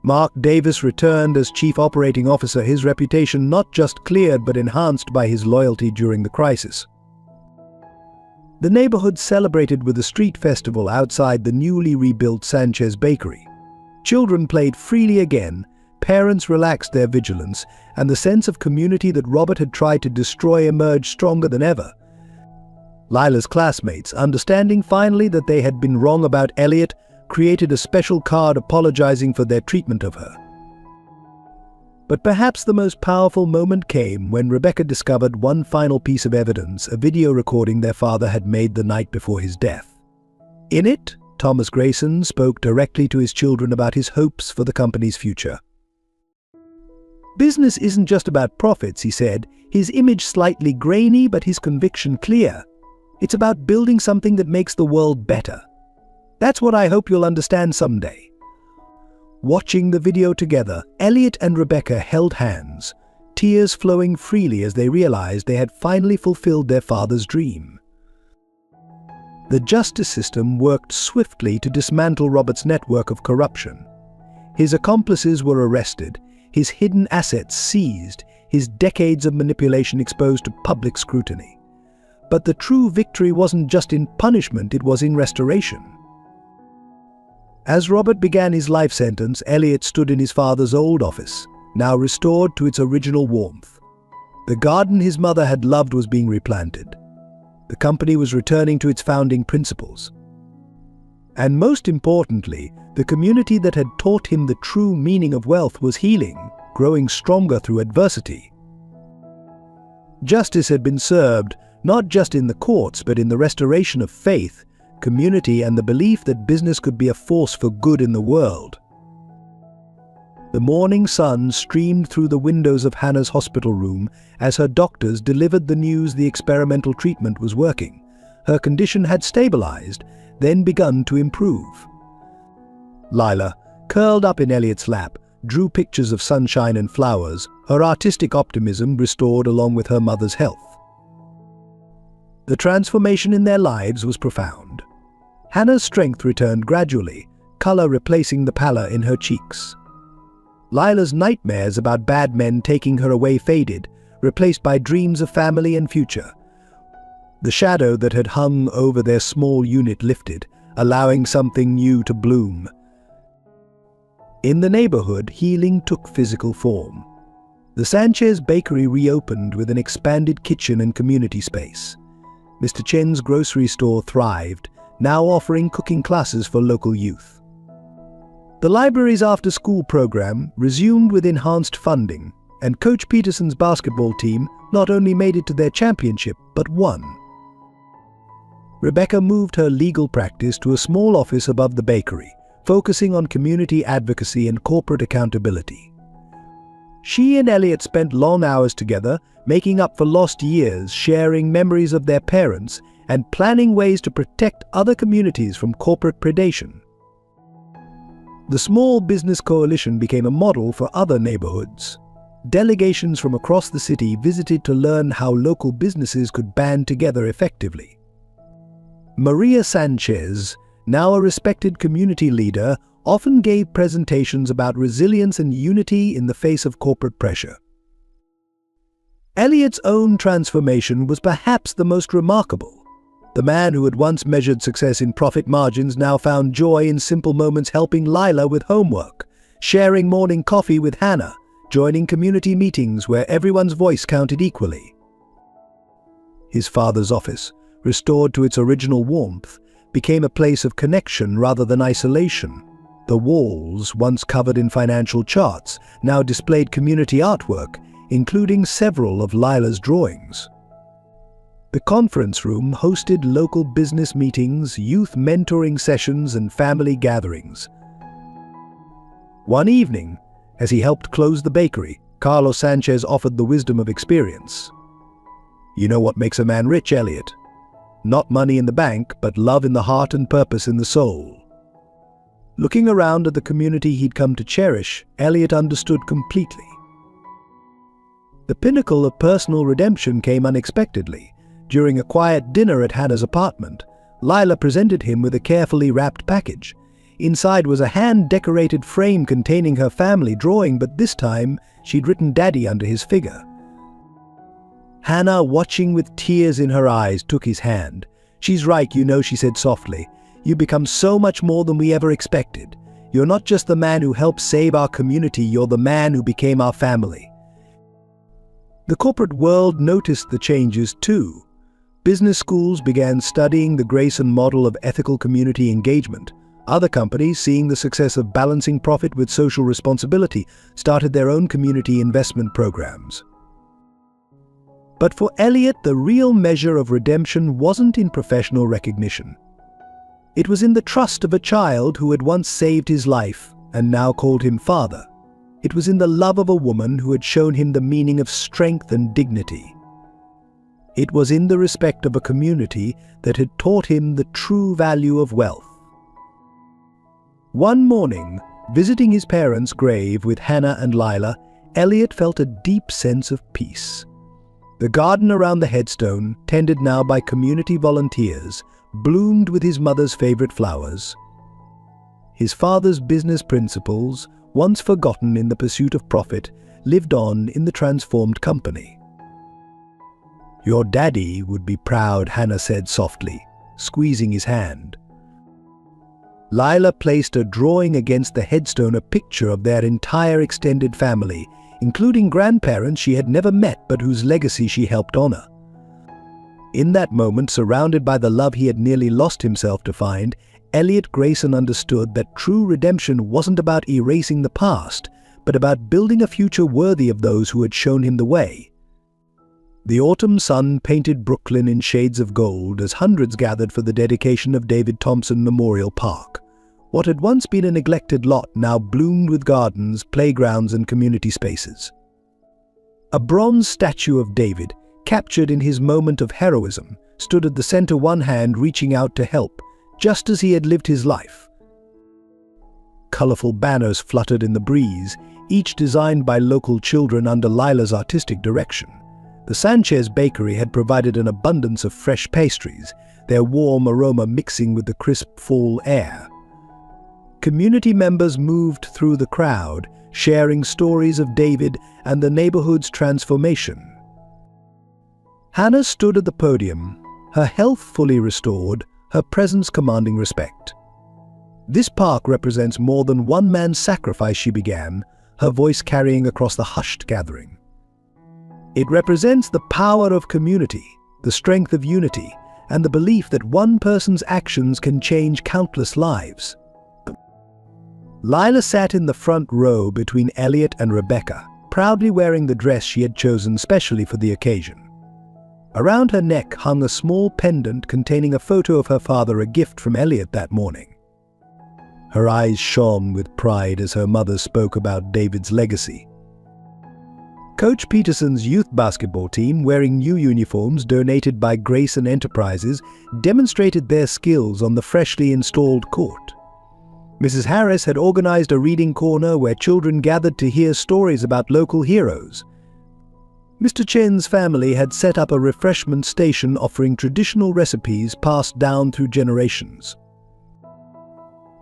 Mark Davis returned as Chief Operating Officer, his reputation not just cleared but enhanced by his loyalty during the crisis. The neighborhood celebrated with a street festival outside the newly rebuilt Sanchez Bakery. Children played freely again, parents relaxed their vigilance, and the sense of community that Robert had tried to destroy emerged stronger than ever. Lila's classmates, understanding finally that they had been wrong about Elliot, created a special card apologizing for their treatment of her. But perhaps the most powerful moment came when Rebecca discovered one final piece of evidence, a video recording their father had made the night before his death. In it, Thomas Grayson spoke directly to his children about his hopes for the company's future. "Business isn't just about profits," he said, his image slightly grainy but his conviction clear. "It's about building something that makes the world better. That's what I hope you'll understand someday." Watching the video together, Elliot and Rebecca held hands, tears flowing freely as they realized they had finally fulfilled their father's dream. The justice system worked swiftly to dismantle Robert's network of corruption. His accomplices were arrested, his hidden assets seized, his decades of manipulation exposed to public scrutiny. But the true victory wasn't just in punishment, it was in restoration. As Robert began his life sentence, Elliot stood in his father's old office, now restored to its original warmth. The garden his mother had loved was being replanted. The company was returning to its founding principles. And most importantly, the community that had taught him the true meaning of wealth was healing, growing stronger through adversity. Justice had been served, not just in the courts, but in the restoration of faith, community, and the belief that business could be a force for good in the world. The morning sun streamed through the windows of Hannah's hospital room as her doctors delivered the news the experimental treatment was working. Her condition had stabilized, then begun to improve. Lila, curled up in Elliot's lap, drew pictures of sunshine and flowers, her artistic optimism restored along with her mother's health. The transformation in their lives was profound. Hannah's strength returned gradually, color replacing the pallor in her cheeks. Lila's nightmares about bad men taking her away faded, replaced by dreams of family and future. The shadow that had hung over their small unit lifted, allowing something new to bloom. In the neighborhood, healing took physical form. The Sanchez Bakery reopened with an expanded kitchen and community space. Mr. Chen's grocery store thrived, now offering cooking classes for local youth. The library's after-school program resumed with enhanced funding, and Coach Peterson's basketball team not only made it to their championship, but won. Rebecca moved her legal practice to a small office above the bakery, focusing on community advocacy and corporate accountability. She and Elliot spent long hours together, making up for lost years, sharing memories of their parents, and planning ways to protect other communities from corporate predation. The Small Business Coalition became a model for other neighborhoods. Delegations from across the city visited to learn how local businesses could band together effectively. Maria Sanchez, now a respected community leader, often gave presentations about resilience and unity in the face of corporate pressure. Elliot's own transformation was perhaps the most remarkable. The man who had once measured success in profit margins now found joy in simple moments, helping Lila with homework, sharing morning coffee with Hannah, joining community meetings where everyone's voice counted equally. His father's office, restored to its original warmth, became a place of connection rather than isolation. The walls, once covered in financial charts, now displayed community artwork, including several of Lila's drawings. The conference room hosted local business meetings, youth mentoring sessions, and family gatherings. One evening, as he helped close the bakery, Carlos Sanchez offered the wisdom of experience. "You know what makes a man rich, Elliot? Not money in the bank, but love in the heart and purpose in the soul." Looking around at the community he'd come to cherish, Elliot understood completely. The pinnacle of personal redemption came unexpectedly. During a quiet dinner at Hannah's apartment, Lila presented him with a carefully wrapped package. Inside was a hand-decorated frame containing her family drawing, but this time she'd written Daddy under his figure. Hannah, watching with tears in her eyes, took his hand. "She's right, you know," she said softly. "You become so much more than we ever expected. You're not just the man who helped save our community, you're the man who became our family." The corporate world noticed the changes too. Business schools began studying the Grayson model of ethical community engagement. Other companies, seeing the success of balancing profit with social responsibility, started their own community investment programs. But for Elliot, the real measure of redemption wasn't in professional recognition. It was in the trust of a child who had once saved his life and now called him father. It was in the love of a woman who had shown him the meaning of strength and dignity. It was in the respect of a community that had taught him the true value of wealth. One morning, visiting his parents' grave with Hannah and Lila, Elliot felt a deep sense of peace. The garden around the headstone, tended now by community volunteers, bloomed with his mother's favorite flowers. His father's business principles, once forgotten in the pursuit of profit, lived on in the transformed company. "Your daddy would be proud," Hannah said softly, squeezing his hand. Lila placed a drawing against the headstone, a picture of their entire extended family, including grandparents she had never met but whose legacy she helped honor. In that moment, surrounded by the love he had nearly lost himself to find, Elliot Grayson understood that true redemption wasn't about erasing the past, but about building a future worthy of those who had shown him the way. The autumn sun painted Brooklyn in shades of gold as hundreds gathered for the dedication of David Thompson Memorial Park. What had once been a neglected lot now bloomed with gardens, playgrounds, and community spaces. A bronze statue of David, captured in his moment of heroism, stood at the center, one hand reaching out to help, just as he had lived his life. Colorful banners fluttered in the breeze, each designed by local children under Lila's artistic direction. The Sanchez bakery had provided an abundance of fresh pastries, their warm aroma mixing with the crisp fall air. Community members moved through the crowd, sharing stories of David and the neighborhood's transformation. Hannah stood at the podium, her health fully restored, her presence commanding respect. "This park represents more than one man's sacrifice," she began, her voice carrying across the hushed gathering. "It represents the power of community, the strength of unity, and the belief that one person's actions can change countless lives." Lila sat in the front row between Elliot and Rebecca, proudly wearing the dress she had chosen specially for the occasion. Around her neck hung a small pendant containing a photo of her father, a gift from Elliot that morning. Her eyes shone with pride as her mother spoke about David's legacy. Coach Peterson's youth basketball team, wearing new uniforms donated by Grayson Enterprises, demonstrated their skills on the freshly installed court. Mrs. Harris had organized a reading corner where children gathered to hear stories about local heroes. Mr. Chen's family had set up a refreshment station offering traditional recipes passed down through generations.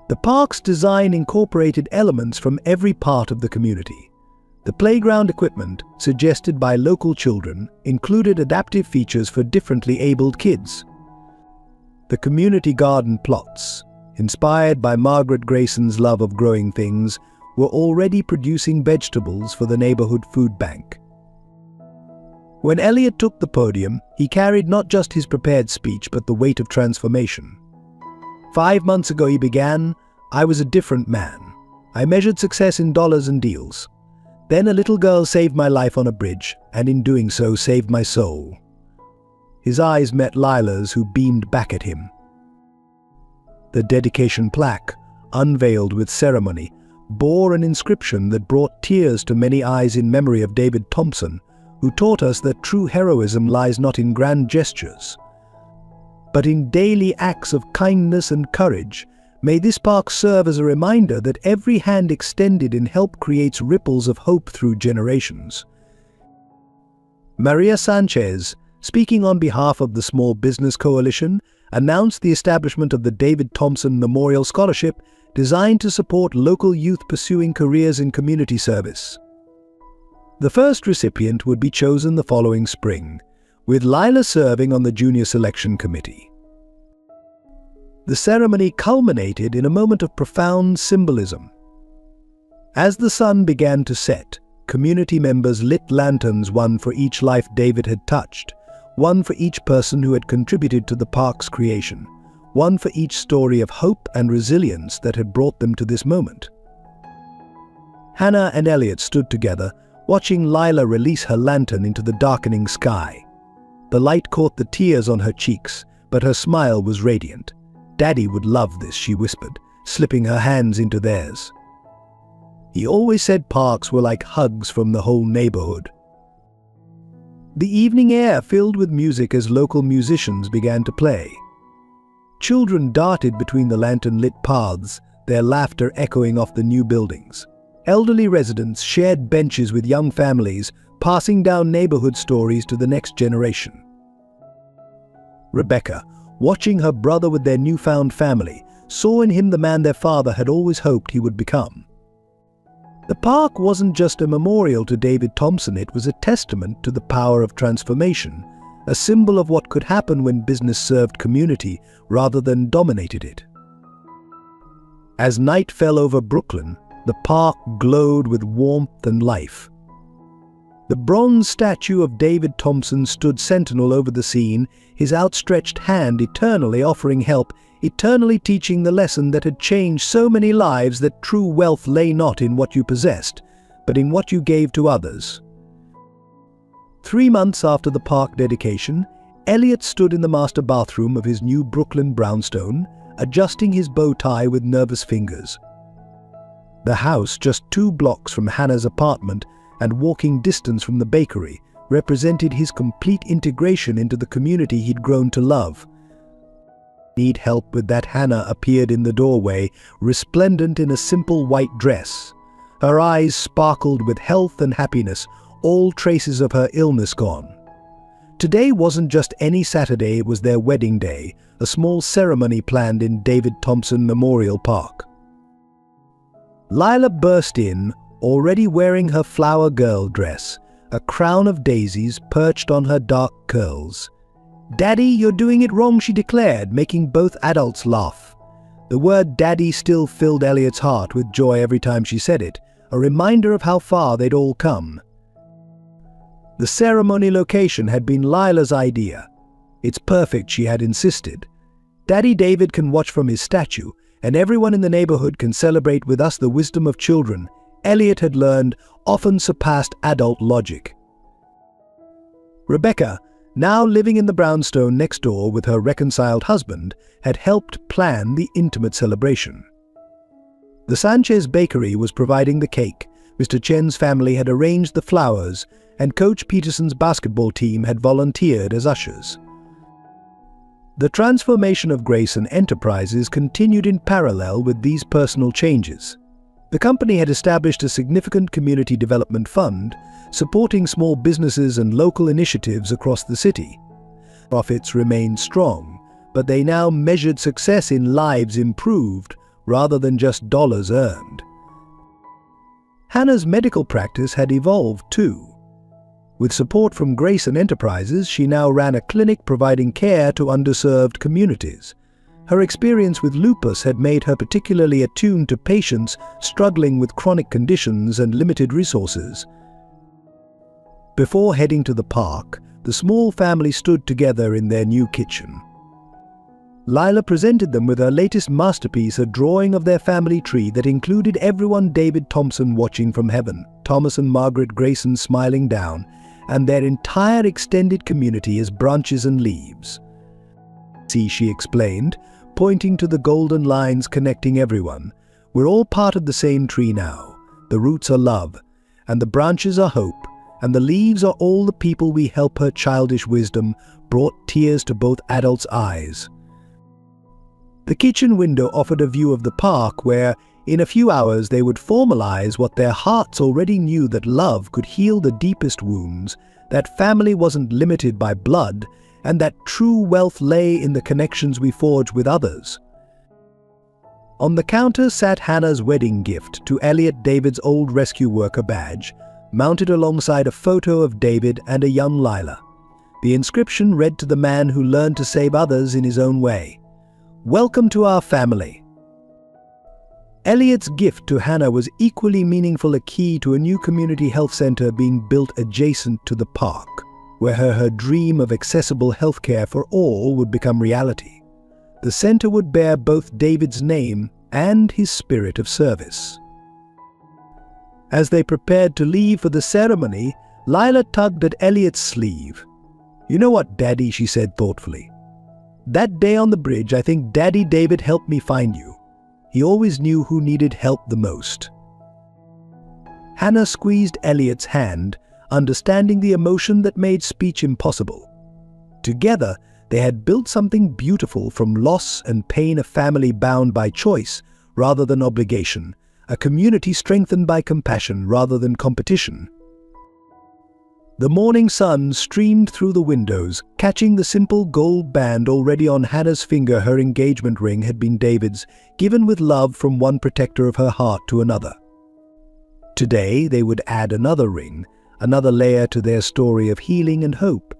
The park's design incorporated elements from every part of the community. The playground equipment, suggested by local children, included adaptive features for differently abled kids. The community garden plots, inspired by Margaret Grayson's love of growing things, were already producing vegetables for the neighborhood food bank. When Elliot took the podium, he carried not just his prepared speech but the weight of transformation. 5 months ago he began, "I was a different man. I measured success in dollars and deals. Then a little girl saved my life on a bridge, and in doing so saved my soul." His eyes met Lila's, who beamed back at him. The dedication plaque, unveiled with ceremony, bore an inscription that brought tears to many eyes in memory of David Thompson, who taught us that true heroism lies not in grand gestures, but in daily acts of kindness and courage. May this park serve as a reminder that every hand extended in help creates ripples of hope through generations. Maria Sanchez, speaking on behalf of the Small Business Coalition, announced the establishment of the David Thompson Memorial Scholarship, designed to support local youth pursuing careers in community service. The first recipient would be chosen the following spring, with Lila serving on the junior selection committee. The ceremony culminated in a moment of profound symbolism. As the sun began to set, community members lit lanterns, one for each life David had touched, one for each person who had contributed to the park's creation, one for each story of hope and resilience that had brought them to this moment. Hannah and Elliot stood together, watching Lila release her lantern into the darkening sky. The light caught the tears on her cheeks, but her smile was radiant. "Daddy would love this," she whispered, slipping her hands into theirs. He always said parks were like hugs from the whole neighborhood. The evening air filled with music as local musicians began to play. Children darted between the lantern-lit paths, their laughter echoing off the new buildings. Elderly residents shared benches with young families, passing down neighborhood stories to the next generation. Rebecca, watching her brother with their newfound family, saw in him the man their father had always hoped he would become. The park wasn't just a memorial to David Thompson, it was a testament to the power of transformation, a symbol of what could happen when business served community rather than dominated it. As night fell over Brooklyn, the park glowed with warmth and life. The bronze statue of David Thompson stood sentinel over the scene, his outstretched hand eternally offering help, eternally teaching the lesson that had changed so many lives, that true wealth lay not in what you possessed, but in what you gave to others. 3 months after the park dedication, Elliot stood in the master bathroom of his new Brooklyn brownstone, adjusting his bow tie with nervous fingers. The house, just 2 blocks from Hannah's apartment and walking distance from the bakery, represented his complete integration into the community he'd grown to love. "Need help with that?" Hannah appeared in the doorway, resplendent in a simple white dress. Her eyes sparkled with health and happiness, all traces of her illness gone. Today wasn't just any Saturday, it was their wedding day, a small ceremony planned in David Thompson Memorial Park. Lila burst in, already wearing her flower girl dress, a crown of daisies perched on her dark curls. "Daddy, you're doing it wrong," she declared, making both adults laugh. The word daddy still filled Elliot's heart with joy every time she said it, a reminder of how far they'd all come. The ceremony location had been Lila's idea. "It's perfect," she had insisted. "Daddy David can watch from his statue, and everyone in the neighborhood can celebrate with us the wisdom of children," Elliot had learned, often surpassed adult logic. Rebecca, now living in the brownstone next door with her reconciled husband, had helped plan the intimate celebration. The Sanchez Bakery was providing the cake, Mr. Chen's family had arranged the flowers, and Coach Peterson's basketball team had volunteered as ushers. The transformation of Grayson Enterprises continued in parallel with these personal changes. The company had established a significant community development fund, supporting small businesses and local initiatives across the city. Profits remained strong, but they now measured success in lives improved rather than just dollars earned. Hannah's medical practice had evolved too. With support from Grayson Enterprises, she now ran a clinic providing care to underserved communities. Her experience with lupus had made her particularly attuned to patients struggling with chronic conditions and limited resources. Before heading to the park, the small family stood together in their new kitchen. Lila presented them with her latest masterpiece, a drawing of their family tree that included everyone: David Thompson watching from heaven, Thomas and Margaret Grayson smiling down, and their entire extended community as branches and leaves. "See," she explained, pointing to the golden lines connecting everyone. "We're all part of the same tree now. The roots are love, and the branches are hope, and the leaves are all the people we help." Her childish wisdom brought tears to both adults' eyes. The kitchen window offered a view of the park where, in a few hours, they would formalize what their hearts already knew: that love could heal the deepest wounds, that family wasn't limited by blood, and that true wealth lay in the connections we forge with others. On the counter sat Hannah's wedding gift to Elliot, David's old rescue worker badge, mounted alongside a photo of David and a young Lila. The inscription read to the man who learned to save others in his own way: "Welcome to our family." Elliot's gift to Hannah was equally meaningful, a key to a new community health center being built adjacent to the park, where her dream of accessible healthcare for all would become reality. The center would bear both David's name and his spirit of service. As they prepared to leave for the ceremony, Lila tugged at Elliot's sleeve. "You know what, Daddy," she said thoughtfully. "That day on the bridge, I think Daddy David helped me find you. He always knew who needed help the most." Hannah squeezed Elliot's hand, understanding the emotion that made speech impossible. Together, they had built something beautiful from loss and pain: a family bound by choice rather than obligation, a community strengthened by compassion rather than competition. The morning sun streamed through the windows, catching the simple gold band already on Hannah's finger. Her engagement ring had been David's, given with love from one protector of her heart to another. Today, they would add another ring, another layer to their story of healing and hope.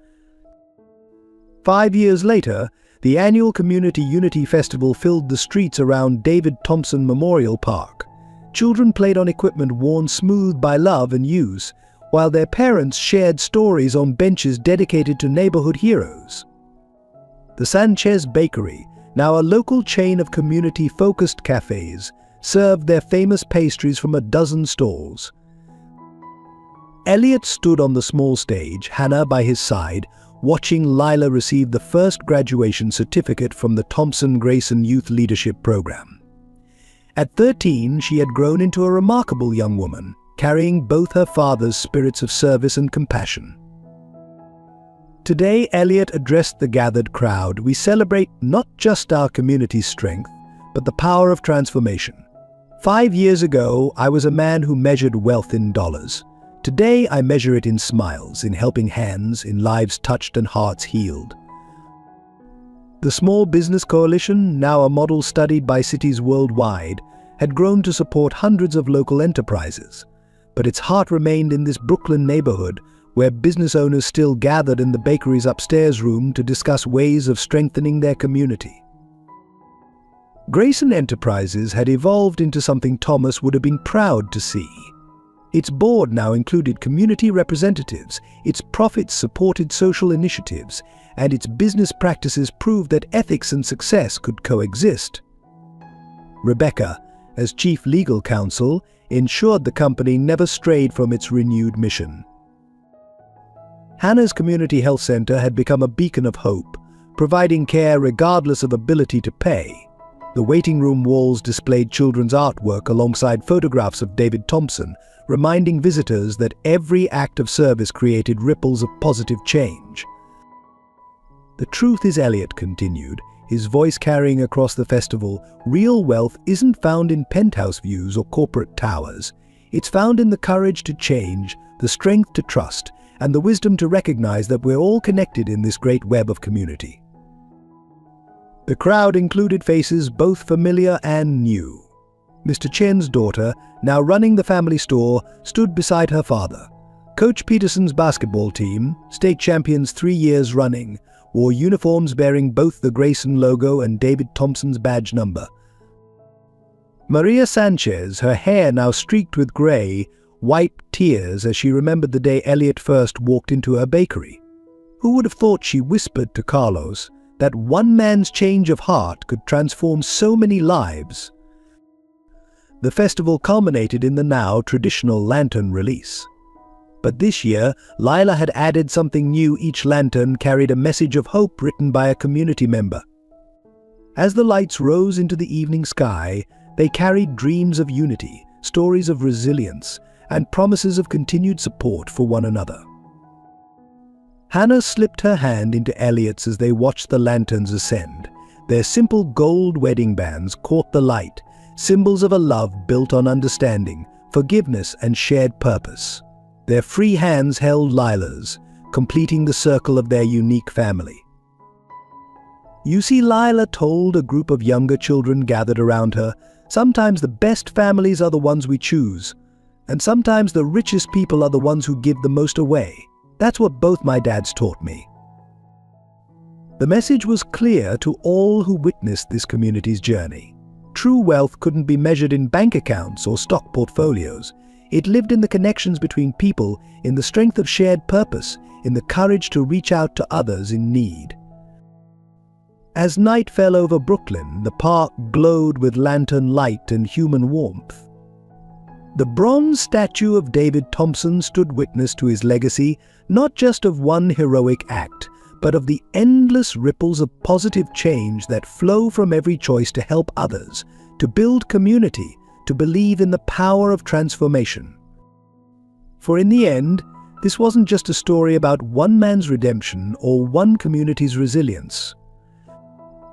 5 years later, the annual Community Unity Festival filled the streets around David Thompson Memorial Park. Children played on equipment worn smooth by love and use, while their parents shared stories on benches dedicated to neighborhood heroes. The Sanchez Bakery, now a local chain of community-focused cafes, served their famous pastries from a dozen stalls. Elliot stood on the small stage, Hannah by his side, watching Lila receive the first graduation certificate from the Thompson Grayson Youth Leadership Program. At 13, she had grown into a remarkable young woman, carrying both her father's spirits of service and compassion. Today, Elliot addressed the gathered crowd. "We celebrate not just our community's strength, but the power of transformation. 5 years ago, I was a man who measured wealth in dollars. Today, I measure it in smiles, in helping hands, in lives touched and hearts healed." The Small Business Coalition, now a model studied by cities worldwide, had grown to support hundreds of local enterprises. But its heart remained in this Brooklyn neighborhood, where business owners still gathered in the bakery's upstairs room to discuss ways of strengthening their community. Grayson Enterprises had evolved into something Thomas would have been proud to see. Its board now included community representatives, its profits supported social initiatives, and its business practices proved that ethics and success could coexist. Rebecca, as chief legal counsel, ensured the company never strayed from its renewed mission. Hannah's Community Health Center had become a beacon of hope, providing care regardless of ability to pay. The waiting room walls displayed children's artwork alongside photographs of David Thompson, reminding visitors that every act of service created ripples of positive change. "The truth is," Elliot continued, his voice carrying across the festival, "real wealth isn't found in penthouse views or corporate towers. It's found in the courage to change, the strength to trust, and the wisdom to recognize that we're all connected in this great web of community." The crowd included faces both familiar and new. Mr. Chen's daughter, now running the family store, stood beside her father. Coach Peterson's basketball team, state champions 3 years running, wore uniforms bearing both the Grayson logo and David Thompson's badge number. Maria Sanchez, her hair now streaked with grey, wiped tears as she remembered the day Elliot first walked into her bakery. Who would have thought, she whispered to Carlos, that one man's change of heart could transform so many lives? The festival culminated in the now traditional lantern release. But this year, Lila had added something new. Each lantern carried a message of hope written by a community member. As the lights rose into the evening sky, they carried dreams of unity, stories of resilience, and promises of continued support for one another. Hannah slipped her hand into Elliot's as they watched the lanterns ascend. Their simple gold wedding bands caught the light, symbols of a love built on understanding, forgiveness, and shared purpose. Their free hands held Lila's, completing the circle of their unique family. You see, Lila told a group of younger children gathered around her, sometimes the best families are the ones we choose, and sometimes the richest people are the ones who give the most away. That's what both my dads taught me. The message was clear to all who witnessed this community's journey. True wealth couldn't be measured in bank accounts or stock portfolios. It lived in the connections between people, in the strength of shared purpose, in the courage to reach out to others in need. As night fell over Brooklyn, the park glowed with lantern light and human warmth. The bronze statue of David Thompson stood witness to his legacy, not just of one heroic act, but of the endless ripples of positive change that flow from every choice to help others, to build community, to believe in the power of transformation. For in the end, this wasn't just a story about one man's redemption or one community's resilience.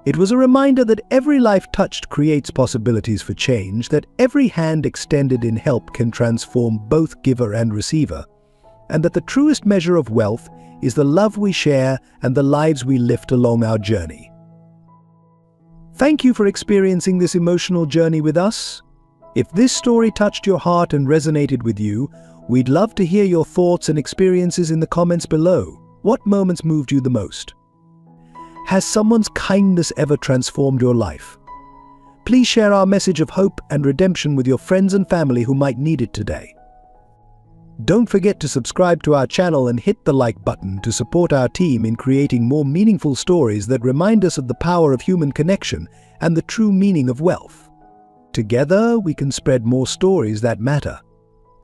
It was a reminder that every life touched creates possibilities for change, that every hand extended in help can transform both giver and receiver, and that the truest measure of wealth is the love we share and the lives we lift along our journey. Thank you for experiencing this emotional journey with us. If this story touched your heart and resonated with you, we'd love to hear your thoughts and experiences in the comments below. What moments moved you the most? Has someone's kindness ever transformed your life? Please share our message of hope and redemption with your friends and family who might need it today. Don't forget to subscribe to our channel and hit the like button to support our team in creating more meaningful stories that remind us of the power of human connection and the true meaning of wealth. Together, we can spread more stories that matter.